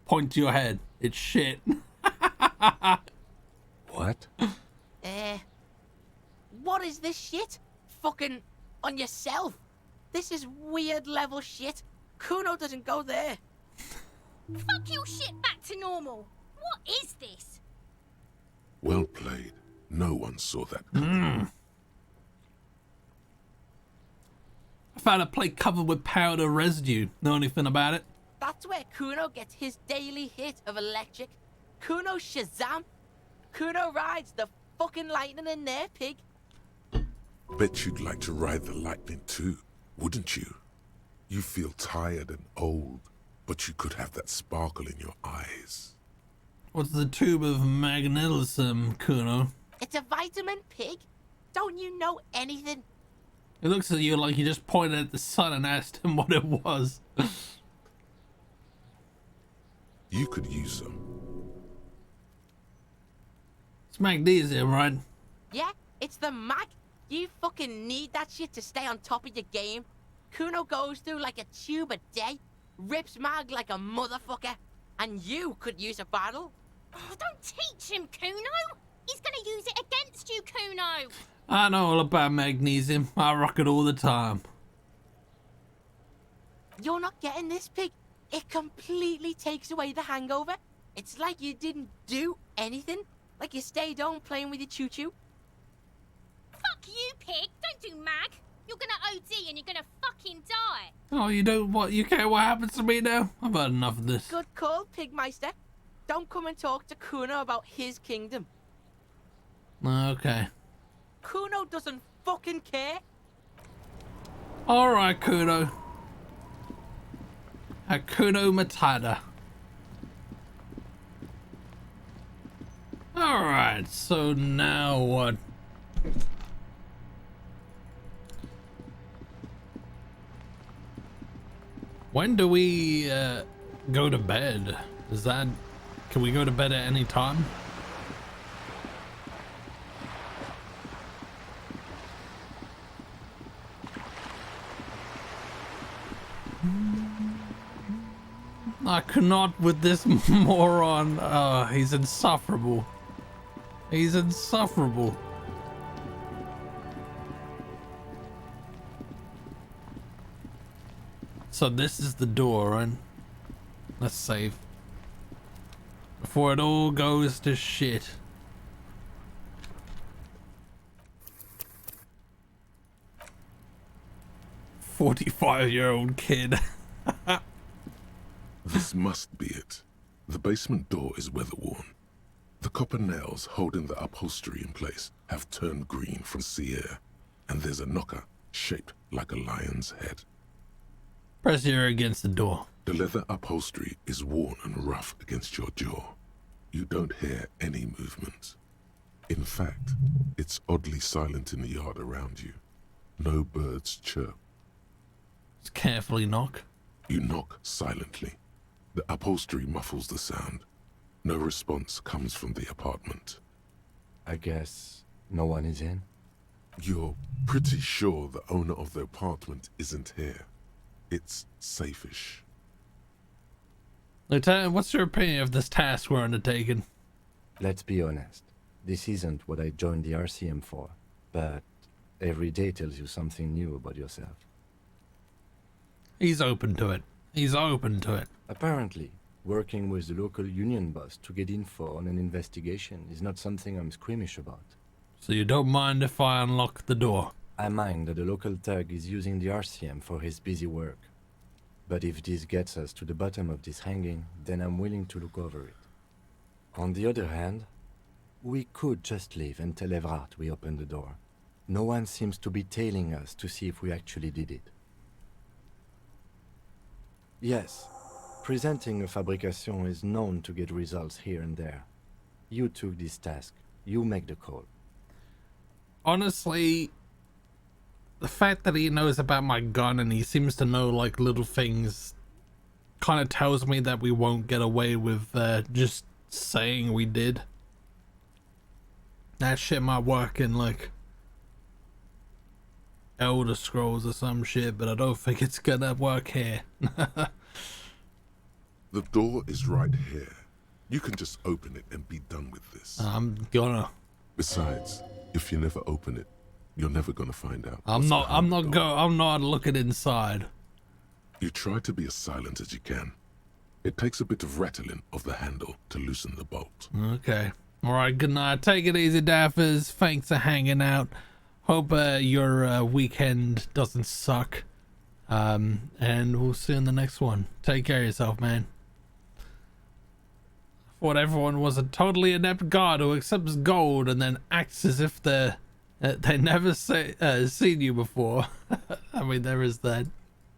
Point to your head. It's shit. What? What is this shit? Fucking on yourself. This is weird level shit. Kuno doesn't go there. Fuck your shit back to normal. What is this? Well played. No one saw that. I found a plate covered with powder residue. Know anything about it? That's where Kuno gets his daily hit of electric. Kuno Shazam. Kuno rides the fucking lightning in there, pig. Bet you'd like to ride the lightning too, wouldn't you? You feel tired and old, but you could have that sparkle in your eyes. What's the tube of magnetism, Kuno? It's a vitamin, pig. Don't you know anything? It looks at you like you just pointed at the sun and asked him what it was. You could use some. It's magnesium, right? Yeah, it's the mag. You fucking need that shit to stay on top of your game. Kuno goes through like a tube a day, rips mag like a motherfucker, and you could use a battle. Oh, don't teach him, Kuno. He's gonna use it against you, Kuno. I know all about magnesium. I rock it all the time. You're not getting this, pig. It completely takes away the hangover. It's like you didn't do anything. Like you stayed home playing with your choo-choo. Fuck you, pig. Don't do mag. You're gonna OD and you're gonna fucking die. Oh, you don't what? You care what happens to me now? I've had enough of this. Good call, Pigmeister. Don't come and talk to Kuno about his kingdom. Okay. Kuno doesn't fucking care. Alright, Kuno. Hakuna Matata. Alright, so now what? When do we go to bed. Is that... Can we go to bed at any time? I cannot with this moron. He's insufferable. He's insufferable. So this is the door, right? Let's save. Before it all goes to shit. "45-year-old kid." This must be it. The basement door is weather-worn. The copper nails holding the upholstery in place have turned green from sea air, and there's a knocker shaped like a lion's head. Press your ear against the door. The leather upholstery is worn and rough against your jaw. You don't hear any movement. In fact, it's oddly silent in the yard around you. No birds chirp. Just carefully knock. You knock silently. The upholstery muffles the sound. No response comes from the apartment. I guess no one is in? You're pretty sure the owner of the apartment isn't here. It's safe-ish. Lieutenant, what's your opinion of this task we're undertaking? Let's be honest. This isn't what I joined the RCM for, but every day tells you something new about yourself. He's open to it. He's open to it. Apparently, working with the local union boss to get info on an investigation is not something I'm squeamish about. So you don't mind if I unlock the door? I mind that the local thug is using the RCM for his busy work. But if this gets us to the bottom of this hanging, then I'm willing to look over it. On the other hand, we could just leave and tell Evrard we opened the door. No one seems to be tailing us to see if we actually did it. Yes, presenting a fabrication is known to get results here and there. You took this task. You make the call. Honestly, the fact that he knows about my gun and he seems to know like little things kind of tells me that we won't get away with just saying we did. That shit might work in like Elder Scrolls or some shit, but I don't think it's gonna work here. The door is right here. You can just open it and be done with this. I'm gonna. Besides, if you never open it, you're never gonna find out. I'm not looking inside. You try to be as silent as you can. It takes a bit of rattling of the handle to loosen the bolt. Okay. All right, good night. Take it easy, Daffers. Thanks for hanging out. Hope your weekend doesn't suck. And we'll see you in the next one. Take care of yourself, man. I thought everyone was a totally inept god who accepts gold and then acts as if they never seen you before. I mean, there is that.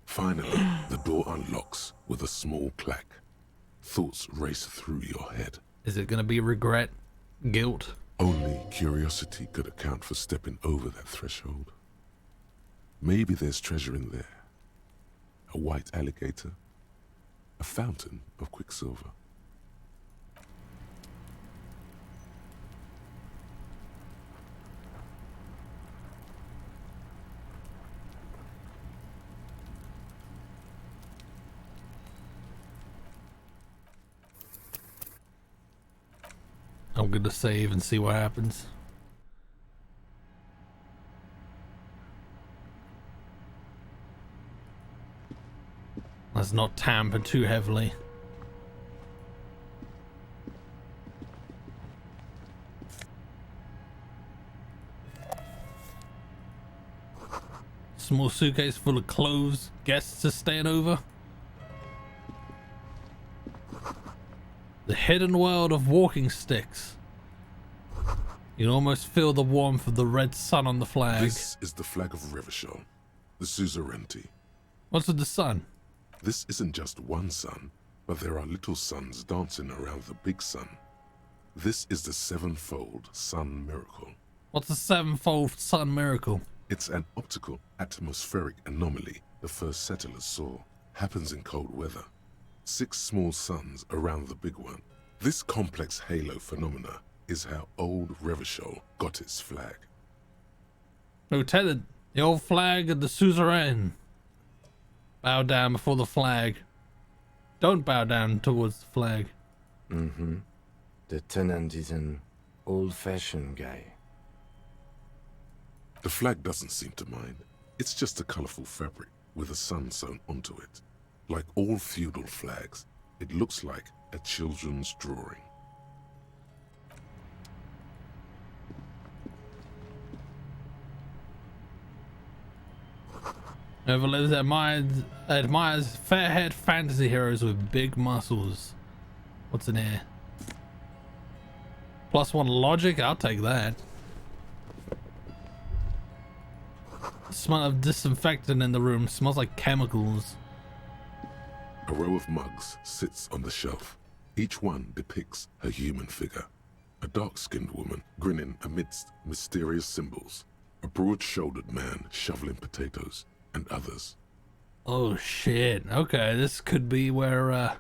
Finally, the door unlocks with a small clack. Thoughts race through your head. Is it gonna be regret? Guilt? Only curiosity could account for stepping over that threshold. Maybe there's treasure in there. A white alligator. A fountain of quicksilver. I'm gonna save and see what happens. Let's not tamper too heavily. Small suitcase full of clothes. Guests are staying over. The hidden world of walking sticks. You can almost feel the warmth of the red sun on the flag. This is the flag of Revachol, the suzerainty. What's with the sun? This isn't just one sun, but there are little suns dancing around the big sun. This is the sevenfold sun miracle. What's the sevenfold sun miracle? It's an optical atmospheric anomaly the first settlers saw. Happens in cold weather. 6 small suns around the big one. This complex halo phenomena is how old Revachol got its flag. Lieutenant, the old flag of the suzerain. Bow down before the flag. Don't bow down towards the flag. Mm-hmm. The tenant is an old-fashioned guy. The flag doesn't seem to mind. It's just a colorful fabric with a sun sewn onto it. Like all feudal flags, it looks like a children's drawing. Whoever lives admires fair-haired fantasy heroes with big muscles. What's in here? +1 logic? I'll take that. Smell of disinfectant in the room. Smells like chemicals. A row of mugs sits on the shelf. Each one depicts a human figure. A dark-skinned woman grinning amidst mysterious symbols. A broad-shouldered man shoveling potatoes, and others. Oh shit. Okay, this could be where A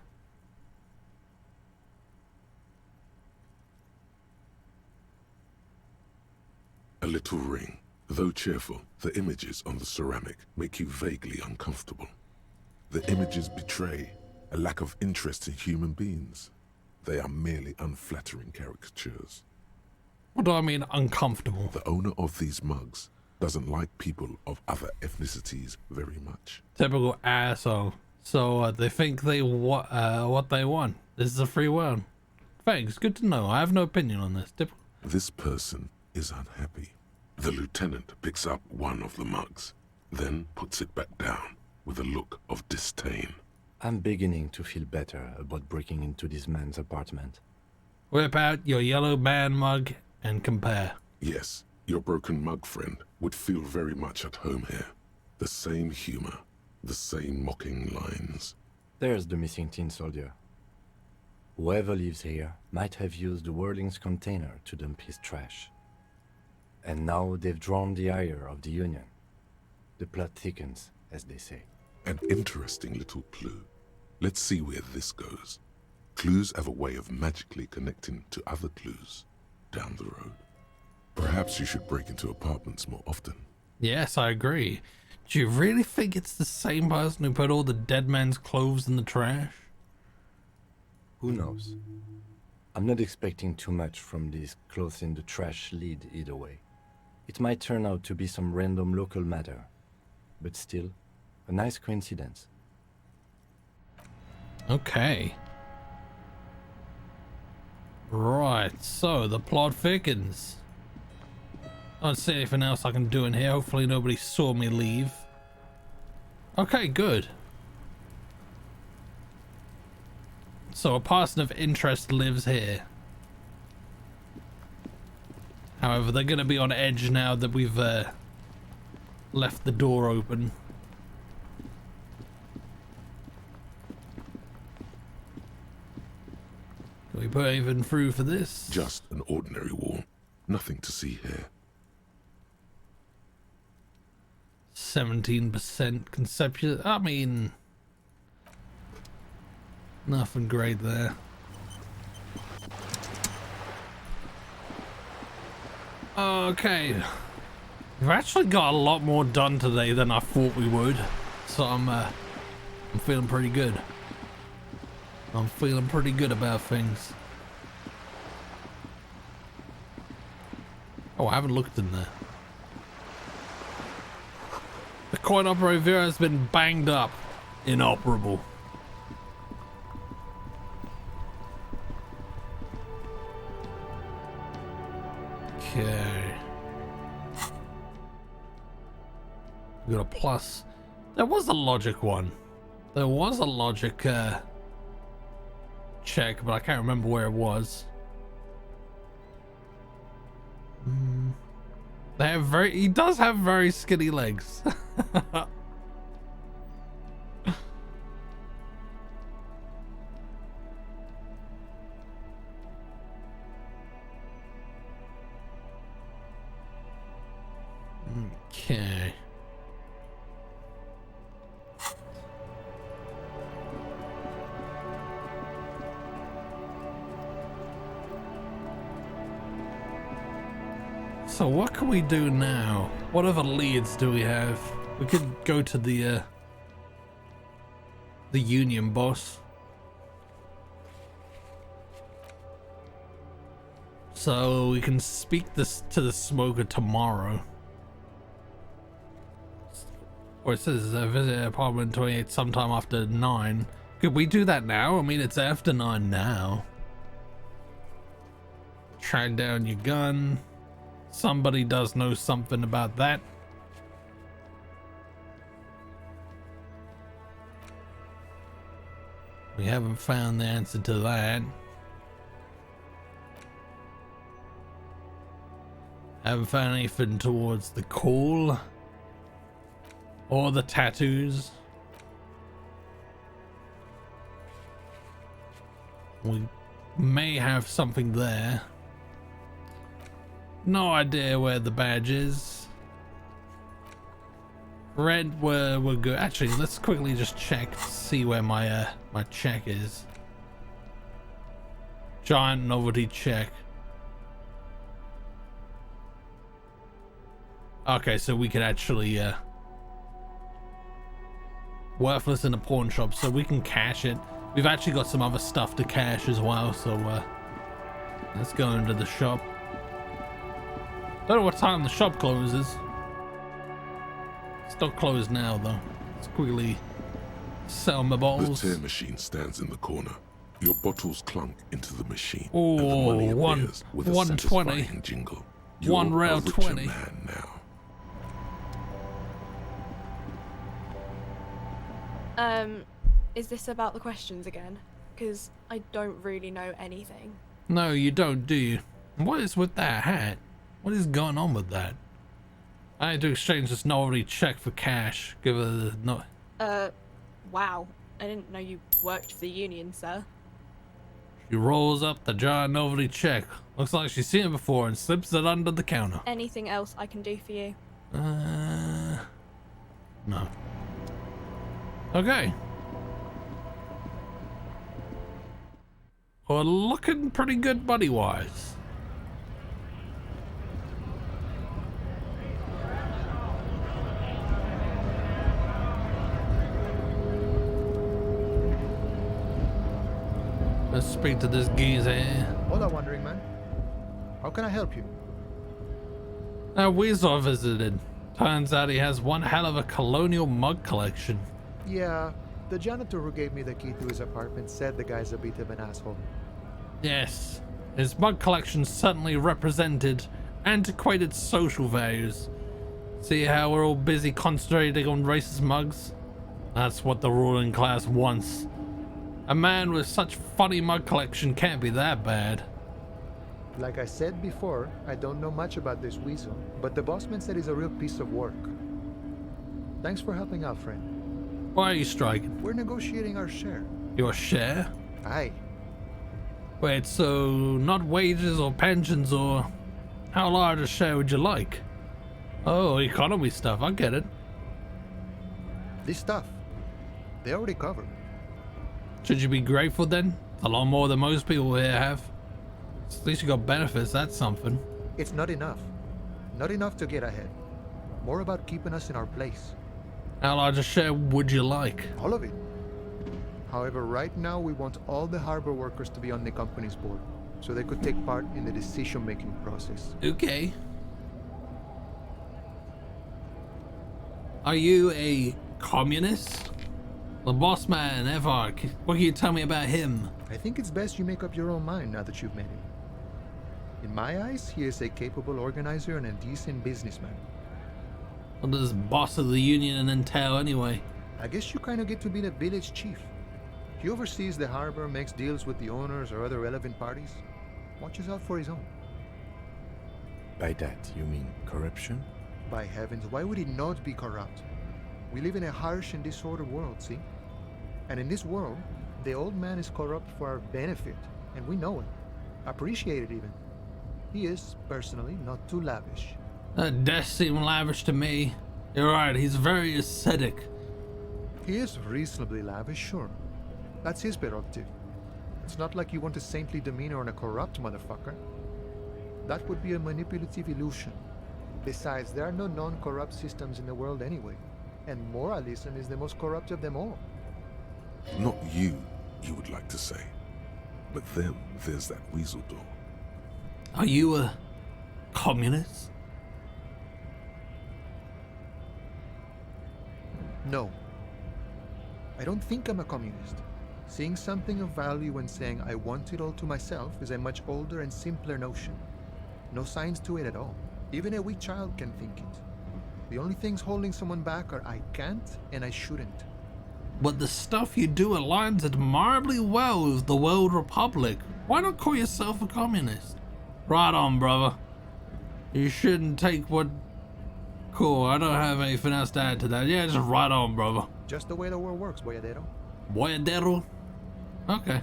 little ring. Though cheerful, the images on the ceramic make you vaguely uncomfortable. The images betray a lack of interest in human beings. They are merely unflattering caricatures. What do I mean uncomfortable? The owner of these mugs doesn't like people of other ethnicities very much. Typical asshole. So they think they what they want. This is a free world. Thanks, good to know. I have no opinion on this. Typical. This person is unhappy. The lieutenant picks up one of the mugs, then puts it back down with a look of disdain. I'm beginning to feel better about breaking into this man's apartment. Whip out your yellow man mug and compare. Yes, your broken mug friend would feel very much at home here. The same humor, the same mocking lines. There's the missing tin soldier. Whoever lives here might have used the Whirling's container to dump his trash. And now they've drawn the ire of the Union. The plot thickens, as they say. An interesting little clue. Let's see where this goes. Clues have a way of magically connecting to other clues down the road. Perhaps you should break into apartments more often. Yes, I agree. Do you really think it's the same person who put all the dead man's clothes in the trash? Who knows? I'm not expecting too much from this clothes in the trash lead either way. It might turn out to be some random local matter, but still, a nice coincidence. Okay. Right, so the plot thickens. I don't see anything else I can do in here. Hopefully nobody saw me leave. Okay, good. So a person of interest lives here. However, they're going to be on edge now that we've left the door open. Can we put anything through for this? Just an ordinary wall. Nothing to see here. 17% conception. I mean, nothing great there. Okay, we've actually got a lot more done today than I thought we would, so I'm feeling pretty good. I'm feeling pretty good about things. Oh, I haven't looked in there. The coin operator has been banged up, inoperable. Okay. We got a plus. There was a logic one. There was a logic check, but I can't remember where it was. They have he does have very skinny legs. Okay. So what can we do now? What other leads do we have? We could go to the union boss. So we can speak this to the smoker tomorrow. Or it says visit apartment 28 sometime after 9. Could we do that now? I mean, it's after 9 now. Track down your gun. Somebody does know something about that. We haven't found the answer to that. Haven't found anything towards the call or the tattoos. We may have something there. No idea where the badge is. Red, we're good. Actually, let's quickly just check to see where my my check is. Giant novelty check. Okay, so we could actually worthless in a pawn shop, so we can cash it. We've actually got some other stuff to cash as well, so let's go into the shop. Don't know what time the shop closes. It's not closed now though. Let's quickly sell my bottles. The tear machine stands in the corner. Your bottles clunk into the machine. Oh, and the money appears with a 120. satisfying jingle. One You're rail a richer 20. man now. Is this about the questions again? Because I don't really know anything. No, you don't, do you? What is with that hat? What is going on with that? I had to exchange this novelty check for cash. Give her the no. Wow. I didn't know you worked for the union, sir. She rolls up the giant novelty check. Looks like she's seen it before and slips it under the counter. Anything else I can do for you? No. Okay. We're looking pretty good buddy-wise. Let's speak to this geezer here. Hola, wandering man. How can I help you? Weasel visited. Turns out he has one hell of a colonial mug collection. Yeah, the janitor who gave me the key to his apartment said the guy's a bit of an asshole. Yes, his mug collection certainly represented antiquated social values. See how we're all busy concentrating on racist mugs? That's what the ruling class wants. A man with such funny mug collection can't be that bad. Like I said before, I don't know much about this weasel, but the bossman said he's a real piece of work. Thanks for helping out, friend. Why are you striking? We're negotiating our share. Your share? Aye. Wait, so not wages or pensions or... How large a share would you like? Oh, economy stuff, I get it. This stuff, they already covered. Should you be grateful then? A lot more than most people here have. At least you got benefits, that's something. It's not enough. Not enough to get ahead. More about keeping us in our place. How large a share would you like? All of it. However, right now we want all the harbor workers to be on the company's board, so they could take part in the decision-making process. Okay. Are you a communist? The boss man, Evark. What can you tell me about him? I think it's best you make up your own mind now that you've met him. In my eyes, he is a capable organizer and a decent businessman. What does boss of the union entail anyway? I guess you kind of get to be the village chief. He oversees the harbor, makes deals with the owners or other relevant parties. Watches out for his own. By that, you mean corruption? By heavens, why would he not be corrupt? We live in a harsh and disordered world, see? And in this world, the old man is corrupt for our benefit, and we know it. Appreciate it even. He is, personally, not too lavish. That does seem lavish to me. You're right, he's very ascetic. He is reasonably lavish, sure. That's his prerogative. It's not like you want a saintly demeanor on a corrupt motherfucker. That would be a manipulative illusion. Besides, there are no non-corrupt systems in the world anyway, and moralism is the most corrupt of them all. Not you would like to say. But then there's that weasel door. Are you a communist? No. I don't think I'm a communist. Seeing something of value and saying I want it all to myself is a much older and simpler notion. No science to it at all. Even a weak child can think it. The only things holding someone back are I can't and I shouldn't. But the stuff you do aligns admirably well with the World Republic. Why not call yourself a communist? Right on, brother. You shouldn't take what... Cool, I don't have anything else to add to that. Yeah, just right on, brother. Just the way the world works, boyadero. Boyadero? Okay.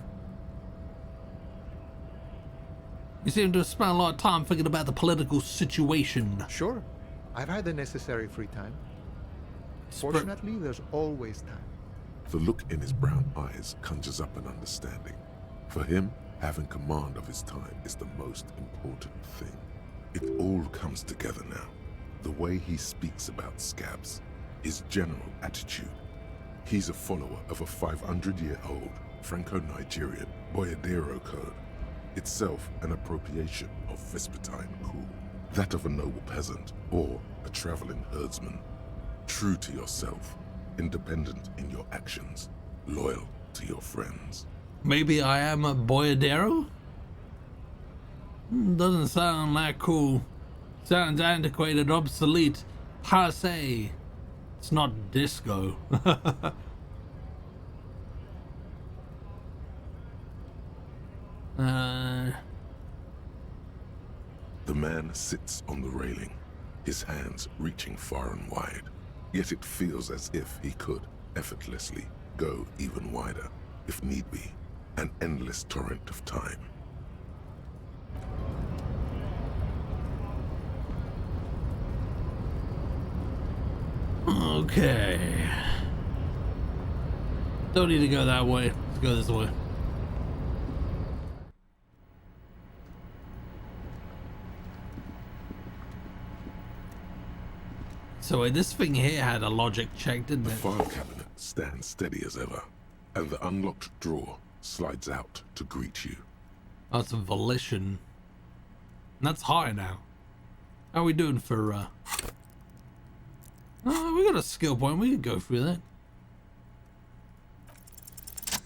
You seem to have spent a lot of time thinking about the political situation. Sure. I've had the necessary free time. Fortunately, there's always time. The look in his brown eyes conjures up an understanding. For him, having command of his time is the most important thing. It all comes together now. The way he speaks about scabs, his general attitude. He's a follower of a 500-year-old Franco-Nigerian Boyadero code, itself an appropriation of Vespertine cool, that of a noble peasant or a traveling herdsman. True to yourself, independent in your actions, loyal to your friends. Maybe I am a boyadero? Doesn't sound that cool. Sounds antiquated, obsolete, passe. It's not disco. The man sits on the railing, his hands reaching far and wide. Yet it feels as if he could, effortlessly, go even wider, if need be, an endless torrent of time. Okay. Don't need to go that way. Let's go this way. So this thing here had a logic check, didn't it? The file cabinet stands steady as ever, and the unlocked drawer slides out to greet you. That's a volition. And that's high now. How are we doing for, we got a skill point. We could go through that.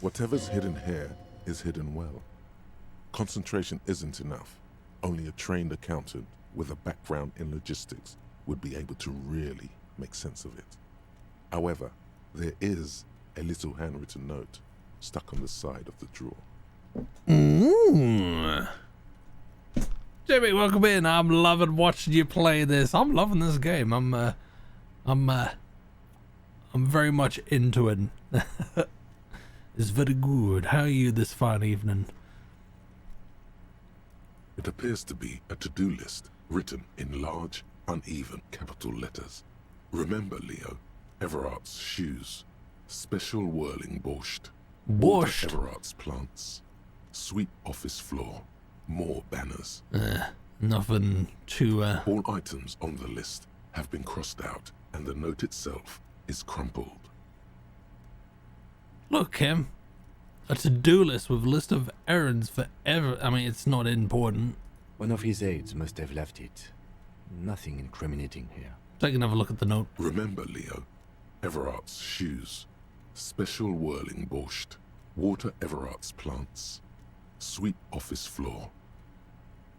Whatever's hidden here is hidden well. Concentration isn't enough. Only a trained accountant with a background in logistics would be able to really make sense of it. However, there is a little handwritten note stuck on the side of the drawer. Jimmy, welcome in. I'm loving watching you play this. I'm loving this game. I'm very much into it. It's very good. How are you this fine evening? It appears to be a to-do list written in large, uneven capital letters. Remember, Leo, Everard's shoes, special whirling borscht, Borscht? Everard's plants, sweep office floor, more banners. Nothing too, All items on the list have been crossed out, and the note itself is crumpled. Look, Kim. A to-do list with a list of errands for I mean, it's not important. One of his aides must have left it. Nothing incriminating here. Take another look at the note. Remember, Leo, Everard's shoes, special whirling borscht, water Everard's plants, sweep office floor,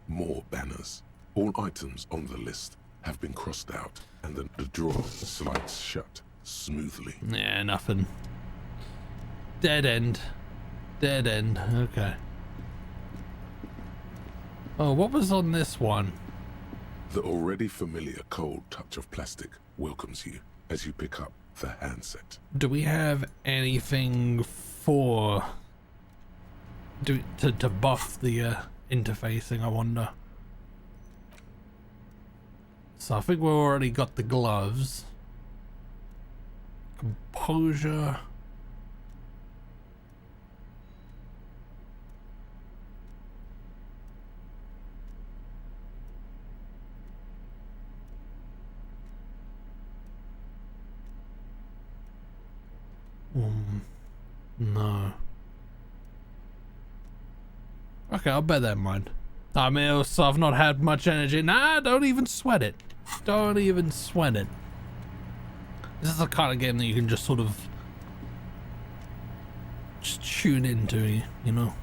more banners. All items on the list have been crossed out, and the drawer slides shut smoothly. Yeah, nothing. Dead end. Dead end. Okay. Oh, what was on this one? The already familiar cold touch of plastic welcomes you as you pick up the handset. Do we have anything for... to buff the interfacing, I wonder? So I think we've already got the gloves. Composure. No. Okay, I'll bear that in mind. I mean, also, I've not had much energy. Nah, don't even sweat it. Don't even sweat it. This is the kind of game that you can just sort of just tune into, you know?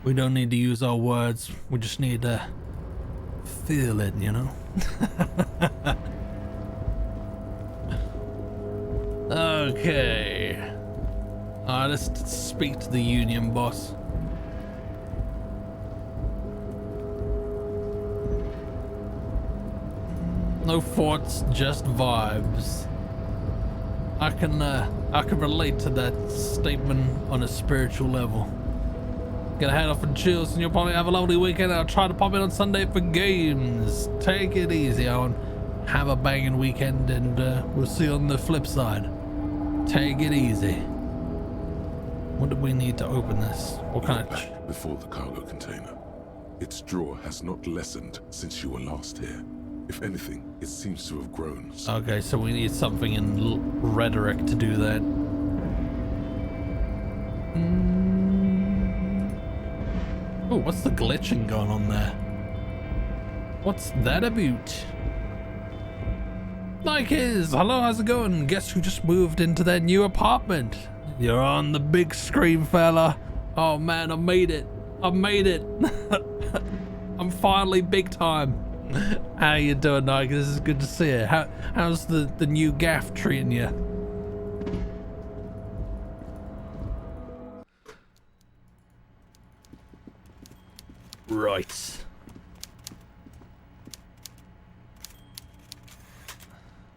We don't need to use our words. We just need to feel it, you know? Okay. Let's speak to the union boss. No thoughts, just vibes. I can relate to that statement on a spiritual level. Gonna head off and chill, and you'll probably have a lovely weekend. I'll try to pop in on Sunday for games. Take it easy, Owen. Have a banging weekend, and we'll see you on the flip side. Take it easy. What do we need to open this? What kind of... Back before the cargo container. Its drawer has not lessened since you were last here. If anything, it seems to have grown. Okay, so we need something in rhetoric to do that. Oh, what's the glitching going on there? What's that about? Like his, hello, how's it going? Guess who just moved into that new apartment? You're on the big screen, fella. Oh man, I made it. I made it. I'm finally big time. How you doing, Nike? This is good to see you. How's the new gaff treating you? Right.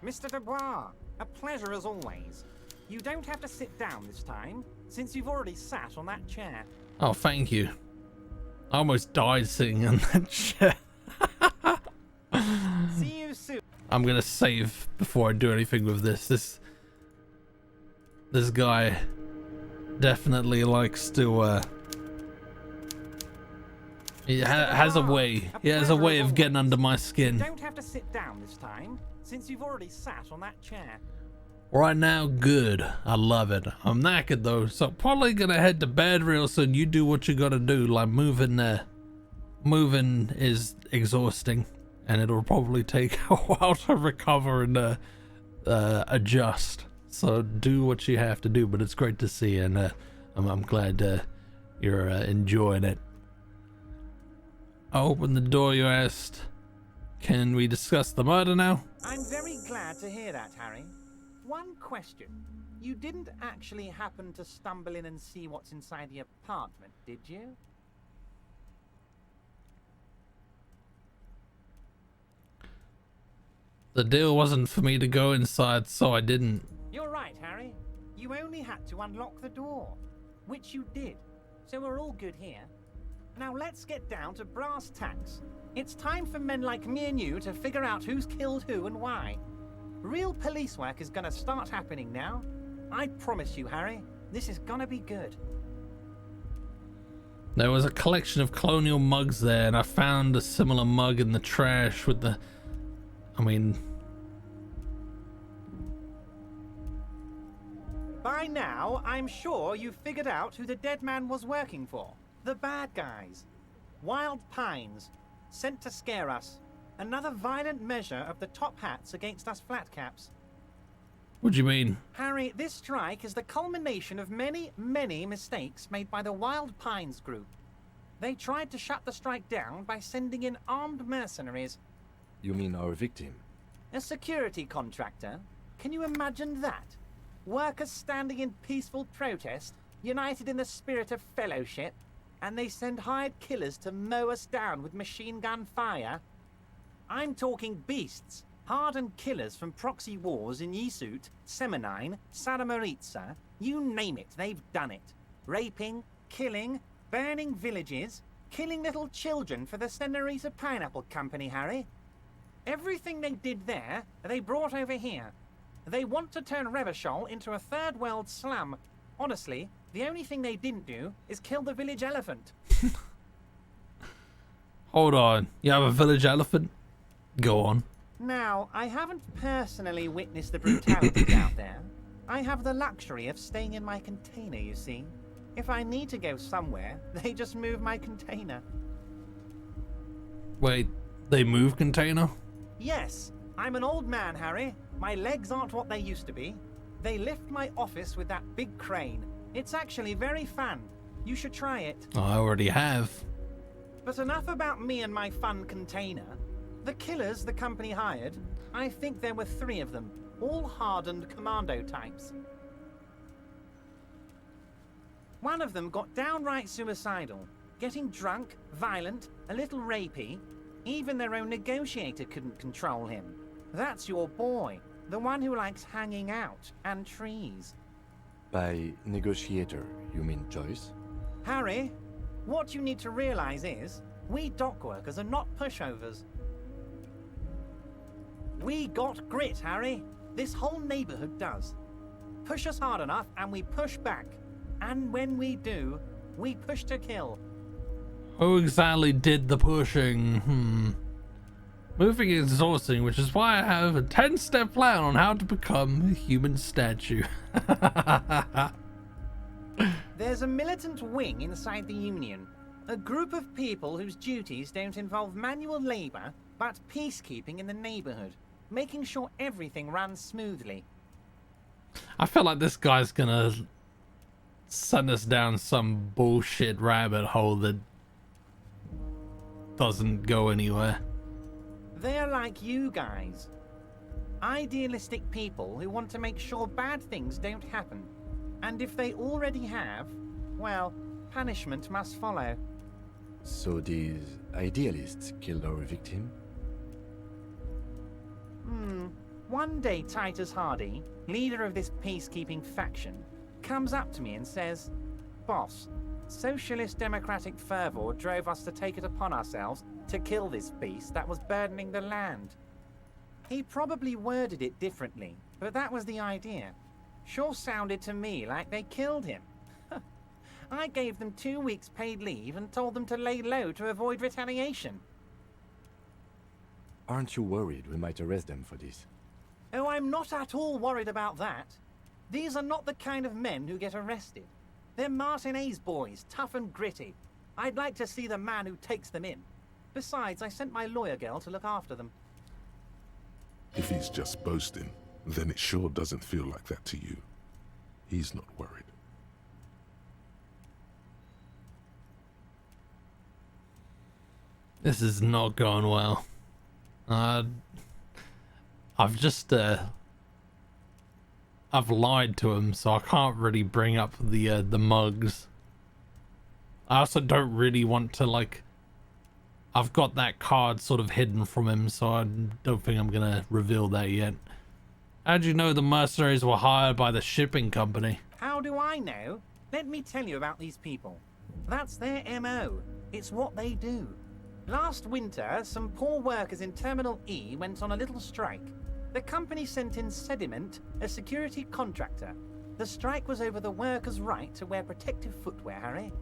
Mr. Dubois, a pleasure as always. You don't have to sit down this time, since you've already sat on that chair. Oh, thank you. I almost died sitting on that chair. See you soon. I'm gonna save before I do anything with this. This guy definitely likes to he has a way. He has a way of getting under my skin. You don't have to sit down this time, since you've already sat on that chair. Right now, good. I love it. I'm knackered though, so probably gonna head to bed real soon. You do what you gotta do. Like moving is exhausting, and it'll probably take a while to recover and adjust. So do what you have to do. But it's great to see you, and I'm glad you're enjoying it. I opened the door. You asked, can we discuss the murder now? I'm very glad to hear that, Harry. One question. You didn't actually happen to stumble in and see what's inside the apartment, did you? The deal wasn't for me to go inside, so I didn't. You're right, Harry. You only had to unlock the door, which you did. So we're all good here. Now let's get down to brass tacks. It's time for men like me and you to figure out who's killed who and why. Real police work is gonna start happening now. I promise you, Harry, this is gonna be good. There was a collection of colonial mugs there, and I found a similar mug in the trash with the... I mean... By now, I'm sure you've figured out who the dead man was working for. The bad guys. Wild Pines. Sent to scare us. Another violent measure of the top hats against us flatcaps. What do you mean? Harry, this strike is the culmination of many, many mistakes made by the Wild Pines group. They tried to shut the strike down by sending in armed mercenaries. You mean our victim? A security contractor? Can you imagine that? Workers standing in peaceful protest, united in the spirit of fellowship, and they send hired killers to mow us down with machine gun fire? I'm talking beasts, hardened killers from proxy wars in Yisut, Semenine, Saramaritsa, you name it, they've done it. Raping, killing, burning villages, killing little children for the Senorita Pineapple Company, Harry. Everything they did there, they brought over here. They want to turn Revachol into a third world slum. Honestly, the only thing they didn't do is kill the village elephant. Hold on. You have a village elephant? Go on. Now, I haven't personally witnessed the brutalities out there. I have the luxury of staying in my container, you see. If I need to go somewhere, they just move my container. Wait, they move container? Yes, I'm an old man, Harry. My legs aren't what they used to be. They lift my office with that big crane. It's actually very fun. You should try it. I already have. But enough about me and my fun container. The killers the company hired, I think there were 3 of them, all hardened commando types. One of them got downright suicidal, getting drunk, violent, a little rapey. Even their own negotiator couldn't control him. That's your boy, the one who likes hanging out and trees. By negotiator, you mean Joyce? Harry, what you need to realize is, we dock workers are not pushovers. We got grit, Harry. This whole neighborhood does. Push us hard enough and we push back. And when we do, we push to kill. Who exactly did the pushing? Moving is exhausting, which is why I have a 10-step plan on how to become a human statue. There's a militant wing inside the Union. A group of people whose duties don't involve manual labor, but peacekeeping in the neighborhood. Making sure everything runs smoothly. I feel like this guy's gonna send us down some bullshit rabbit hole that doesn't go anywhere. They're like you guys. Idealistic people who want to make sure bad things don't happen. And if they already have, well, punishment must follow. So these idealists killed our victim? One day Titus Hardy, leader of this peacekeeping faction, comes up to me and says, "Boss, socialist democratic fervor drove us to take it upon ourselves to kill this beast that was burdening the land." He probably worded it differently, but that was the idea. Sure sounded to me like they killed him. I gave them 2 weeks paid leave and told them to lay low to avoid retaliation. Aren't you worried we might arrest them for this? Oh, I'm not at all worried about that. These are not the kind of men who get arrested. They're Martinez boys, tough and gritty. I'd like to see the man who takes them in. Besides, I sent my lawyer girl to look after them. If he's just boasting, then it sure doesn't feel like that to you. He's not worried. This is not going well. I've just I've lied to him, so I can't really bring up the mugs. I also don't really want to, like, I've got that card sort of hidden from him, so I don't think I'm gonna reveal that yet. How'd you know the mercenaries were hired by the shipping company? How do I know? Let me tell you about these people. That's their MO. It's what they do. Last winter, some poor workers in Terminal E went on a little strike. The company sent in Sediment, a security contractor. The strike was over the workers' right to wear protective footwear, Harry.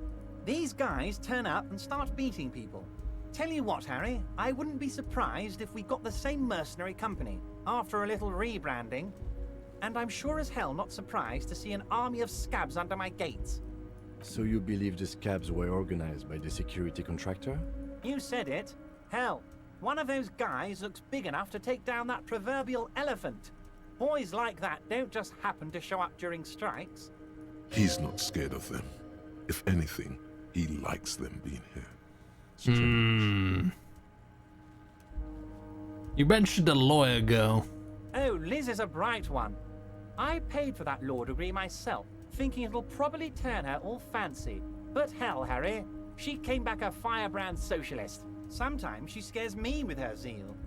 These guys turn up and start beating people. Tell you what, Harry, I wouldn't be surprised if we got the same mercenary company after a little rebranding. And I'm sure as hell not surprised to see an army of scabs under my gates. So you believe the scabs were organized by the security contractor? You said it. Hell, one of those guys looks big enough to take down that proverbial elephant. Boys like that don't just happen to show up during strikes. He's not scared of them. If anything, he likes them being here. You mentioned a lawyer girl. Oh, Liz is a bright one. I paid for that law degree myself, thinking it'll probably turn her all fancy. But hell, Harry, she came back a firebrand socialist. Sometimes she scares me with her zeal.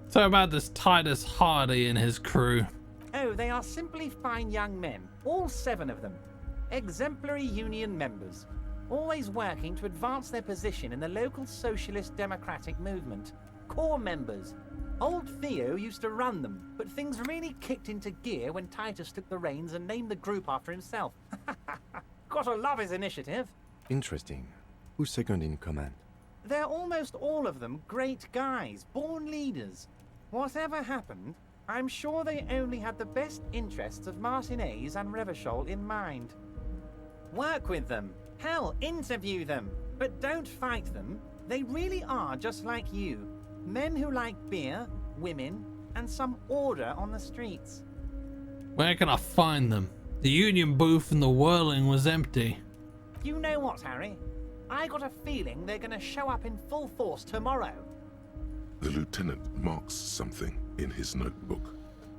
So about this Titus Hardy and his crew. Oh, they are simply fine young men, all 7 of them. Exemplary union members, always working to advance their position in the local socialist democratic movement. Core members. Old Theo used to run them, but things really kicked into gear when Titus took the reins and named the group after himself. Gotta love his initiative. Interesting. Who's second in command? They're almost all of them great guys, born leaders. Whatever happened, I'm sure they only had the best interests of Martinez and Revachol in mind. Work with them. Hell, interview them. But don't fight them. They really are just like you. Men who like beer, women, and some order on the streets. Where can I find them? The Union booth in the Whirling was empty. You know what, Harry? I got a feeling they're gonna show up in full force tomorrow. The lieutenant marks something in his notebook.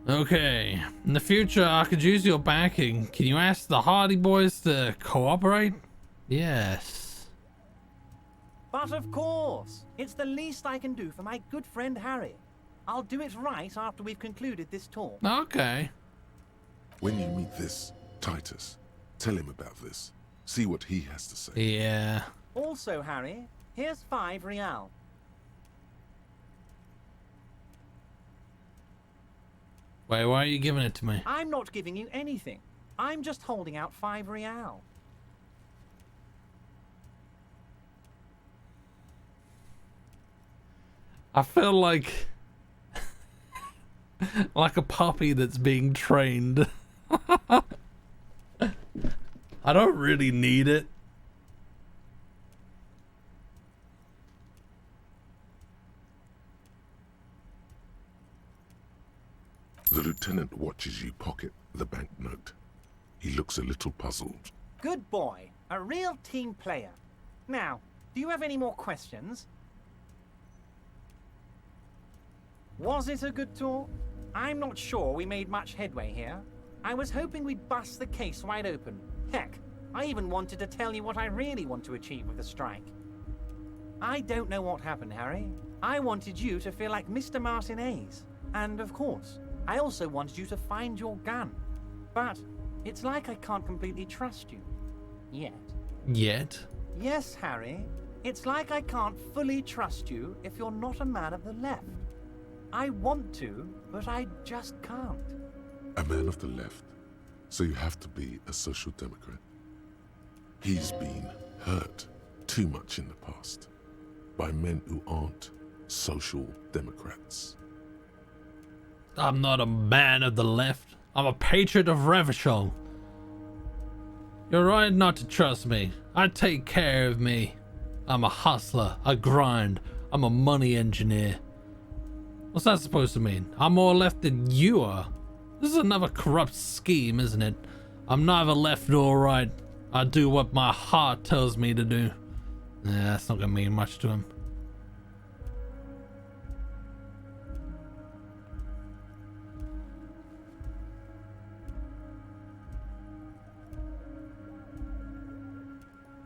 Okay, in the future I could use your backing. Can you ask the Hardy Boys to cooperate? Yes. But of course, it's the least I can do for my good friend Harry. I'll do it right after we've concluded this talk. Okay. When you meet this Titus, tell him about this. See what he has to say. Yeah. Also, Harry, here's 5 real. Wait, why are you giving it to me? I'm not giving you anything. I'm just holding out 5 real. I feel like a puppy that's being trained. I don't really need it. The lieutenant watches you pocket the banknote. He looks a little puzzled. Good boy. A real team player. Now, do you have any more questions? Was it a good talk? I'm not sure we made much headway here. I was hoping we'd bust the case wide open. Heck, I even wanted to tell you what I really want to achieve with the strike. I don't know what happened, Harry. I wanted you to feel like Mr. Martinez. And of course, I also wanted you to find your gun. But it's like I can't completely trust you. Yet. Yet? Yes, Harry. It's like I can't fully trust you if you're not a man of the left. I want to, but I just can't. A man of the left, so you have to be a social democrat. He's been hurt too much in the past by men who aren't social democrats. I'm not a man of the left. I'm a patriot of Revachol. You're right not to trust me. I take care of me. I'm a hustler. I grind. I'm a money engineer. What's that supposed to mean? I'm more left than you are. This is another corrupt scheme, isn't it? I'm neither left nor right. I do what my heart tells me to do. Yeah, that's not gonna mean much to him.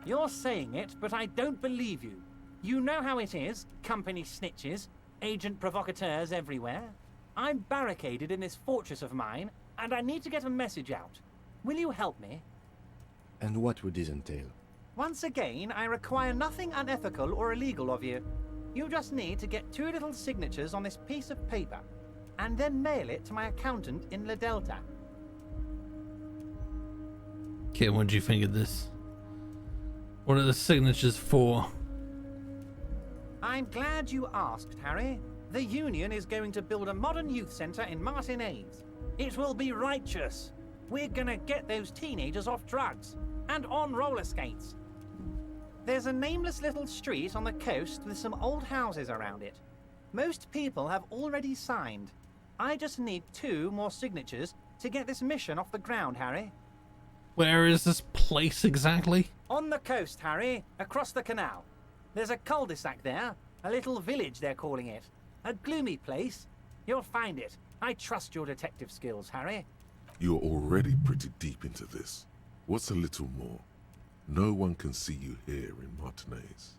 You're saying it, but I don't believe you. You know how it is, company snitches, agent provocateurs everywhere. I'm barricaded in this fortress of mine, and I need to get a message out. Will you help me? And what would this entail? Once again, I require nothing unethical or illegal of you. You just need to get 2 little signatures on this piece of paper, and then mail it to my accountant in La Delta. Okay, what do you think of this? What are the signatures for? I'm glad you asked, Harry. The Union is going to build a modern youth centre in Martinez. It will be righteous. We're gonna get those teenagers off drugs and on roller skates. There's a nameless little street on the coast with some old houses around it. Most people have already signed. I just need 2 more signatures to get this mission off the ground, Harry. Where is this place exactly? On the coast, Harry, across the canal. There's a cul-de-sac there, a little village they're calling it. A gloomy place. You'll find it. I trust your detective skills, Harry. You're already pretty deep into this. What's a little more? No one can see you here in Martinez.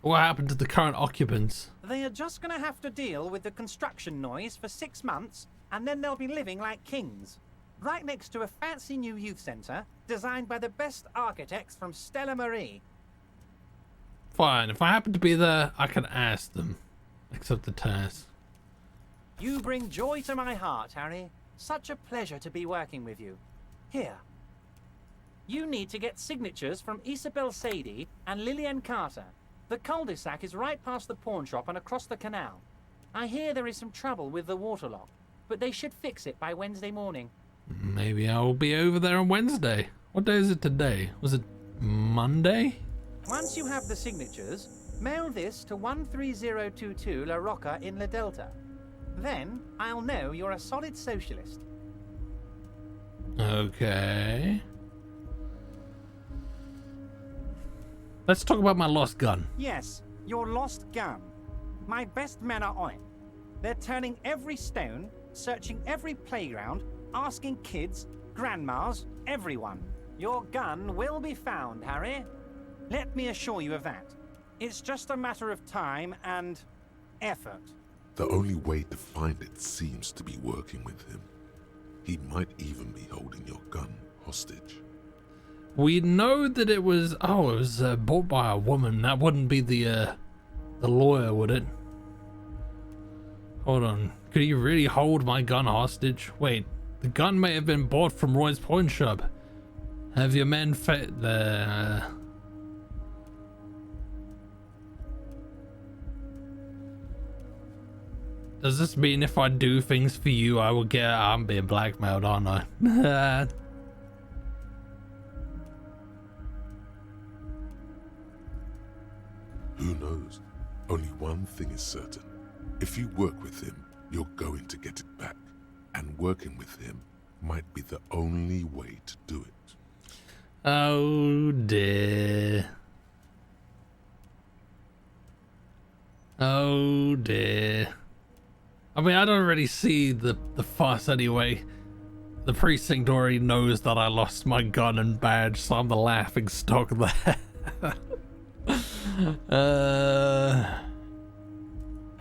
What happened to the current occupants? They are just gonna have to deal with the construction noise for 6 months, and then they'll be living like kings. Right next to a fancy new youth centre, designed by the best architects from Stella Marie. Fine, if I happen to be there, I can ask them. Accept the task. You bring joy to my heart, Harry. Such a pleasure to be working with you. Here. You need to get signatures from Isabel Sadie and Lillian Carter. The cul-de-sac is right past the pawn shop and across the canal. I hear there is some trouble with the waterlock, but they should fix it by Wednesday morning. Maybe I will be over there on Wednesday. What day is it today? Was it Monday? Once you have the signatures, mail this to 13022 La Rocca in La Delta. Then I'll know you're a solid socialist. Okay. Let's talk about my lost gun. Yes, your lost gun. My best men are on it. They're turning every stone, searching every playground, asking kids, grandmas, everyone. Your gun will be found, Harry. Let me assure you of that. It's just a matter of time and effort. The only way to find it seems to be working with him. He might even be holding your gun hostage. We know that it was bought by a woman. That wouldn't be the lawyer, would it? Hold on. Could he really hold my gun hostage? Wait, the gun may have been bought from Roy's pawn shop. Have your men Does this mean if I do things for you, I'm being blackmailed, aren't I? Who knows? Only one thing is certain. If you work with him, you're going to get it back. And working with him might be the only way to do it. Oh dear. Oh dear. I mean, I don't really see the fuss anyway. The precinct already knows that I lost my gun and badge, so I'm the laughing stock there.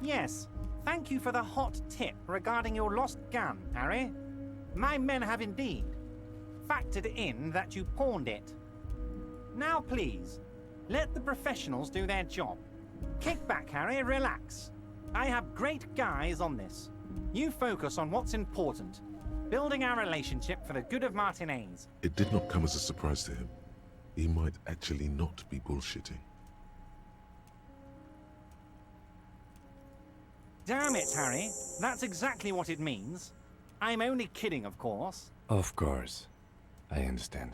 Yes, thank you for the hot tip regarding your lost gun, Harry. My men have indeed factored in that you pawned it. Now please, let the professionals do their job. Kick back, Harry, relax. I have great guys on this. You focus on what's important, building our relationship for the good of Martinez. It did not come as a surprise to him. He might actually not be bullshitting. Damn it, Harry. That's exactly what it means. I'm only kidding, of course. Of course. I understand.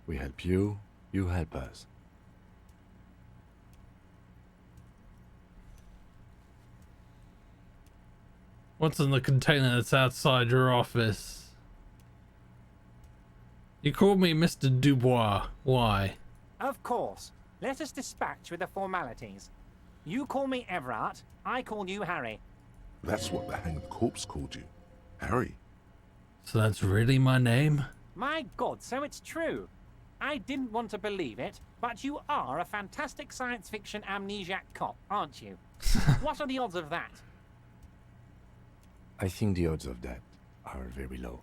We help you, you help us. What's in the container that's outside your office? You called me Mr. Dubois. Why? Of course. Let us dispatch with the formalities. You call me Everard, I call you Harry. That's what the hanged corpse called you. Harry. So that's really my name? My God, so it's true. I didn't want to believe it, but you are a fantastic science fiction amnesiac cop, aren't you? What are the odds of that? I think the odds of that are very low.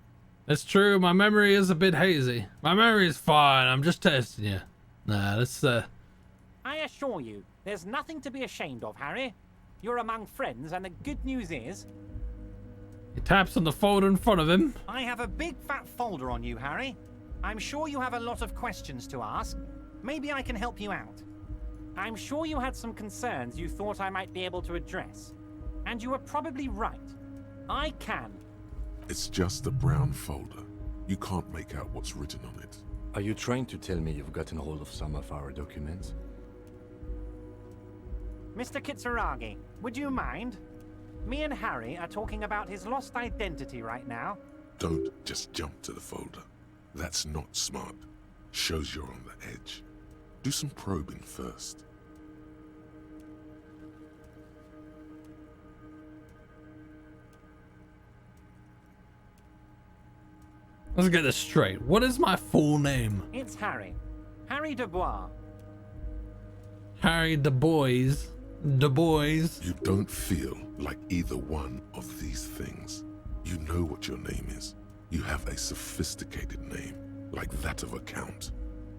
It's true, my memory is a bit hazy. My memory is fine, I'm just testing you. Nah, let's I assure you, there's nothing to be ashamed of, Harry. You're among friends, and the good news is... He taps on the folder in front of him. I have a big fat folder on you, Harry. I'm sure you have a lot of questions to ask. Maybe I can help you out. I'm sure you had some concerns you thought I might be able to address. And you were probably right. I can. It's just a brown folder. You can't make out what's written on it. Are you trying to tell me you've gotten hold of some of our documents? Mr. Kitsuragi, would you mind? Me and Harry are talking about his lost identity right now. Don't just jump to the folder. That's not smart. Shows you're on the edge. Do some probing first. Let's get this straight. What is my full name? It's Harry. Harry Dubois. Harry Dubois. Dubois. You don't feel like either one of these things. You know what your name is. You have a sophisticated name, like that of a count,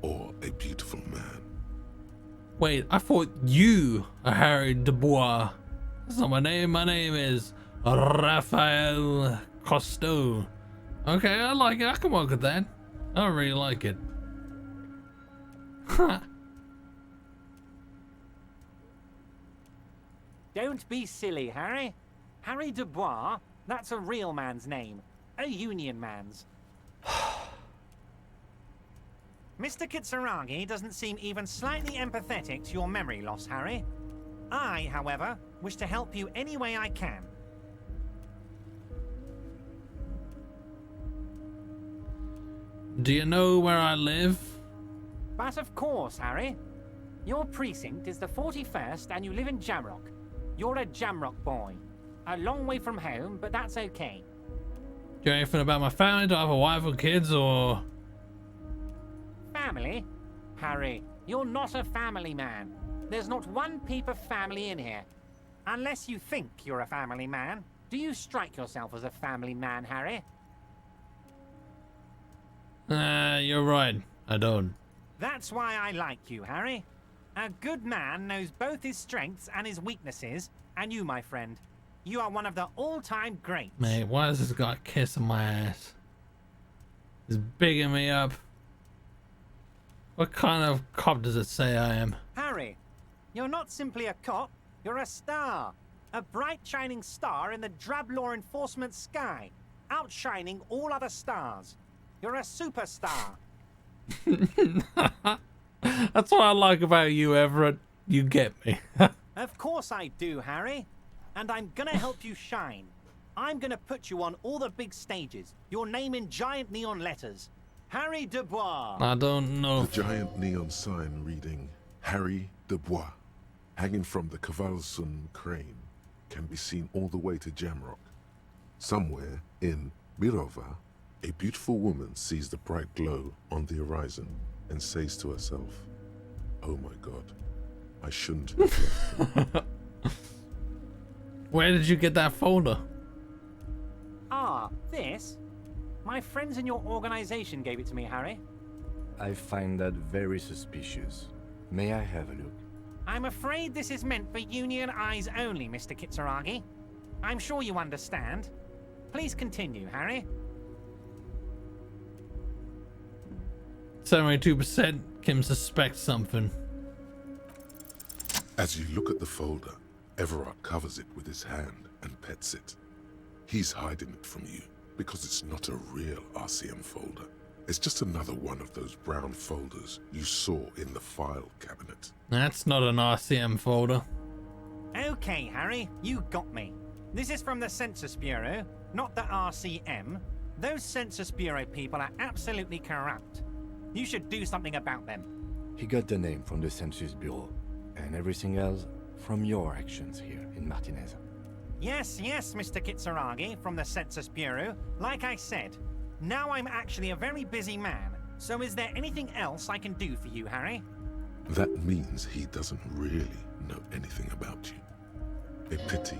or a beautiful man. Wait, I thought you are Harry Dubois. That's not my name. My name is Raphael Cousteau. Okay, I like it. I can work with that. I don't really like it. Don't be silly, Harry. Harry Dubois? That's a real man's name. A union man's. Mr. Kitsuragi doesn't seem even slightly empathetic to your memory loss, Harry. I, however, wish to help you any way I can. Do you know where I live? But of course, Harry. Your precinct is the 41st and you live in Jamrock. You're a Jamrock boy. A long way from home, but that's okay. Do you know anything about my family? Do I have a wife or kids or... Family? Harry, you're not a family man. There's not one peep of family in here. Unless you think you're a family man. Do you strike yourself as a family man, Harry? You're right. I don't. That's why I like you, Harry. A good man knows both his strengths and his weaknesses, and you, my friend, you are one of the all-time greats. Mate, why has this guy kissing my ass? He's bigging me up. What kind of cop does it say I am? Harry, you're not simply a cop, you're a star. A bright shining star in the drab law enforcement sky, outshining all other stars. You're a superstar. That's what I like about you, Everett. You get me. Of course I do, Harry. And I'm gonna help you shine. I'm gonna put you on all the big stages. Your name in giant neon letters. Harry Dubois. I don't know. The giant neon sign reading Harry Dubois, hanging from the Cavalsun crane, can be seen all the way to Jamrock. Somewhere in Mirova, a beautiful woman sees the bright glow on the horizon and says to herself, "Oh my God, I shouldn't have left them." Where did you get that folder? Ah, this? My friends in your organization gave it to me, Harry. I find that very suspicious. May I have a look? I'm afraid this is meant for union eyes only, Mr. Kitsuragi. I'm sure you understand. Please continue, Harry. 72% Kim suspects something. As you look at the folder, Everard covers it with his hand and pets it. He's hiding it from you because it's not a real RCM folder. It's just another one of those brown folders you saw in the file cabinet. That's not an RCM folder. Okay, Harry, you got me. This is from the Census Bureau, not the RCM. Those Census Bureau people are absolutely corrupt. You should do something about them. He got the name from the Census Bureau, and everything else from your actions here in Martinez. Yes, Mr. Kitsuragi from the Census Bureau. Like I said, now I'm actually a very busy man. So is there anything else I can do for you, Harry? That means he doesn't really know anything about you. A pity.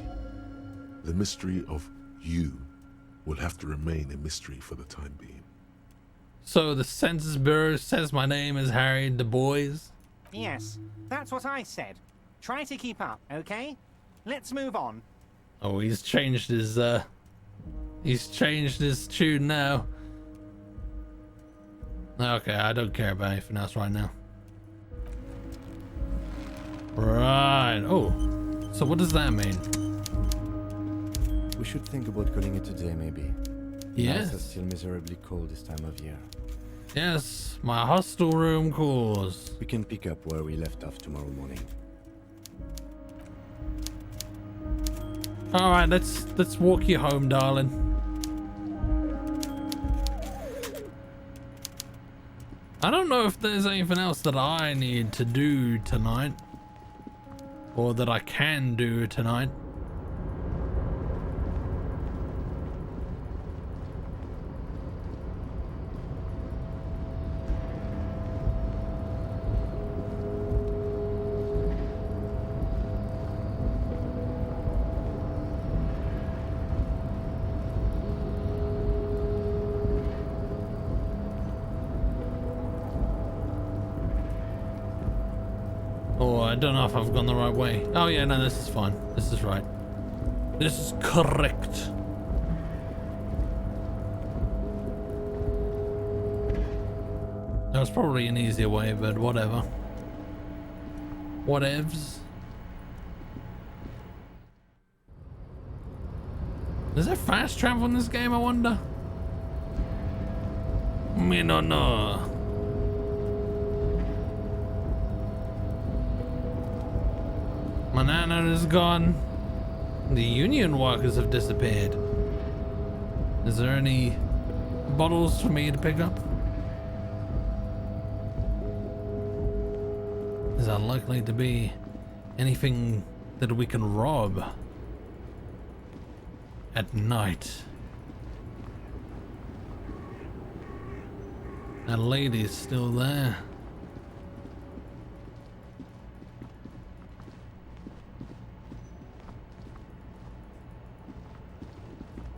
The mystery of you will have to remain a mystery for the time being. So the Census Bureau says my name is Harry Dubois? Yes, that's what I said. Try to keep up, okay? Let's move on. Oh, he's changed his tune now. Okay, I don't care about anything else right now. Right. Oh, so what does that mean? We should think about calling it a day, maybe. Yes. It's still miserably cold this time of year. Yes, my hostel room calls. We can pick up where we left off tomorrow morning. All right, let's walk you home, darling. I don't know if there's anything else that I need to do tonight, or that I can do tonight. I don't know if I've gone the right way. Oh yeah, no, this is fine. This is right. This is correct. That was probably an easier way, but whatever. Whatevs. Is there fast travel in this game, I wonder? Me no know. My nana is gone. The union workers have disappeared. Is there any bottles for me to pick up? Is there likely to be anything that we can rob at night? That lady's still there.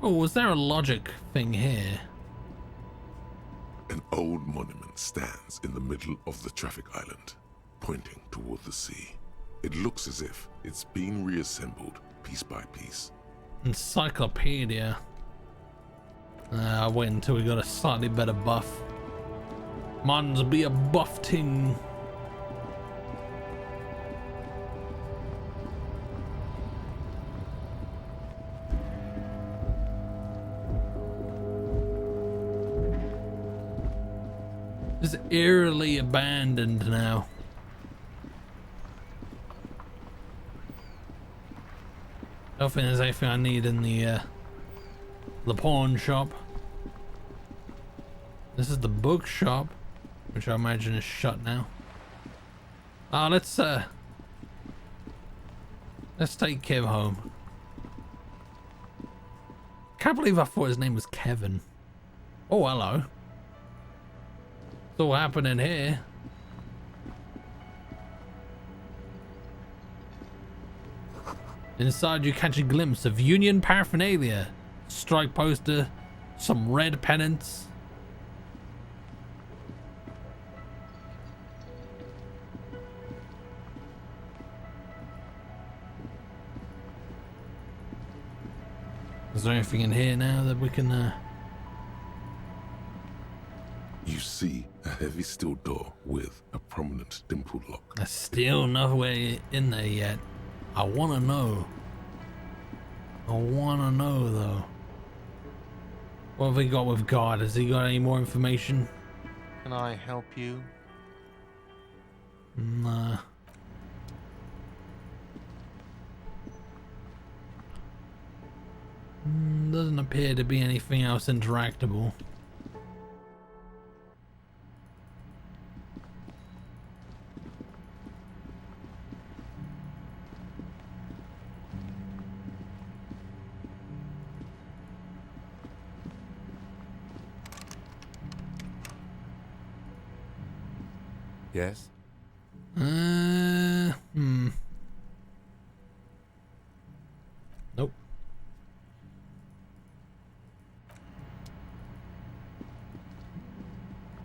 Oh, was there a logic thing here? An old monument stands in the middle of the traffic island, pointing toward the sea. It looks as if it's being reassembled piece by piece. Encyclopedia. I'll wait until we got a slightly better buff. Mons be a buff ting. It's eerily abandoned now. I don't think there's anything I need in the pawn shop. This is the bookshop, which I imagine is shut now. Let's take Kev home. Can't believe I thought his name was Kevin. Oh, hello. What's all happening here? Inside you catch a glimpse of Union paraphernalia. Strike poster, some red pennants. Is there anything in here now that we can You see a heavy steel door with a prominent dimpled lock. There's still no way in there yet. I wanna know. I wanna know though. What have we got with God? Has he got any more information? Can I help you? Nah. Doesn't appear to be anything else interactable. Yes? Nope.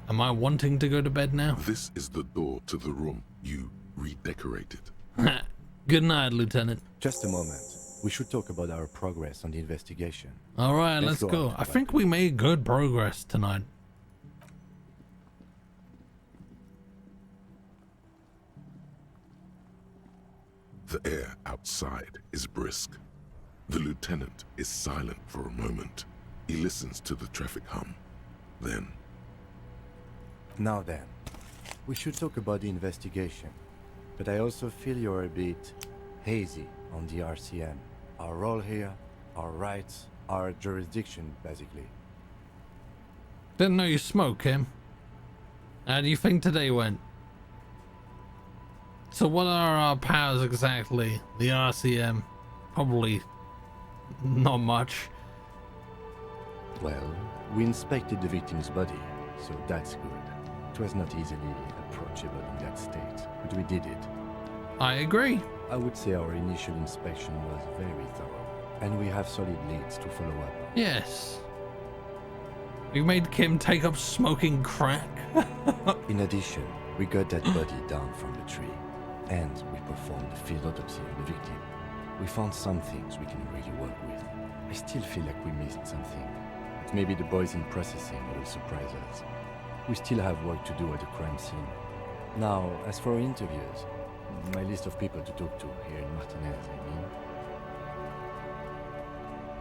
Am I wanting to go to bed now? This is the door to the room you redecorated. Good night, Lieutenant. Just a moment. We should talk about our progress on the investigation. All right, let's go. I think we made good progress tonight. The air outside is brisk. The lieutenant is silent for a moment. He listens to the traffic hum. Then... Now then, we should talk about the investigation. But I also feel you're a bit hazy on the RCM. Our role here, our rights, our jurisdiction, basically. Didn't know you smoke, Kim. How do you think today went? So what are our powers exactly? The RCM? Probably not much. Well, we inspected the victim's body, so that's good. It was not easily approachable in that state, but we did it. I agree. I would say our initial inspection was very thorough, and we have solid leads to follow up. Yes. We made Kim take up smoking crack. In addition, we got that body down from the tree, and we performed a field autopsy on the victim. We found some things we can really work with. I still feel like we missed something, but maybe the boys in processing will surprise us. We still have work to do at the crime scene. Now, as for interviews, my list of people to talk to here in Martinez, I mean.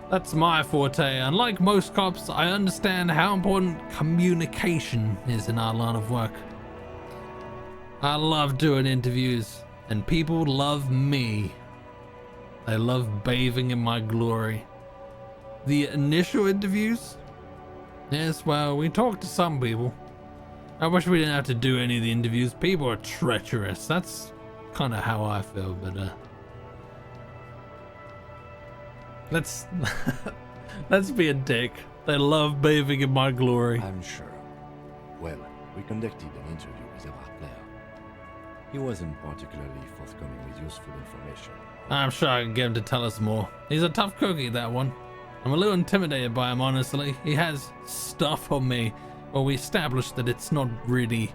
That's my forte. Unlike most cops, I understand how important communication is in our line of work. I love doing interviews, and people love me. They love bathing in my glory. The initial interviews? Yes, well, we talked to some people. I wish we didn't have to do any of the interviews. People are treacherous. That's kind of how I feel, but let's be a dick. They love bathing in my glory. I'm sure. Well, we conducted an interview with our player. He wasn't particularly forthcoming with useful information. I'm sure I can get him to tell us more. He's a tough cookie, that one. I'm a little intimidated by him, honestly. He has stuff on me. Well, we established that it's not really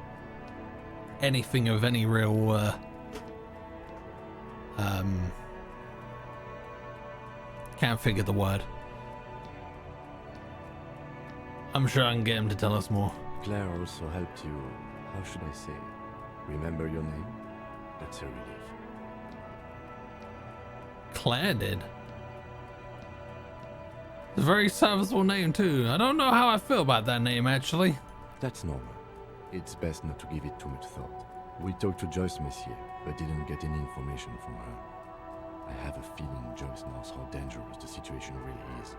anything of any real, can't figure the word. I'm sure I can get him to tell us more. Claire also helped you, how should I say, remember your name? That's a relief. Claire did. It's a very serviceable name too. I don't know how I feel about that name actually. That's normal. It's best not to give it too much thought. We talked to Joyce Messier, but didn't get any information from her. I have a feeling Joyce knows how dangerous the situation really is.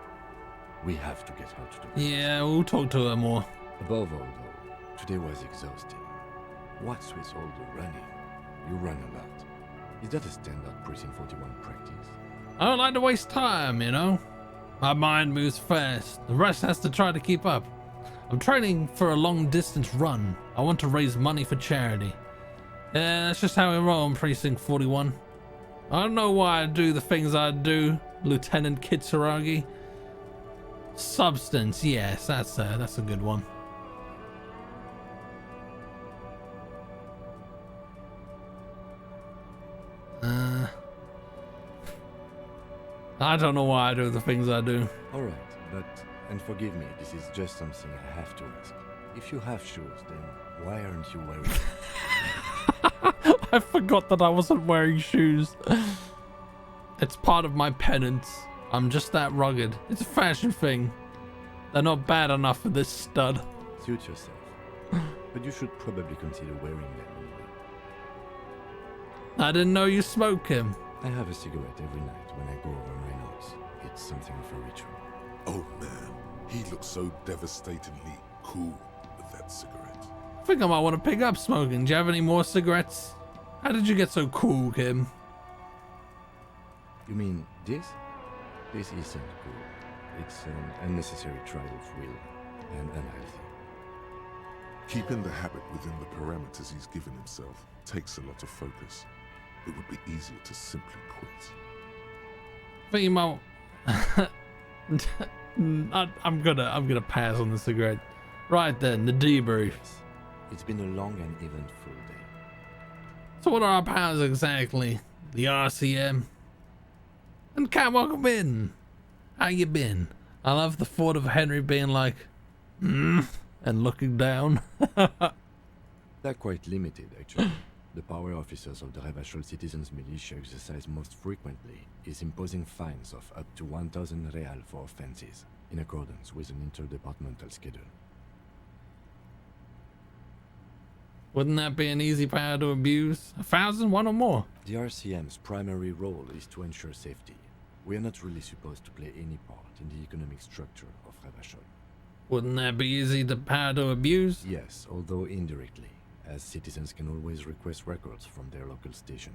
We have to get her to the Yeah, we'll talk to her more. Above all though, today was exhausting. What's with all the running? You run a lot. Is that a standard Precinct 41 practice? I don't like to waste time, you know. My mind moves fast. The rest has to try to keep up. I'm training for a long distance run. I want to raise money for charity. Yeah, that's just how we roll in Precinct 41. I don't know why I do the things I do, Lieutenant Kitsuragi. Substance, yes, that's a good one. I don't know why I do the things I do. Alright, but, and forgive me, this is just something I have to ask. If you have shoes, then why aren't you wearing them? I forgot that I wasn't wearing shoes. It's part of my penance. I'm just that rugged. It's a fashion thing. They're not bad enough for this stud. Suit yourself. But you should probably consider wearing them anyway. I didn't know you smoke him. I have a cigarette every night when I go over my notes. It's something of a ritual. Oh man, he looks so devastatingly cool with that cigarette. I think I might want to pick up smoking. Do you have any more cigarettes? How did you get so cool, Kim? You mean this? This isn't cool. It's an unnecessary trial of will and unhealthy. Keeping the habit within the parameters he's given himself takes a lot of focus. It would be easier to simply quit. Think you might... I'm gonna pass on the cigarette. Right then, the debrief. It's been a long and eventful day. So what are our powers exactly? The RCM? And Cat, welcome in. How you been? I love the thought of Henry being like, and looking down. They're quite limited, actually. The power officers of the Rebachol Citizens Militia exercise most frequently is imposing fines of up to 1,000 real for offenses, in accordance with an interdepartmental schedule. Wouldn't that be an easy power to abuse? 1,000, one or more? The RCM's primary role is to ensure safety. We are not really supposed to play any part in the economic structure of Rebachol. Wouldn't that be easy to power to abuse? Yes, although indirectly, as citizens can always request records from their local station.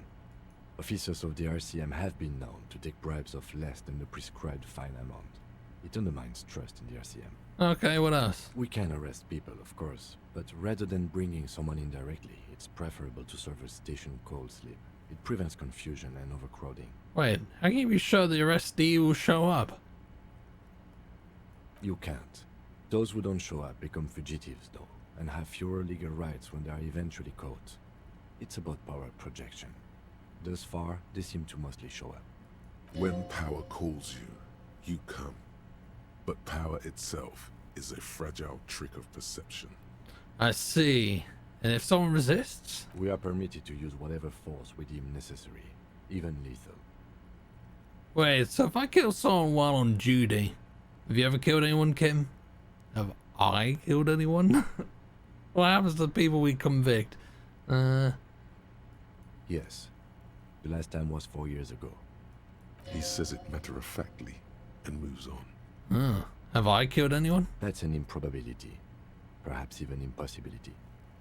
Officers of the RCM have been known to take bribes of less than the prescribed fine amount. It undermines trust in the RCM. Okay, what else? We can arrest people, of course, but rather than bringing someone in directly, it's preferable to serve a station cold sleep. It prevents confusion and overcrowding. Wait, how can you be sure the arrestee will show up? You can't. Those who don't show up become fugitives, though, and have fewer legal rights when they are eventually caught. It's about power projection. Thus far, they seem to mostly show up. When power calls you, you come. But power itself is a fragile trick of perception. I see. And if someone resists? We are permitted to use whatever force we deem necessary, even lethal. Wait, so if I kill someone while on duty, have you ever killed anyone, Kim? Have I killed anyone? What happens to the people we convict? Yes. The last time was 4 years ago. He says it matter-of-factly and moves on. Have I killed anyone? That's an improbability. Perhaps even impossibility.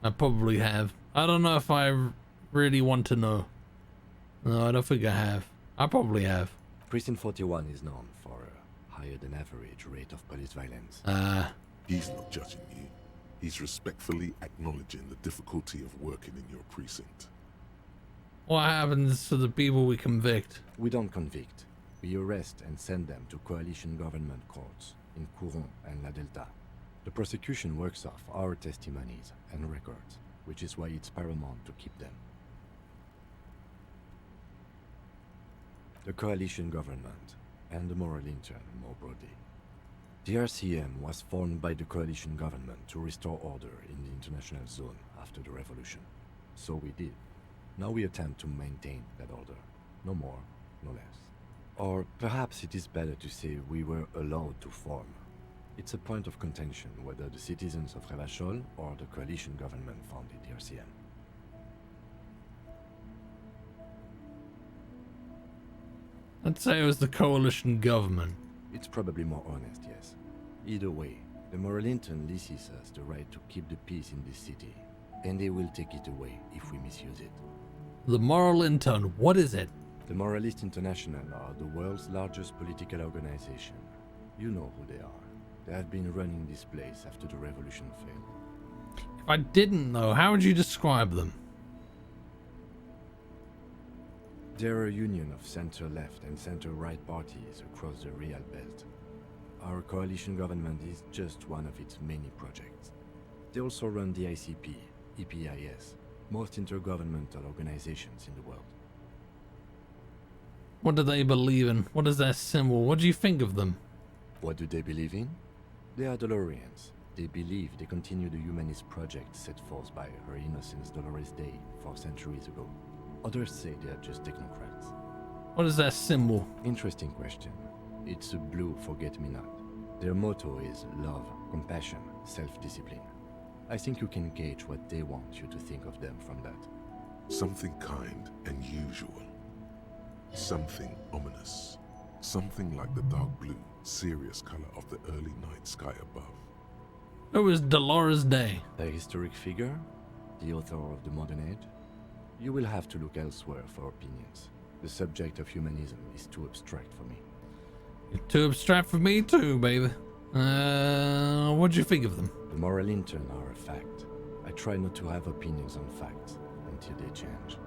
I probably have. I don't know if I really want to know. No, I don't think I have. I probably have. Precinct 41 is known for a higher than average rate of police violence. He's not judging you. He's respectfully acknowledging the difficulty of working in your precinct. What happens to the people we convict? We don't convict. We arrest and send them to coalition government courts in Courant and La Delta. The prosecution works off our testimonies and records, which is why it's paramount to keep them. The coalition government and the moral intern more broadly. The RCM was formed by the coalition government to restore order in the international zone after the revolution. So we did. Now we attempt to maintain that order. No more, no less. Or perhaps it is better to say we were allowed to form. It's a point of contention whether the citizens of Revachol or the coalition government founded the RCM. I'd say it was the coalition government. It's probably more honest, yes. Either way, the moral intern leases us the right to keep the peace in this city, and they will take it away if we misuse it. The moral intern, what is it? The Moralist International are the world's largest political organization. You know who they are. They have been running this place after the revolution failed. If I didn't know, how would you describe them? They're a union of center-left and center-right parties across the Real Belt. Our coalition government is just one of its many projects. They also run the ICP, EPIS, most intergovernmental organizations in the world. What do they believe in? What is their symbol? What do you think of them? What do they believe in? They are Dolorians. They believe they continue the humanist project set forth by Her Innocence Dolores Day 4 centuries ago. Others say they are just technocrats. What is their symbol? Interesting question. It's a blue forget-me-not. Their motto is love, compassion, self-discipline. I think you can gauge what they want you to think of them from that. Something kind and usual. Something ominous. Something like the dark blue, serious color of the early night sky above. It was Dolores Day. A historic figure? The author of the modern age? You will have to look elsewhere for opinions. The subject of humanism is too abstract for me. You're too abstract for me too, baby. What do you think of them? The moral intern are a fact. I try not to have opinions on facts until they change.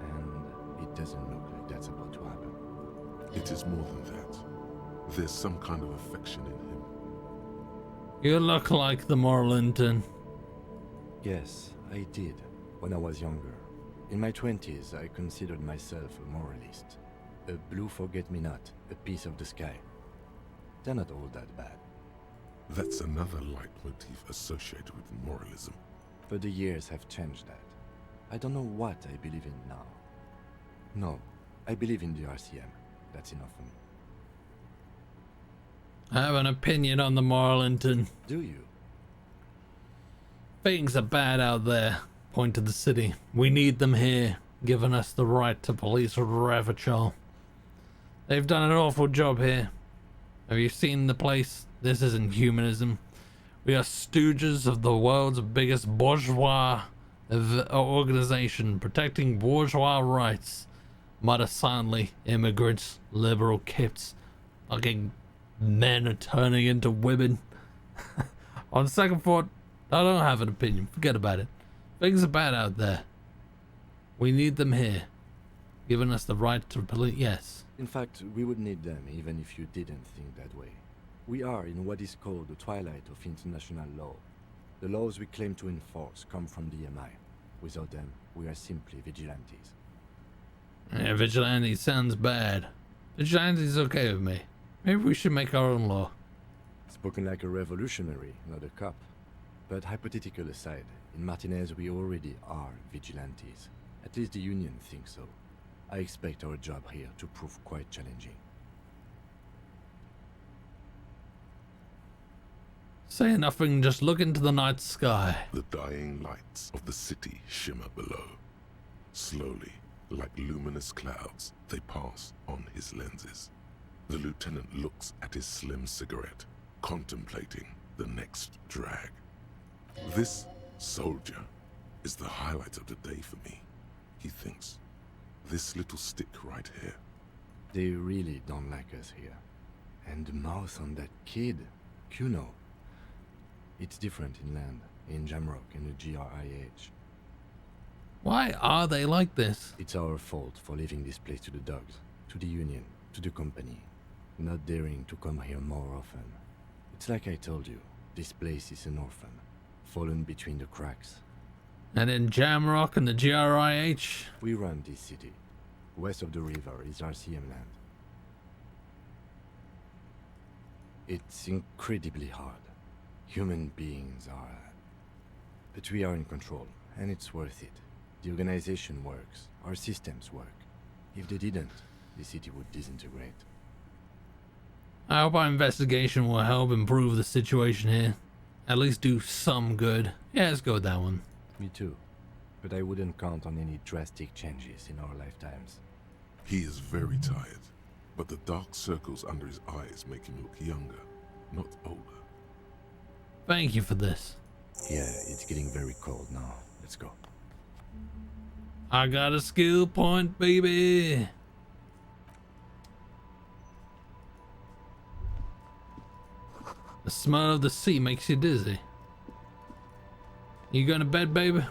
And it doesn't look like that's about to happen. It is more than that. There's some kind of affection in him. You look like the moral intern. Yes, I did, when I was younger. In my 20s, I considered myself a moralist. A blue forget-me-not, a piece of the sky. They're not all that bad. That's another leitmotif associated with moralism. But the years have changed that. I don't know what I believe in now. No, I believe in the RCM. That's enough for me. I have an opinion on the moral intern. Do you? Things are bad out there. Point to the city. We need them here, giving us the right to police Revachol. They've done an awful job here. Have you seen the place? This isn't humanism. We are stooges of the world's biggest bourgeois organization, protecting bourgeois rights. Mutter silently, immigrants, liberal kips, fucking men are turning into women. On second thought, I don't have an opinion. Forget about it. Things are bad out there. We need them here, giving us the right to police. Yes. In fact, we would need them even if you didn't think that way. We are in what is called the twilight of international law. The laws we claim to enforce come from the MI. Without them, we are simply vigilantes. Yeah, vigilante sounds bad. Vigilante's okay with me. Maybe we should make our own law. Spoken like a revolutionary, not a cop. But hypothetical aside, in Martinez we already are vigilantes. At least the Union thinks so. I expect our job here to prove quite challenging. Say nothing, just look into the night sky. The dying lights of the city shimmer below. Slowly, like luminous clouds, they pass on his lenses. The lieutenant looks at his slim cigarette, contemplating the next drag. This soldier is the highlight of the day for me, he thinks. This little stick right here. They really don't like us here. And the mouth on that kid, Kuno. It's different inland, in Jamrock and the GRIH. Why are they like this? It's our fault for leaving this place to the dogs, to the Union, to the company, not daring to come here more often. It's like I told you, this place is an orphan, fallen between the cracks. And in Jamrock and the GRIH? We run this city. West of the river is RCM land. It's incredibly hard. Human beings are... But we are in control, and it's worth it. The organization works. Our systems work. If they didn't, the city would disintegrate. I hope our investigation will help improve the situation here. At least do some good. Yeah, let's go with that one. Me too. But I wouldn't count on any drastic changes in our lifetimes. He is very tired, but the dark circles under his eyes make him look younger, not older. Thank you for this. Yeah, it's getting very cold now. Let's go. I got a skill point, baby. The smell of the sea makes you dizzy. You going to bed, baby?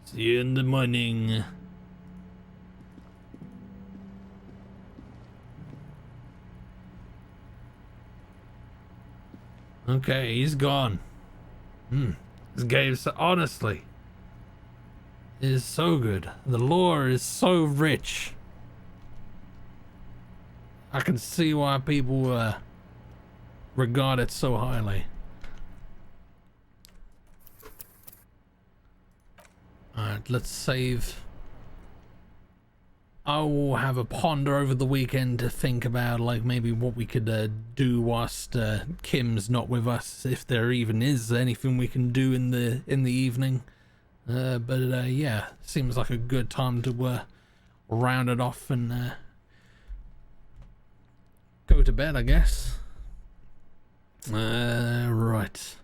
See you in the morning. Okay, he's gone. This game, honestly, is so good. The lore is so rich. I can see why people regard it so highly. Alright, let's save. I will have a ponder over the weekend to think about, like, maybe what we could do whilst Kim's not with us, if there even is anything we can do in the evening. But yeah, seems like a good time to round it off and go to bed, I guess. Right.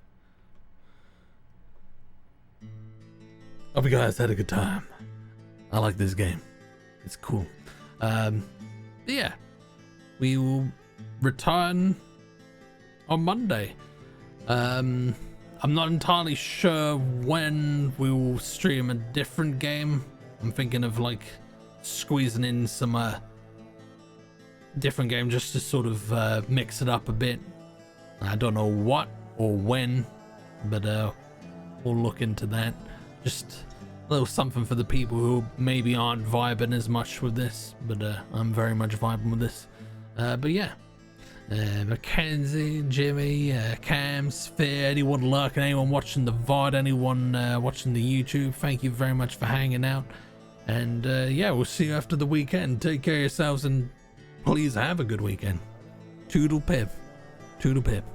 Hope you guys had a good time. I like this game. It's cool. Yeah, we will return on Monday. I'm not entirely sure when we will stream a different game. I'm thinking of like squeezing in some different game just to sort of mix it up a bit. I don't know what or when, but we'll look into that. Just a little something for the people who maybe aren't vibing as much with this, but I'm very much vibing with this. But yeah, Mackenzie, Jimmy, Cam, Sphere, anyone lurking, anyone watching the VOD, anyone watching the YouTube, thank you very much for hanging out. And yeah, we'll see you after the weekend. Take care of yourselves and please have a good weekend. Toodle pip. Toodle pip.